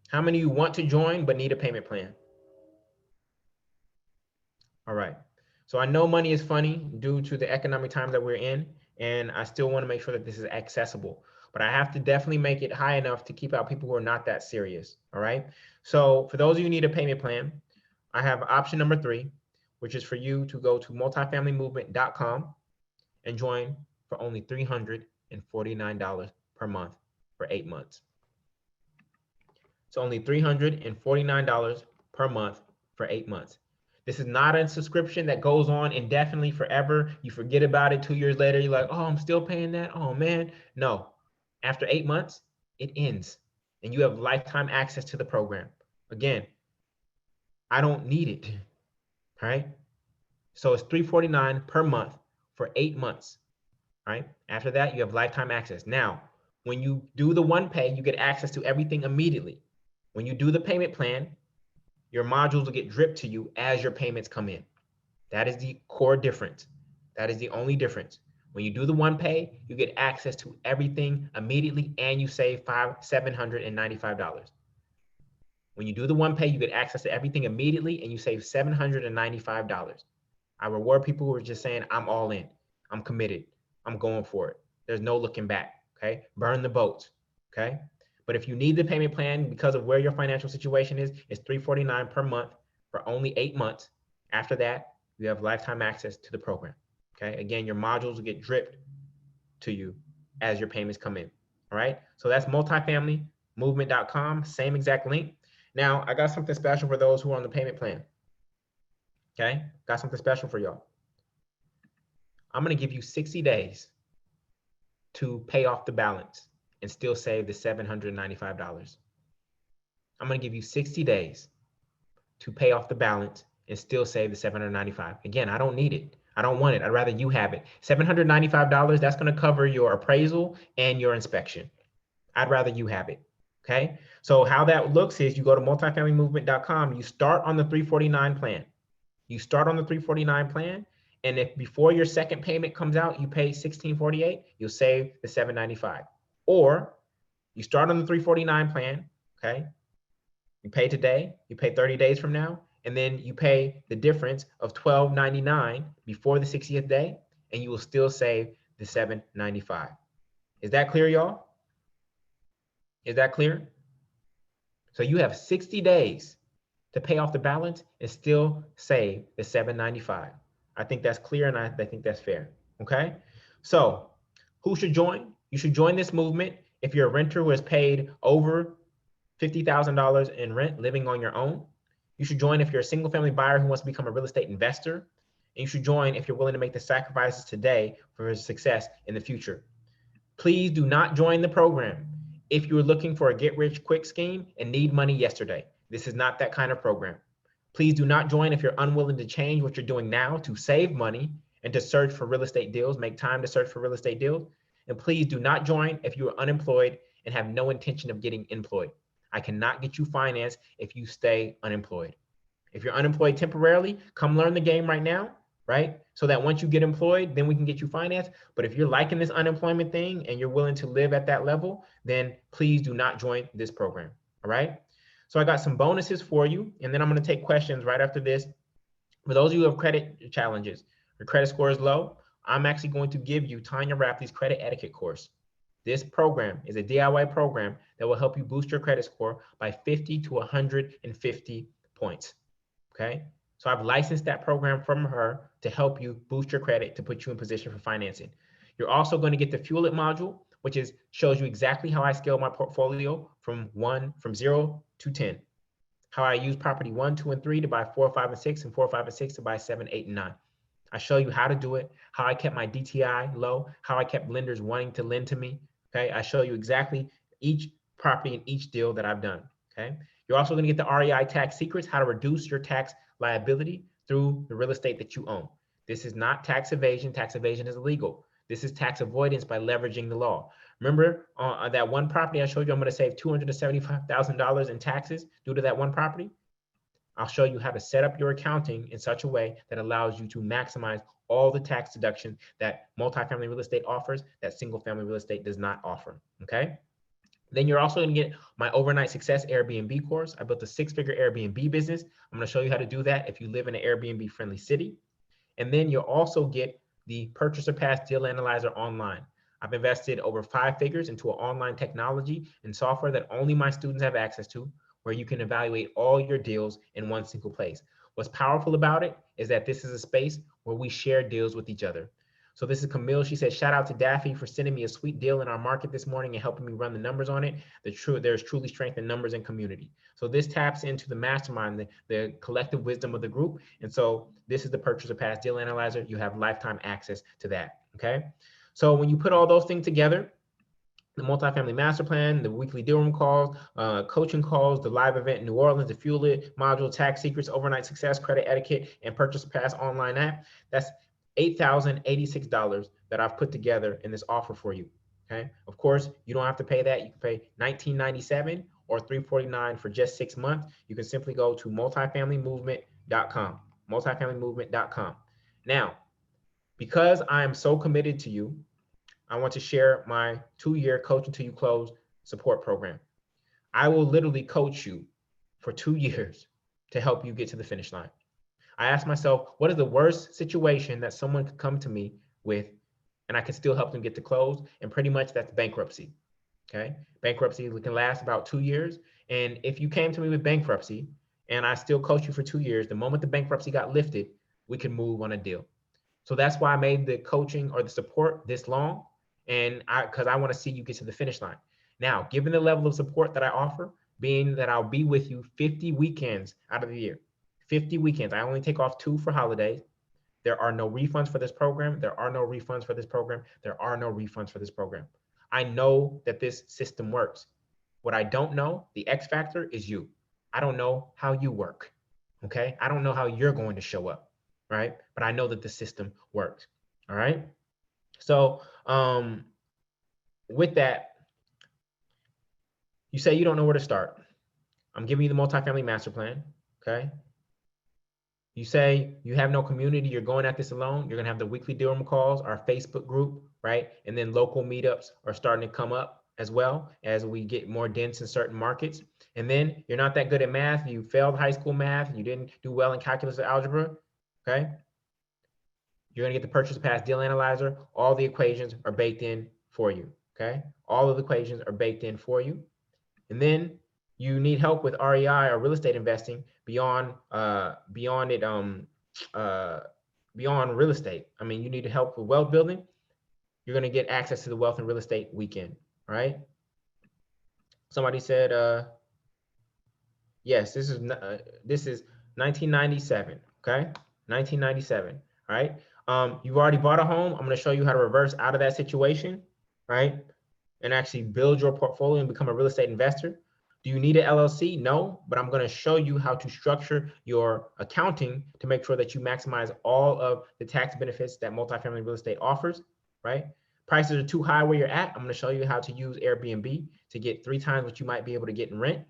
How many of you want to join but need a payment plan? All right. So I know money is funny due to the economic times that we're in, and I still want to make sure that this is accessible, but I have to definitely make it high enough to keep out people who are not that serious. All right. So for those of you who need a payment plan, I have option number 3, which is for you to go to multifamilymovement.com and join for only $349 per month for 8 months. It's only $349 per month for 8 months. This is not a subscription that goes on indefinitely forever. You forget about it 2 years later. You're like, oh, I'm still paying that. Oh, man. No. After 8 months, it ends and you have lifetime access to the program. Again, I don't need it. Right? So it's $349 per month for 8 months. Right? After that, you have lifetime access. Now, when you do the one pay, you get access to everything immediately. When you do the payment plan, your modules will get dripped to you as your payments come in. That is the core difference. That is the only difference. When you do the one pay, you get access to everything immediately and you save $795. When you do the one pay, you get access to everything immediately and you save $795. I reward people who are just saying, I'm all in. I'm committed. I'm going for it. There's no looking back. Okay. Burn the boats. Okay. But if you need the payment plan because of where your financial situation is, it's $349 per month for only 8 months. After that, you have lifetime access to the program. Okay. Again, your modules will get dripped to you as your payments come in. All right. So that's multifamilymovement.com, same exact link. Now, I got something special for those who are on the payment plan. Okay. Got something special for y'all. I'm going to give you 60 days to pay off the balance and still save the $795. I'm going to give you 60 days to pay off the balance and still save the $795. Again, I don't need it. I don't want it. I'd rather you have it. $795, that's going to cover your appraisal and your inspection. I'd rather you have it. Okay. So how that looks is you go to multifamilymovement.com, you start on the 349 plan. You start on the 349 plan. And if before your second payment comes out, you pay $1,648, you'll save the $795. Or you start on the 349 plan, okay? You pay today, you pay 30 days from now, and then you pay the difference of $1,299 before the 60th day, and you will still save the $795. Is that clear, y'all? Is that clear? So you have 60 days to pay off the balance and still save the $795. I think that's clear, and I think that's fair. Okay. So who should join? You should join this movement if you're a renter who has paid over $50,000 in rent living on your own. You should join if you're a single family buyer who wants to become a real estate investor. And you should join if you're willing to make the sacrifices today for success in the future. Please do not join the program if you're looking for a get rich quick scheme and need money yesterday. This is not that kind of program. Please do not join if you're unwilling to change what you're doing now to save money and to search for real estate deals, make time to search for real estate deals. And please do not join if you are unemployed and have no intention of getting employed. I cannot get you financed if you stay unemployed. If you're unemployed temporarily, come learn the game right now, right? So that once you get employed, then we can get you financed. But if you're liking this unemployment thing and you're willing to live at that level, then please do not join this program, all right? So I got some bonuses for you, and then I'm gonna take questions right after this. For those of you who have credit challenges, your credit score is low, I'm actually going to give you Tanya Rapley's credit etiquette course. This program is a DIY program that will help you boost your credit score by 50 to 150 points, okay? So I've licensed that program from her to help you boost your credit to put you in position for financing. You're also going to get the Fuel It module, which shows you exactly how I scale my portfolio from 0 to 10. How I use property 1, 2, and 3 to buy 4, 5, and 6, and 4, 5, and 6 to buy 7, 8, and 9. I show you how to do it, how I kept my DTI low, how I kept lenders wanting to lend to me. Okay, I show you exactly each property and each deal that I've done. Okay, you're also going to get the REI tax secrets, how to reduce your tax liability through the real estate that you own. This is not tax evasion. Tax evasion is illegal. This is tax avoidance by leveraging the law. Remember that one property I showed you, I'm going to save $275,000 in taxes due to that one property. I'll show you how to set up your accounting in such a way that allows you to maximize all the tax deductions that multifamily real estate offers that single family real estate does not offer, okay? Then you're also gonna get my overnight success Airbnb course. I built a 6-figure Airbnb business. I'm gonna show you how to do that if you live in an Airbnb friendly city. And then you'll also get the Purchaser Pass Deal Analyzer online. I've invested over 5 figures into an online technology and software that only my students have access to, where you can evaluate all your deals in one single place. What's powerful about it is that this is a space where we share deals with each other. So this is Camille. She said, shout out to Daffy for sending me a sweet deal in our market this morning and helping me run the numbers on it. There's truly strength in numbers and community. So this taps into the mastermind, the collective wisdom of the group. And so this is the Purchaser Pass Deal Analyzer. You have lifetime access to that, okay? So when you put all those things together, the multifamily master plan, the weekly deal room calls, coaching calls, the live event in New Orleans, the Fuel It module, tax secrets, overnight success, credit etiquette, and Purchase Pass online app. That's $8,086 that I've put together in this offer for you. Okay. Of course, you don't have to pay that. You can pay $19.97 or $349 for just 6 months. You can simply go to multifamilymovement.com, multifamilymovement.com. Now, because I am so committed to you, I want to share my 2-year Coach Until You Close support program. I will literally coach you for 2 years to help you get to the finish line. I asked myself, what is the worst situation that someone could come to me with and I can still help them get to close? And pretty much that's bankruptcy, okay? Bankruptcy can last about 2 years. And if you came to me with bankruptcy and I still coach you for 2 years, the moment the bankruptcy got lifted, we can move on a deal. So that's why I made the coaching or the support this long, and because I want to see you get to the finish line. Now, given the level of support that I offer, being that I'll be with you 50 weekends out of the year, 50 weekends. I only take off 2 for holidays. There are no refunds for this program. There are no refunds for this program. There are no refunds for this program. I know that this system works. What I don't know, the X factor, is you. I don't know how you work, okay? I don't know how you're going to show up, right? But I know that the system works, all right? So with that, you say you don't know where to start. I'm giving you the multifamily master plan, okay? You say you have no community, you're going at this alone. You're gonna have the weekly deal room calls, our Facebook group, right? And then local meetups are starting to come up as well as we get more dense in certain markets. And then you're not that good at math. You failed high school math. You didn't do well in calculus or algebra, okay? You're gonna get the Purchase Pass Deal Analyzer. All the equations are baked in for you, okay? All of the equations are baked in for you. And then you need help with REI or real estate investing beyond it uh, beyond real estate. I mean, you need help with wealth building. You're going to get access to the wealth and real estate weekend. Right? Somebody said, yes, this is 1997. Okay, 1997. Right? You've already bought a home. I'm going to show you how to reverse out of that situation. Right? And actually build your portfolio and become a real estate investor. Do you need an LLC? No, but I'm going to show you how to structure your accounting to make sure that you maximize all of the tax benefits that multifamily real estate offers, right? Prices are too high where you're at. I'm going to show you how to use Airbnb to get 3 times what you might be able to get in rent,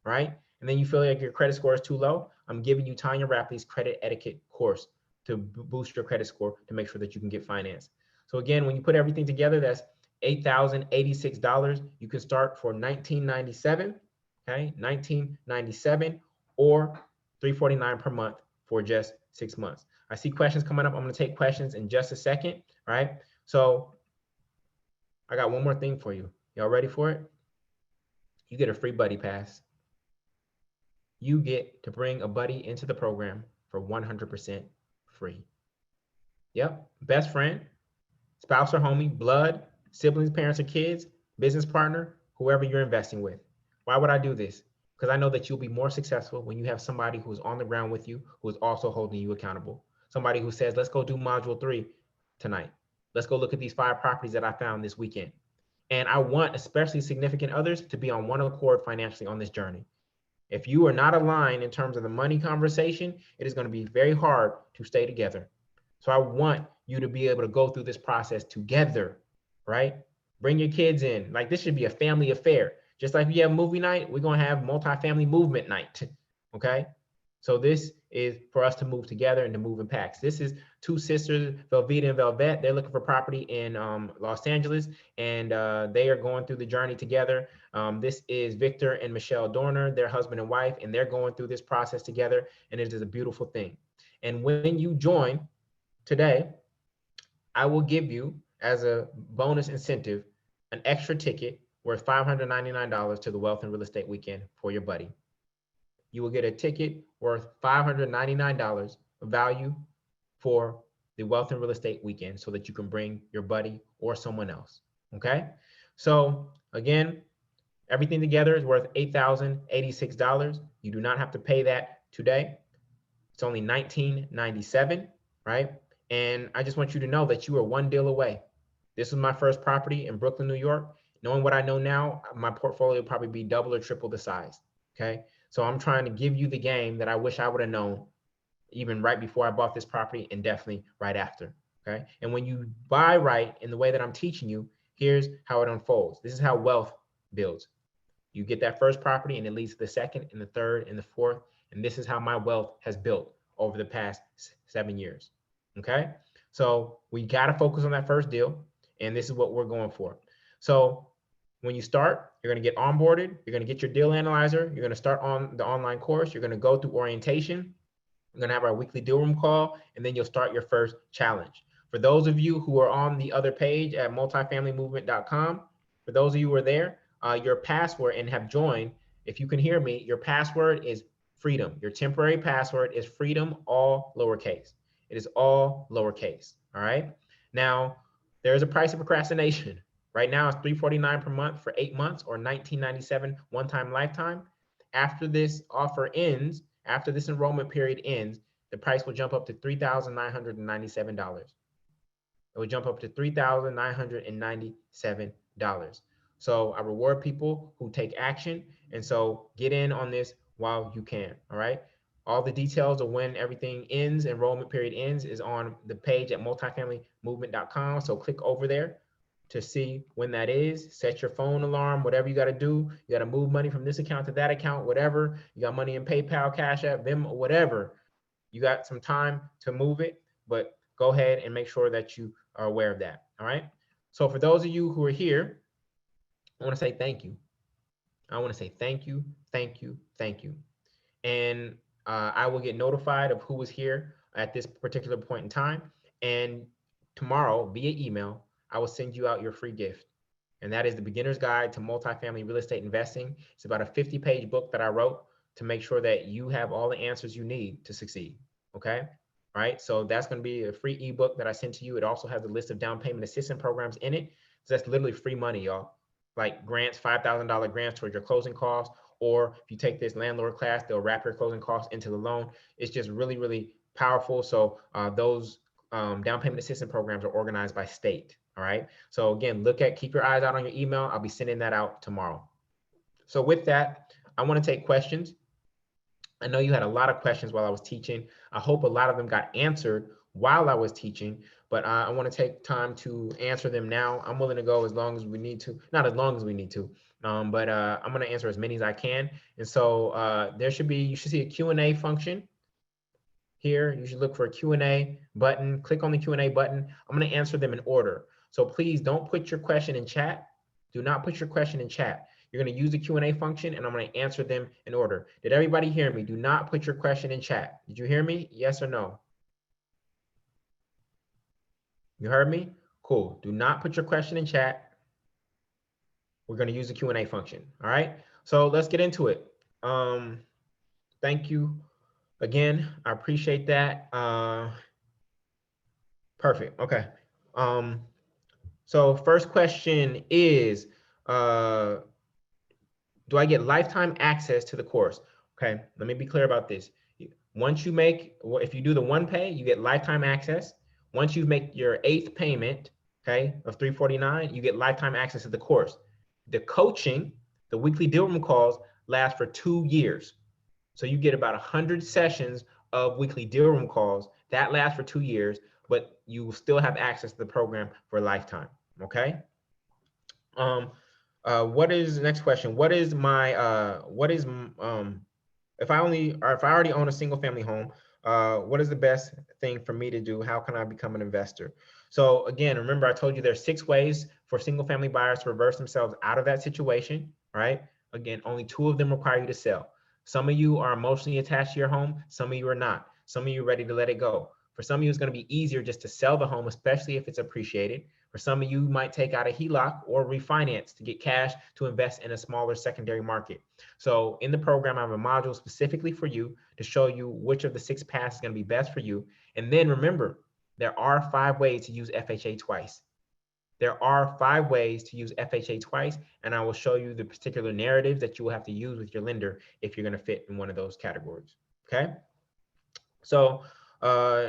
right? And then you feel like your credit score is too low. I'm giving you Tanya Rapley's credit etiquette course to boost your credit score to make sure that you can get financed. So again, when you put everything together, that's $8,086. You can start for $1997, okay, $1997 or $349 per month for just 6 months. I see questions coming up. I'm going to take questions in just a second, right? So I got one more thing for you. Y'all ready for it? You get a free buddy pass. You get to bring a buddy into the program for 100% free. Yep, best friend, spouse or homie, blood, siblings, parents or kids, business partner, whoever you're investing with. Why would I do this? Because I know that you'll be more successful when you have somebody who's on the ground with you, who is also holding you accountable. Somebody who says, let's go do module 3 tonight. Let's go look at these 5 properties that I found this weekend. And I want especially significant others to be on one accord financially on this journey. If you are not aligned in terms of the money conversation, it is going to be very hard to stay together. So I want you to be able to go through this process together, right? Bring your kids in. Like, this should be a family affair. Just like we have movie night, we're going to have multifamily movement night, okay? So this is for us to move together and to move in packs. This is 2 sisters, Velveeta and Velvet. They're looking for property in Los Angeles, and they are going through the journey together. This is Victor and Michelle Dorner, their husband and wife, and they're going through this process together, and it is a beautiful thing. And when you join today, I will give you, as a bonus incentive, an extra ticket worth $599 to the Wealth and Real Estate Weekend for your buddy. You will get a ticket worth $599 of value for the Wealth and Real Estate Weekend so that you can bring your buddy or someone else. Okay? So again, everything together is worth $8,086. You do not have to pay that today. It's only $1997, right? And I just want you to know that you are one deal away. This is my first property in Brooklyn, New York. Knowing what I know now, my portfolio will probably be double or triple the size. Okay. So I'm trying to give you the game that I wish I would have known even right before I bought this property, and definitely right after. Okay. And when you buy right in the way that I'm teaching you, here's how it unfolds. This is how wealth builds. You get that first property and it leads to the second and the third and the fourth. And this is how my wealth has built over the past 7 years. Okay. So we got to focus on that first deal. And this is what we're going for. So when you start, you're going to get onboarded. You're going to get your deal analyzer. You're going to start on the online course. You're going to go through orientation. We're going to have our weekly deal room call, and then you'll start your first challenge. For those of you who are on the other page at multifamilymovement.com, for those of you who are there, your password and have joined, if you can hear me, your password is freedom. Your temporary password is freedom, all lowercase. It is all lowercase. All right. Now, there is a price of procrastination. Right now, it's $349 per month for 8 months, or $1997 one-time lifetime. After this offer ends, after this enrollment period ends, the price will jump up to $3,997. It will jump up to $3,997. So I reward people who take action. And so get in on this while you can. All right. All the details of when everything ends, enrollment period ends, is on the page at multifamilymovement.com. So click over there to see when that is. Set your phone alarm, whatever you got to do. You got to move money from this account to that account, whatever. You got money in PayPal, Cash App, Venmo, whatever. You got some time to move it, but go ahead and make sure that you are aware of that. All right. So for those of you who are here, I want to say thank you. I want to say thank you, thank you, thank you. And I will get notified of who was here at this particular point in time. And tomorrow, via email, I will send you out your free gift. and that is The Beginner's Guide to Multifamily Real Estate Investing. It's about a 50-page book that I wrote to make sure that you have all the answers you need to succeed. Okay. All right. So that's going to be a free ebook that I sent to you. It also has a list of down payment assistance programs in it. So that's literally free money, y'all. Like grants, $5,000 grants towards your closing costs. Or if you take this landlord class, they'll wrap your closing costs into the loan. It's just really, really powerful. So those down payment assistance programs are organized by state. All right. So again, keep your eyes out on your email. I'll be sending that out tomorrow. So with that, I want to take questions. I know you had a lot of questions while I was teaching. I hope a lot of them got answered while I was teaching, but I want to take time to answer them now. I'm willing to go as long as we need to, not as long as we need to, but I'm going to answer as many as I can. And so you should see a Q&A function here. You should look for a Q&A button. Click on the Q&A button. I'm going to answer them in order. So please don't put your question in chat. Do not put your question in chat. You're going to use the Q&A function, and I'm going to answer them in order. Did everybody hear me? Do not put your question in chat. Did you hear me? Yes or no? You heard me? Cool. Do not put your question in chat. We're going to use the Q&A function. All right. So let's get into it. Thank you again. I appreciate that. Perfect. Okay. So first question is, do I get lifetime access to the course? Okay, let me be clear about this. If you do the one pay, you get lifetime access. Once you make your 8th payment, okay, of $349, you get lifetime access to the course. The coaching, the weekly deal room calls last for 2 years. So you get about 100 sessions of weekly deal room calls that last for 2 years, but you will still have access to the program for a lifetime. Okay. What is the next question? If I already own a single family home, what is the best thing for me to do? How can I become an investor? So again, remember I told you there's 6 ways for single family buyers to reverse themselves out of that situation, right? Again, only 2 of them require you to sell. Some of you are emotionally attached to your home. Some of you are not. Some of you are ready to let it go. For some of you, it's going to be easier just to sell the home, especially if it's appreciated. For some of you, might take out a HELOC or refinance to get cash to invest in a smaller secondary market. So in the program, I have a module specifically for you to show you which of the 6 paths is going to be best for you. And then remember, there are 5 ways to use FHA twice. There are 5 ways to use FHA twice, and I will show you the particular narratives that you will have to use with your lender if you're going to fit in one of those categories. Okay. So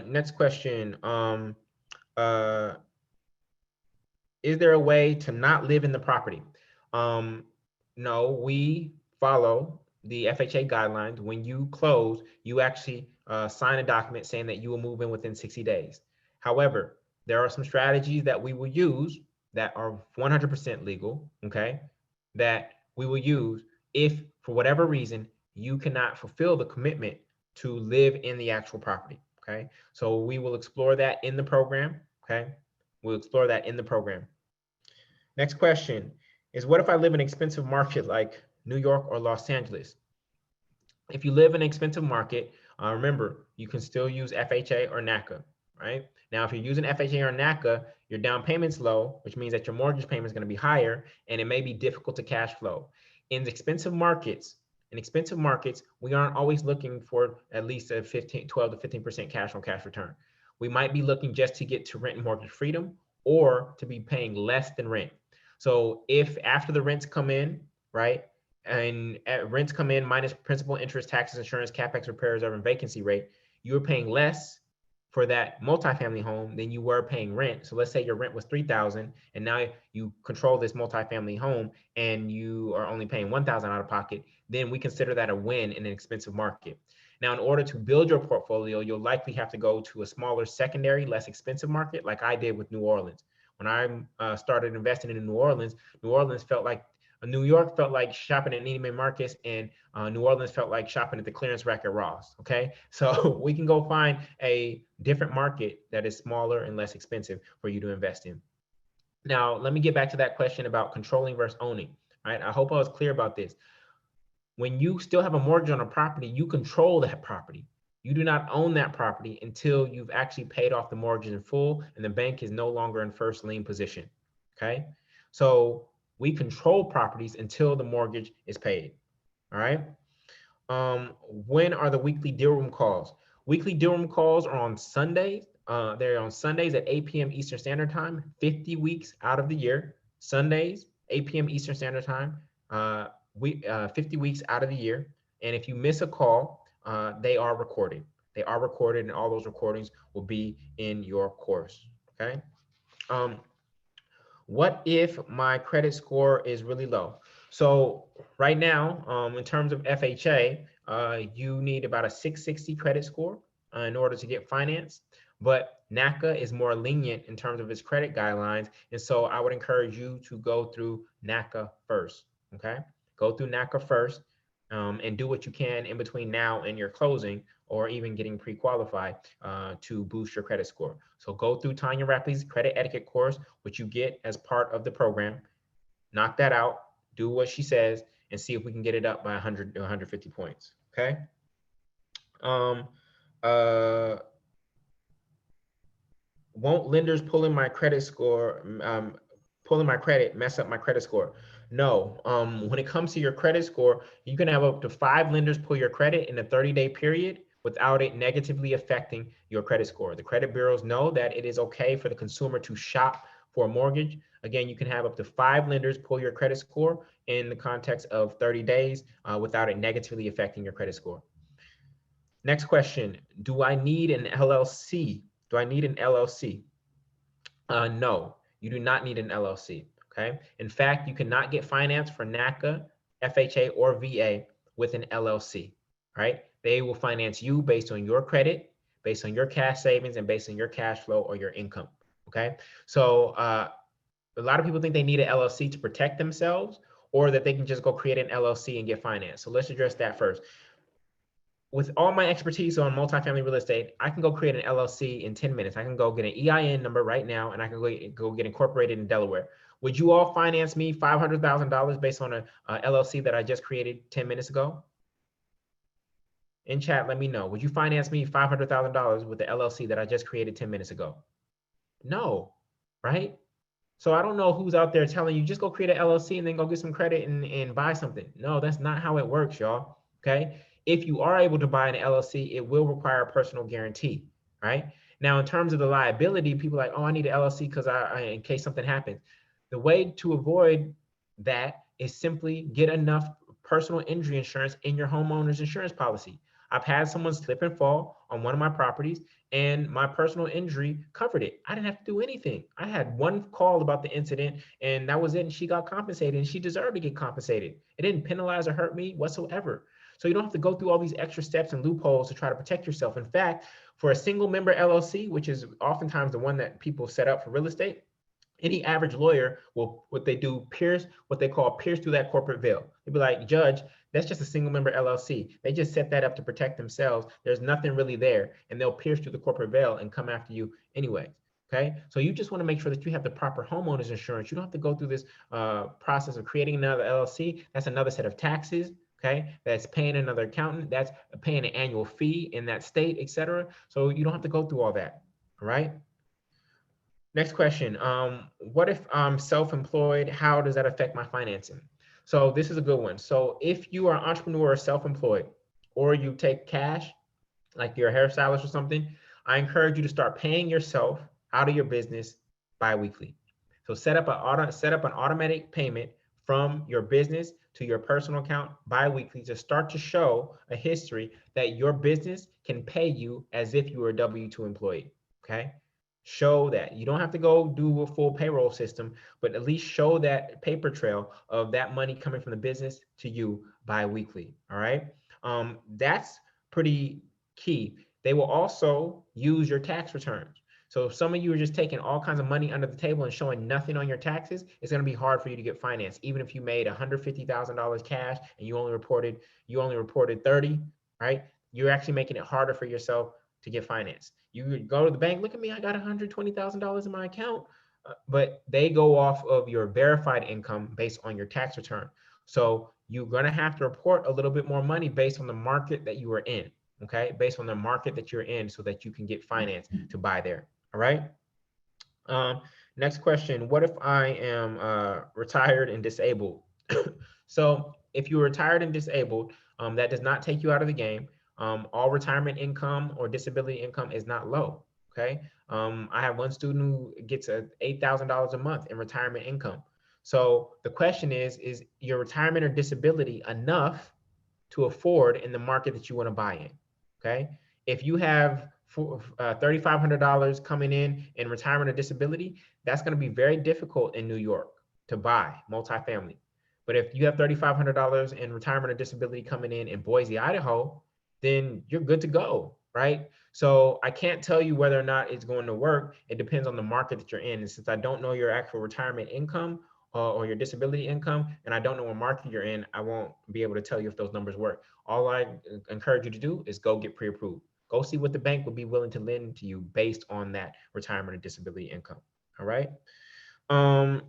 next question. Is there a way to not live in the property? No, we follow the FHA guidelines. When you close, you actually sign a document saying that you will move in within 60 days. However, there are some strategies that we will use that are 100% legal, okay, that we will use if, for whatever reason, you cannot fulfill the commitment to live in the actual property, okay? So we will explore that in the program, okay? We'll explore that in the program. Next question is, what if I live in an expensive market like New York or Los Angeles? If you live in an expensive market, remember, you can still use FHA or NACA, right? Now, if you're using FHA or NACA, your down payment's low, which means that your mortgage payment is going to be higher, and it may be difficult to cash flow. In expensive markets, we aren't always looking for at least a 12 to 15% cash on cash return. We might be looking just to get to rent and mortgage freedom, or to be paying less than rent. So if after the rents come in, right, and rents come in minus principal, interest, taxes, insurance, capex, repair reserve, and vacancy rate, you're paying less for that multifamily home than you were paying rent. So let's say your rent was $3,000, and now you control this multifamily home and you are only paying $1,000 out of pocket. Then we consider that a win in an expensive market. Now, in order to build your portfolio, you'll likely have to go to a smaller secondary, less expensive market, like I did with New Orleans. When I started investing in New Orleans felt like New York felt like shopping at Neiman Marcus, and New Orleans felt like shopping at the clearance rack at Ross. Okay, so we can go find a different market that is smaller and less expensive for you to invest in. Now, let me get back to that question about controlling versus owning. Right, I hope I was clear about this. When you still have a mortgage on a property, you control that property. You do not own that property until you've actually paid off the mortgage in full and the bank is no longer in first lien position. Okay, so We control properties until the mortgage is paid. All right. When are the weekly deal room calls? Weekly deal room calls are on Sundays. They're on Sundays at 8 p.m. Eastern Standard Time, 50 weeks out of the year. Sundays, 8 p.m. Eastern Standard Time, 50 weeks out of the year. And if you miss a call, they are recorded. They are recorded, and all those recordings will be in your course. Okay. Um, what if my credit score is really low? So right now, in terms of FHA, you need about a 660 credit score in order to get finance. But NACA is more lenient in terms of its credit guidelines. And so I would encourage you to go through NACA first. Okay. Go through NACA first, and do what you can in between now and your closing, or even getting pre-qualified to boost your credit score. So go through Tanya Rapley's credit etiquette course, which you get as part of the program. Knock that out, do what she says, and see if we can get it up by 100 to 150 points. Okay. Um, uh, won't lenders pulling my credit score, pulling my credit, mess up my credit score? No. When it comes to your credit score, you can have up to 5 lenders pull your credit in a 30-day period without it negatively affecting your credit score. The credit bureaus know that it is okay for the consumer to shop for a mortgage. Again, you can have up to 5 lenders pull your credit score in the context of 30 days without it negatively affecting your credit score. Next question, do I need an LLC? Do I need an LLC? No, you do not need an LLC, okay? In fact, you cannot get finance for NACA, FHA, or VA with an LLC, right? They will finance you based on your credit, based on your cash savings, and based on your cash flow or your income, okay? So a lot of people think they need an LLC to protect themselves, or that they can just go create an LLC and get finance. So let's address that first. With all my expertise on multifamily real estate, I can go create an LLC in 10 minutes. I can go get an EIN number right now, and I can go get incorporated in Delaware. Would you all finance me $500,000 based on a LLC that I just created 10 minutes ago? In chat, let me know. Would you finance me $500,000 with the LLC that I just created 10 minutes ago? No, right? So I don't know who's out there telling you just go create an LLC and then go get some credit and buy something. No, that's not how it works, y'all. Okay. If you are able to buy an LLC, it will require a personal guarantee, right? Now, in terms of the liability, people are like, oh, I need an LLC because in case something happens. The way to avoid that is simply get enough personal injury insurance in your homeowner's insurance policy. I've had someone slip and fall on one of my properties, and my personal injury covered it. I didn't have to do anything. I had one call about the incident, and that was it. And she got compensated, and she deserved to get compensated. It didn't penalize or hurt me whatsoever. So you don't have to go through all these extra steps and loopholes to try to protect yourself. In fact, for a single member LLC, which is oftentimes the one that people set up for real estate, any average lawyer will, what they call pierce through that corporate veil. They'll be like, Judge, that's just a single member LLC. They just set that up to protect themselves. There's nothing really there, and they'll pierce through the corporate veil and come after you anyway. Okay, so you just want to make sure that you have the proper homeowners insurance. You don't have to go through this process of creating another LLC. That's another set of taxes. Okay, that's paying another accountant. That's paying an annual fee in that state, etc. So you don't have to go through all that. All right. Next question. What if I'm self-employed? How does that affect my financing? So this is a good one. So if you are an entrepreneur or self-employed, or you take cash, like you're a hairstylist or something, I encourage you to start paying yourself out of your business bi-weekly. So set up an automatic payment from your business to your personal account bi-weekly to start to show a history that your business can pay you as if you were a W-2 employee. Okay. Show that. You don't have to go do a full payroll system, but at least show that paper trail of that money coming from the business to you bi-weekly. All right. That's pretty key. They will also use your tax returns. So if some of you are just taking all kinds of money under the table and showing nothing on your taxes, it's going to be hard for you to get financed. Even if you made $150,000 cash and you only reported 30, right? You're actually making it harder for yourself to get financed. You go to the bank, look at me, I got $120,000 in my account, but they go off of your verified income based on your tax return. So you're going to have to report a little bit more money based on the market that you are in, okay? Based on the market that you're in so that you can get financed to buy there, all right? Next question, what if I am retired and disabled? So if you're retired and disabled, that does not take you out of the game. All retirement income or disability income is not low. Okay. I have one student who gets $8,000 a month in retirement income. So the question is your retirement or disability enough to afford in the market that you want to buy in? Okay. If you have $3,500 coming in retirement or disability, that's going to be very difficult in New York to buy multifamily. But if you have $3,500 in retirement or disability coming in Boise, Idaho, then you're good to go, right? So I can't tell you whether or not it's going to work. It depends on the market that you're in. And since I don't know your actual retirement income or your disability income, and I don't know what market you're in, I won't be able to tell you if those numbers work. All I encourage you to do is go get pre-approved. Go see what the bank would be willing to lend to you based on that retirement or disability income. All right.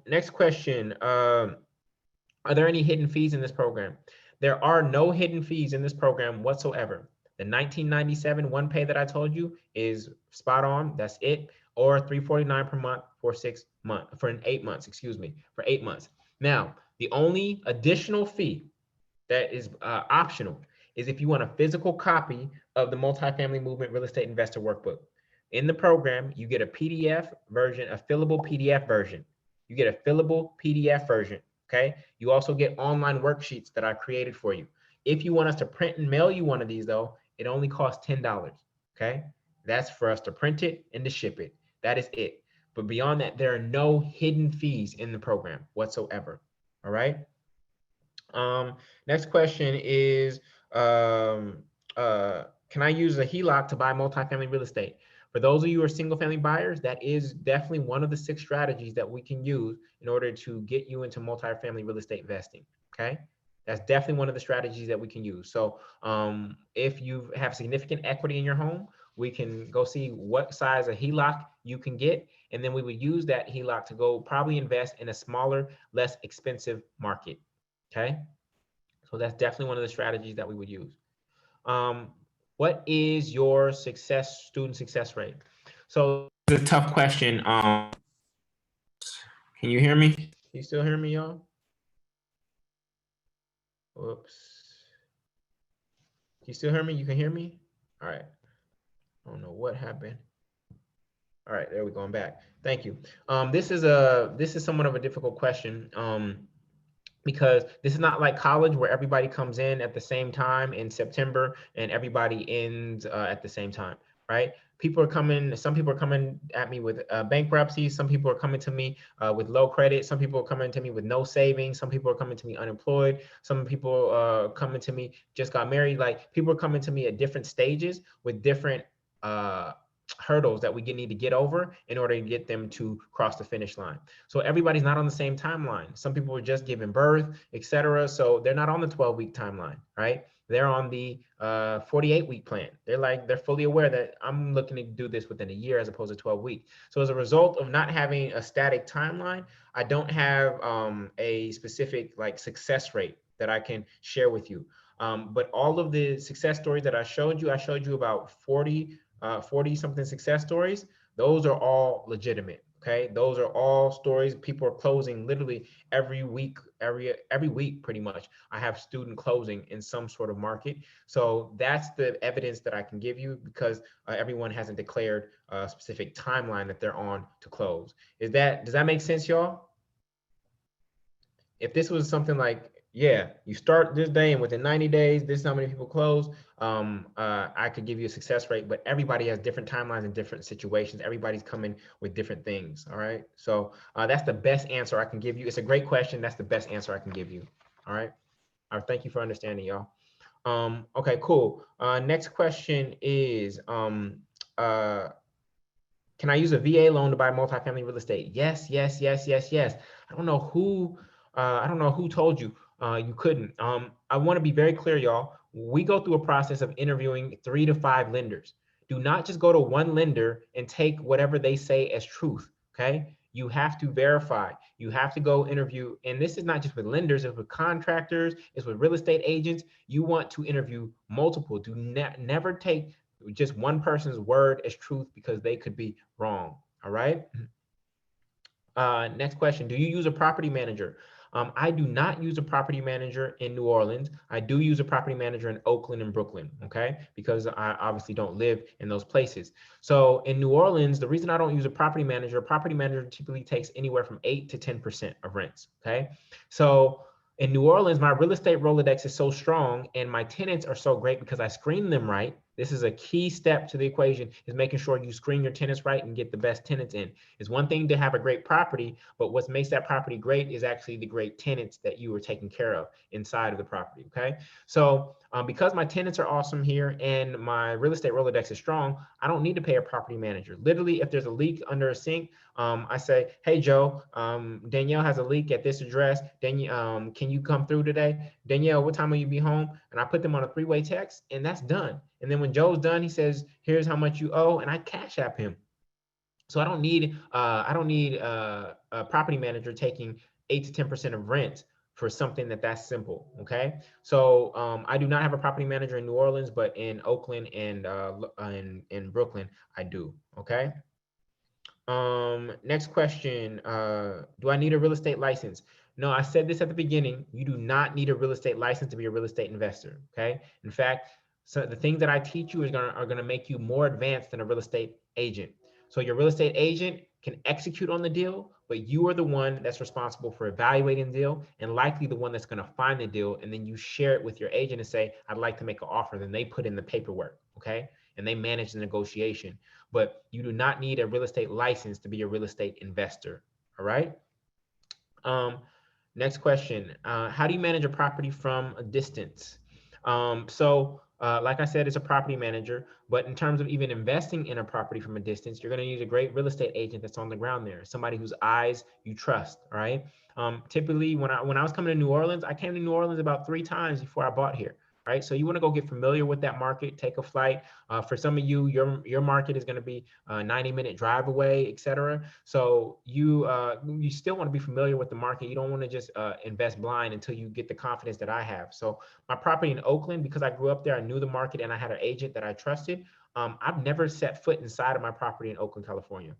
Next question. Are there any hidden fees in this program? There are no hidden fees in this program whatsoever. The 1997 one pay that I told you is spot on. That's it. Or $349 per month for 6 months, for 8 months, excuse me, for 8 months. Now, the only additional fee that is optional is if you want a physical copy of the Multifamily Movement Real Estate Investor Workbook. In the program, you get a PDF version, a fillable PDF version. You get a fillable PDF version. Okay. You also get online worksheets that I created for you. If you want us to print and mail you one of these, though, it only costs $10. Okay. That's for us to print it and to ship it. That is it. But beyond that, there are no hidden fees in the program whatsoever. All right. Next question is, can I use a HELOC to buy multifamily real estate? For those of you who are single family buyers, that is definitely one of the 6 strategies that we can use in order to get you into multifamily real estate investing. Okay. That's definitely one of the strategies that we can use. So if you have significant equity in your home, we can go see what size of HELOC you can get. And then we would use that HELOC to go probably invest in a smaller, less expensive market. Okay. So that's definitely one of the strategies that we would use. What is your student success rate? So it's a tough question. Can you hear me? Can you still hear me, y'all? Whoops. Can you still hear me? You can hear me? All right. I don't know what happened. All right, there we go. I'm back. Thank you. This is somewhat of a difficult question. Because this is not like college where everybody comes in at the same time in September and everybody ends at the same time, right? Some people are coming at me with bankruptcy. Some people are coming to me with low credit. Some people are coming to me with no savings. Some people are coming to me unemployed. Some people coming to me just got married. Like people are coming to me at different stages with different hurdles that we need to get over in order to get them to cross the finish line. So everybody's not on the same timeline. Some people are just giving birth, etc. So they're not on the 12-week timeline, right? They're on the 48-week plan. They're fully aware that I'm looking to do this within a year as opposed to 12 weeks. So as a result of not having a static timeline, I don't have a specific like success rate that I can share with you. But all of the success stories that I showed you about 40 something success stories. Those are all legitimate. Okay. Those are all stories. People are closing literally every week, every week, pretty much. I have student closing in some sort of market. So that's the evidence that I can give you because everyone hasn't declared a specific timeline that they're on to close. Does that make sense, y'all? If this was something like, yeah, you start this day and within 90 days, this is how many people close, I could give you a success rate, but everybody has different timelines and different situations. Everybody's coming with different things. All right. So that's the best answer I can give you. It's a great question. That's the best answer I can give you. All right. Thank you for understanding, y'all. Okay, cool. Next question is, can I use a VA loan to buy multifamily real estate? Yes, yes, yes, yes, yes. I don't know who told you you couldn't. I want to be very clear, y'all. We go through a process of interviewing 3 to 5 lenders. Do not just go to one lender and take whatever they say as truth. Okay. You have to verify. You have to go interview. And this is not just with lenders, it's with contractors, it's with real estate agents. You want to interview multiple. Do never take just one person's word as truth because they could be wrong. All right. Next question. Do you use a property manager? I do not use a property manager in New Orleans. I do use a property manager in Oakland and Brooklyn, okay? Because I obviously don't live in those places. So in New Orleans, the reason I don't use a property manager typically takes anywhere from 8 to 10% of rents, okay? So in New Orleans, my real estate Rolodex is so strong and my tenants are so great because I screen them right. This is a key step to the equation, is making sure you screen your tenants right and get the best tenants in. It's one thing to have a great property, but what makes that property great is actually the great tenants that you are taking care of inside of the property, okay? So because my tenants are awesome here and my real estate Rolodex is strong, I don't need to pay a property manager. Literally, if there's a leak under a sink, I say, hey, Joe, Danielle has a leak at this address. Danielle, can you come through today? Danielle, what time will you be home? And I put them on a three-way text and that's done. And then when Joe's done, he says, here's how much you owe. And I cash app him. So I don't need a property manager taking 8 to 10% of rent for something that's simple. Okay. So I do not have a property manager in New Orleans, but in Oakland and in Brooklyn, I do. Okay. Next question. Do I need a real estate license? No, I said this at the beginning. You do not need a real estate license to be a real estate investor. Okay. In fact, so the things that I teach you are gonna make you more advanced than a real estate agent. So your real estate agent can execute on the deal, but you are the one that's responsible for evaluating the deal and likely the one that's gonna find the deal. And then you share it with your agent and say, I'd like to make an offer. Then they put in the paperwork. Okay. And they manage the negotiation, but you do not need a real estate license to be a real estate investor. All right. Um, Next question. How do you manage a property from a distance? Like I said, it's a property manager, but in terms of even investing in a property from a distance, you're going to use a great real estate agent that's on the ground there, somebody whose eyes you trust. All right. Typically, when I was coming to New Orleans, I came to New Orleans about 3 times before I bought here. Right. So you want to go get familiar with that market, take a flight. For some of you, your market is going to be a 90-minute drive away, et cetera. So you still want to be familiar with the market. You don't want to just invest blind until you get the confidence that I have. So my property in Oakland, because I grew up there, I knew the market and I had an agent that I trusted. I've never set foot inside of my property in Oakland, California.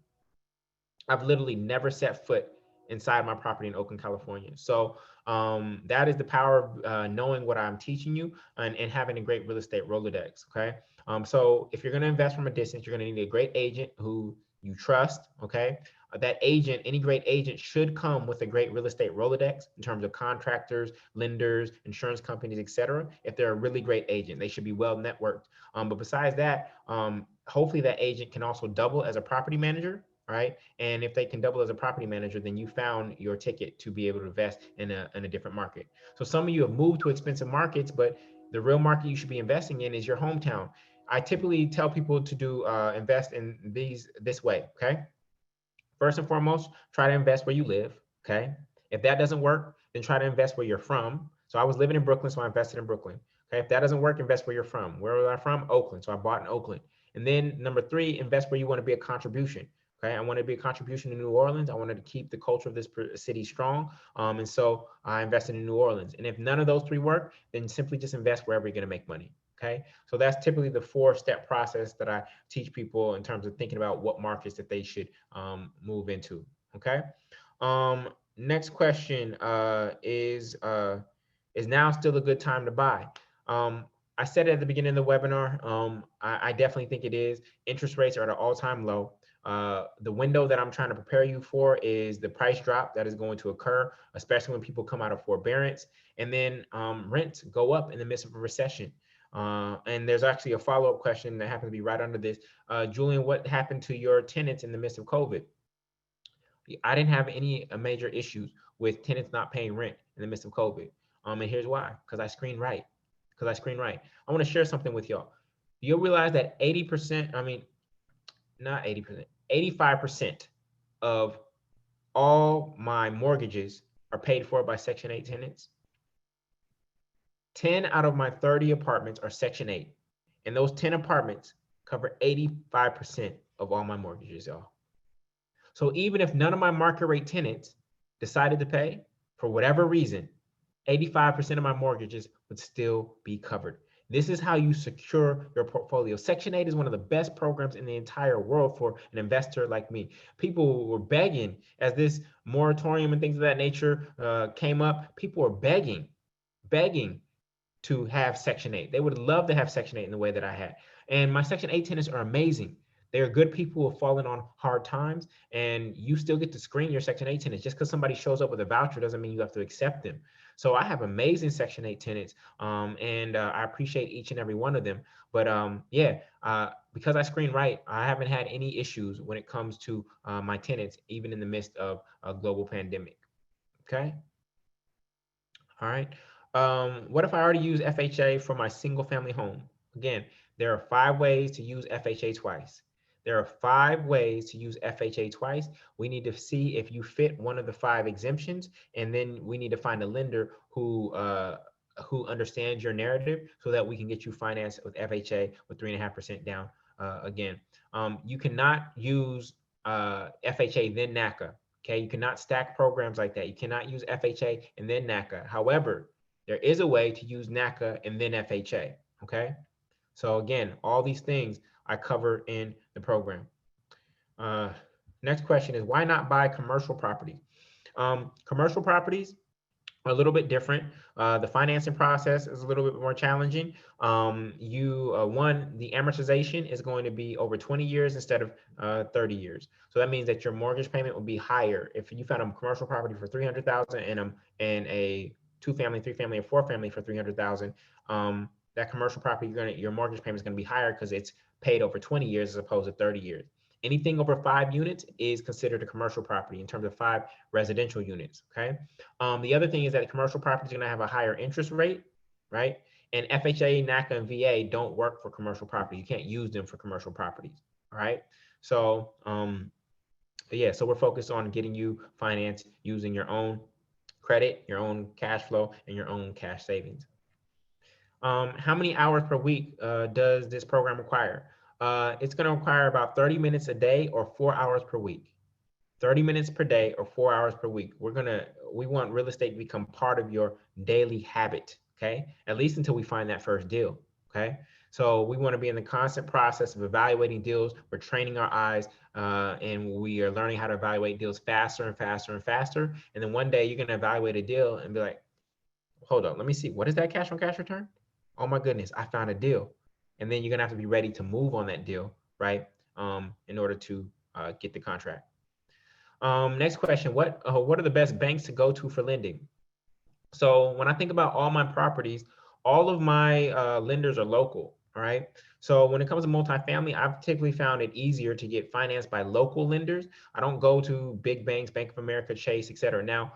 I've literally never set foot inside my property in Oakland, California. So that is the power of knowing what I'm teaching you and having a great real estate Rolodex. Okay. So if you're going to invest from a distance, you're going to need a great agent who you trust. Okay. That agent, any great agent should come with a great real estate Rolodex in terms of contractors, lenders, insurance companies, et cetera. If they're a really great agent, they should be well networked. But besides that, hopefully that agent can also double as a property manager. Right. And if they can double as a property manager, then you found your ticket to be able to invest in a different market. So some of you have moved to expensive markets, but the real market you should be investing in is your hometown. I typically tell people to do invest in this way. Okay. First and foremost, try to invest where you live. Okay. If that doesn't work, then try to invest where you're from. So I was living in Brooklyn, so I invested in Brooklyn. Okay. If that doesn't work, invest where you're from. Where was I from? Oakland. So I bought in Oakland. And then number three, invest where you want to be a contribution. Okay, I wanted to be a contribution to New Orleans. I wanted to keep the culture of this city strong. And so I invested in New Orleans. And if none of those three work, then simply just invest wherever you're going to make money. Okay, so that's typically the 4-step process that I teach people in terms of thinking about what markets that they should move into. Okay, next question is now still a good time to buy? I said it at the beginning of the webinar. I definitely think it is. Interest rates are at an all-time low. The window that I'm trying to prepare you for is the price drop that is going to occur, especially when people come out of forbearance, and then rents go up in the midst of a recession. And there's actually a follow-up question that happens to be right under this. Julian, what happened to your tenants in the midst of COVID? I didn't have any major issues with tenants not paying rent in the midst of COVID. And here's why, because I screen right. I want to share something with y'all. You'll realize that 80%, I mean, not 80%, 85% of all my mortgages are paid for by Section 8 tenants. 10 out of my 30 apartments are Section 8. And those 10 apartments cover 85% of all my mortgages, y'all. So even if none of my market rate tenants decided to pay for whatever reason, 85% of my mortgages would still be covered. This is how you secure your portfolio. Section 8 is one of the best programs in the entire world for an investor like me. People were begging as this moratorium and things of that nature came up. People were begging to have Section 8. They would love to have Section 8 in the way that I had. And my Section 8 tenants are amazing. They are good people who have fallen on hard times, and you still get to screen your Section 8 tenants. Just because somebody shows up with a voucher doesn't mean you have to accept them. So I have amazing Section 8 tenants, and I appreciate each and every one of them. But because I screen right, I haven't had any issues when it comes to my tenants, even in the midst of a global pandemic. Okay. All right. What if I already use FHA for my single family home? Again, there are 5 ways to use FHA twice. There are 5 ways to use FHA twice. We need to see if you fit one of the 5 exemptions, and then we need to find a lender who understands your narrative so that we can get you financed with FHA with 3.5% down. Again, you cannot use FHA then NACA. Okay, you cannot stack programs like that. You cannot use FHA and then NACA. However, there is a way to use NACA and then FHA. Okay, so again, all these things I cover in the program. Next question is, why not buy commercial property? Commercial properties a little bit different. The financing process is a little bit more challenging. The amortization is going to be over 20 years instead of 30 years. So that means that your mortgage payment will be higher. If you found a commercial property for 300,000 and a 2-family, 3-family, or 4-family for 300,000, that commercial property, your mortgage payment is going to be higher because it's paid over 20 years as opposed to 30 years. Anything over 5 units is considered a commercial property in terms of 5 residential units. Okay. The other thing is that commercial property is going to have a higher interest rate, right? And FHA, NACA, and VA don't work for commercial property. You can't use them for commercial properties. All right. So, so we're focused on getting you financed using your own credit, your own cash flow, and your own cash savings. How many hours per week does this program require? It's going to require about 30 minutes a day or 4 hours per week. 30 minutes per day or 4 hours per week. We want real estate to become part of your daily habit, okay? At least until we find that first deal, okay? So we want to be in the constant process of evaluating deals. We're training our eyes, and we are learning how to evaluate deals faster and faster and faster. And then one day you're going to evaluate a deal and be like, hold on, let me see. What is that cash on cash return? Oh my goodness, I found a deal. And then you're going to have to be ready to move on that deal, right? In order to get the contract. Next question, what are the best banks to go to for lending? So when I think about all my properties, all of my lenders are local, all right? So when it comes to multifamily, I've typically found it easier to get financed by local lenders. I don't go to big banks, Bank of America, Chase, et cetera. Now,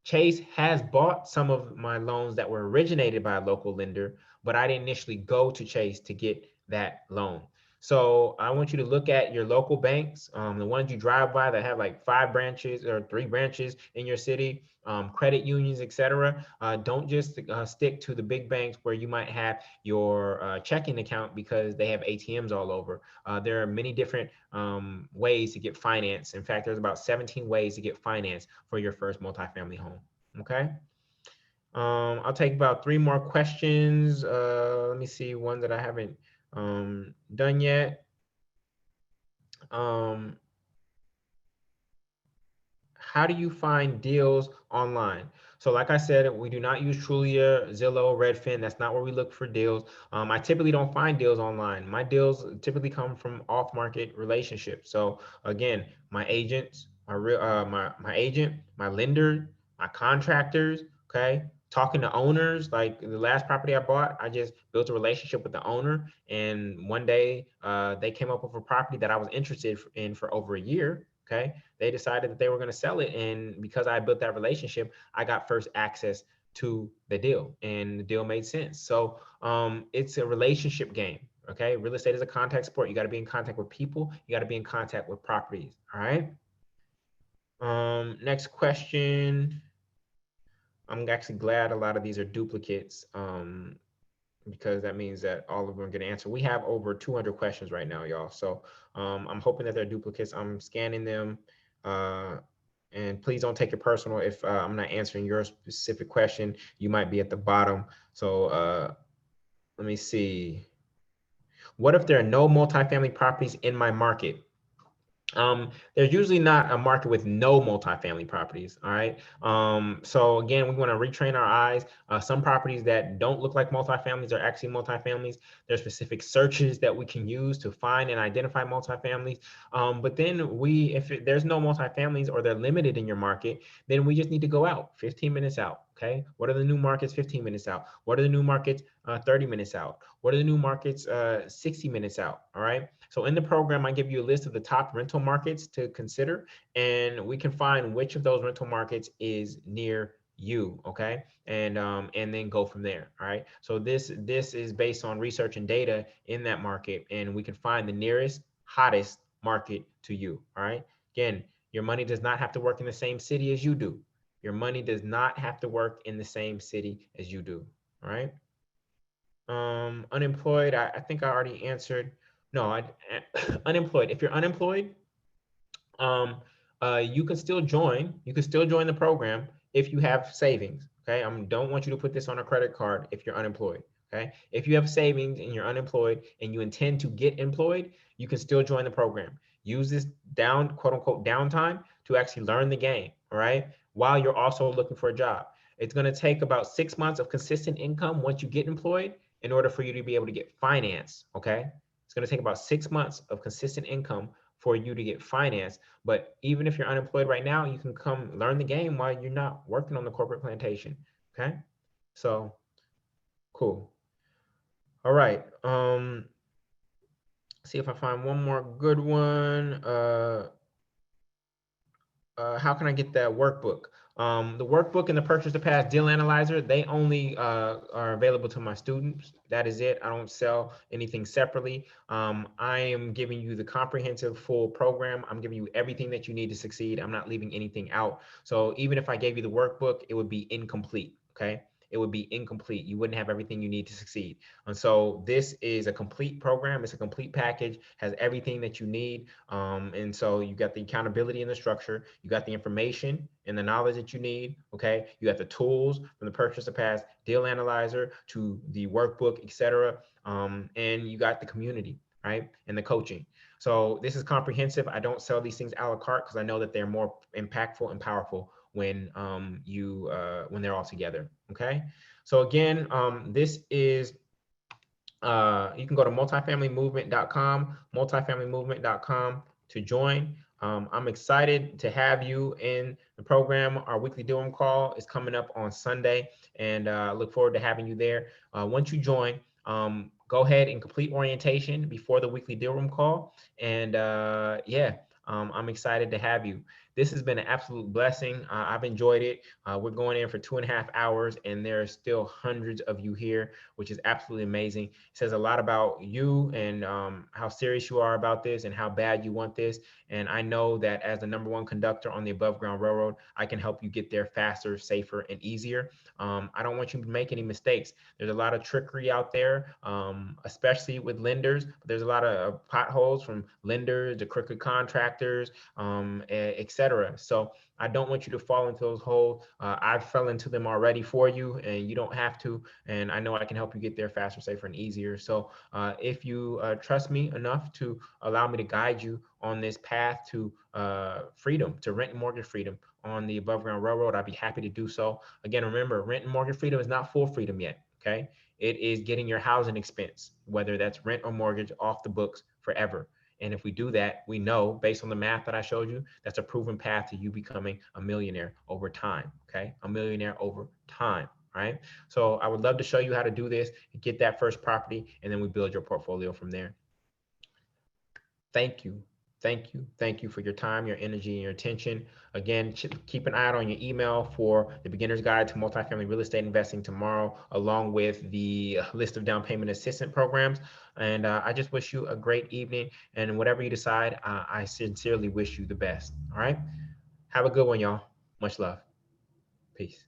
Chase has bought some of my loans that were originated by a local lender, but I didn't initially go to Chase to get that loan. So I want you to look at your local banks, the ones you drive by that have like 5 branches or 3 branches in your city, credit unions, etc. Don't just stick to the big banks where you might have your checking account because they have ATMs all over. There are many different ways to get finance. In fact, there's about 17 ways to get finance for your first multifamily home. Okay. I'll take about 3 more questions. Let me see one that I haven't done yet. How do you find deals online? So like I said, we do not use Trulia, Zillow, Redfin. That's not where we look for deals. I typically don't find deals online. My deals typically come from off-market relationships. So again, my agents, my agent, my lender, my contractors, okay? Talking to owners, like the last property I bought, I just built a relationship with the owner. And one day they came up with a property that I was interested in for over a year. Okay. They decided that they were going to sell it. And because I built that relationship, I got first access to the deal and the deal made sense. So it's a relationship game. Okay. Real estate is a contact sport. You got to be in contact with people. You got to be in contact with properties. All right. Next question. I'm actually glad a lot of these are duplicates because that means that all of them are going to answer. We have over 200 questions right now, y'all. So I'm hoping that they're duplicates. I'm scanning them. And please don't take it personal if I'm not answering your specific question. You might be at the bottom. So Let me see. What if there are no multifamily properties in my market? There's usually not a market with no multifamily properties. All right. So again, we want to retrain our eyes. Some properties that don't look like multifamilies are actually multifamilies. There's specific searches that we can use to find and identify multifamilies. But then there's no multifamilies or they're limited in your market, then we just need to go out 15 minutes out. Okay. What are the new markets 15 minutes out? What are the new markets 30 minutes out? What are the new markets 60 minutes out? All right. So in the program, I give you a list of the top rental markets to consider, and we can find which of those rental markets is near you. Okay. And then go from there. All right. So this is based on research and data in that market, and we can find the nearest, hottest market to you. All right. Again, your money does not have to work in the same city as you do. Your money does not have to work in the same city as you do. All right. Unemployed, I think I already answered. No, unemployed. If you're unemployed, um, you can still join. You can still join the program if you have savings. Okay, I don't want you to put this on a credit card if you're unemployed. Okay, if you have savings and you're unemployed and you intend to get employed, you can still join the program. Use this quote unquote downtime to actually learn the game. All right, while you're also looking for a job. It's going to take about 6 months of consistent income once you get employed in order for you to be able to get finance. Okay, it's going to take about 6 months of consistent income for you to get finance. But even if you're unemployed right now, you can come learn the game while you're not working on the corporate plantation. Okay. So cool. All right. See if I find one more good one. How can I get that workbook? The workbook and the purchase to pass deal analyzer, they only are available to my students. That is it. I don't sell anything separately. I am giving you the comprehensive full program. I'm giving you everything that you need to succeed. I'm not leaving anything out. So even if I gave you the workbook, it would be incomplete. Okay. It would be incomplete. You wouldn't have everything you need to succeed. And so this is a complete program. It's a complete package, has everything that you need. And so you got the accountability and the structure, you got the information and the knowledge that you need. Okay. You got the tools from the purchase to pass deal analyzer to the workbook, etc. And you got the community, right? And the coaching. So this is comprehensive. I don't sell these things a la carte because I know that they're more impactful and powerful when when they're all together. Okay. So again, this is you can go to multifamilymovement.com to join. I'm excited to have you in the program. Our weekly do call is coming up on Sunday, and I look forward to having you there. Once you join, go ahead and complete orientation before the weekly deal call. And yeah, I'm excited to have you. This has been an absolute blessing. I've enjoyed it. We're going in for 2.5 hours, and there are still hundreds of you here, which is absolutely amazing. It says a lot about you and how serious you are about this and how bad you want this. And I know that as the #1 conductor on the above ground railroad, I can help you get there faster, safer, and easier. I don't want you to make any mistakes. There's a lot of trickery out there, especially with lenders. There's a lot of potholes from lenders to crooked contractors, etc. So I don't want you to fall into those holes. I fell into them already for you, and you don't have to. And I know I can help you get there faster, safer, and easier. So if you trust me enough to allow me to guide you on this path to freedom, to rent and mortgage freedom on the above ground railroad, I'd be happy to do so. Again, remember, rent and mortgage freedom is not full freedom yet. Okay. It is getting your housing expense, whether that's rent or mortgage, off the books forever. And if we do that, we know based on the math that I showed you, that's a proven path to you becoming a millionaire over time. Okay. A millionaire over time. Right. So I would love to show you how to do this and get that first property, and then we build your portfolio from there. Thank you. Thank you. Thank you for your time, your energy, and your attention. Again, keep an eye out on your email for the beginner's guide to multifamily real estate investing tomorrow, along with the list of down payment assistance programs. And I just wish you a great evening. And whatever you decide, I sincerely wish you the best. All right. Have a good one, y'all. Much love. Peace.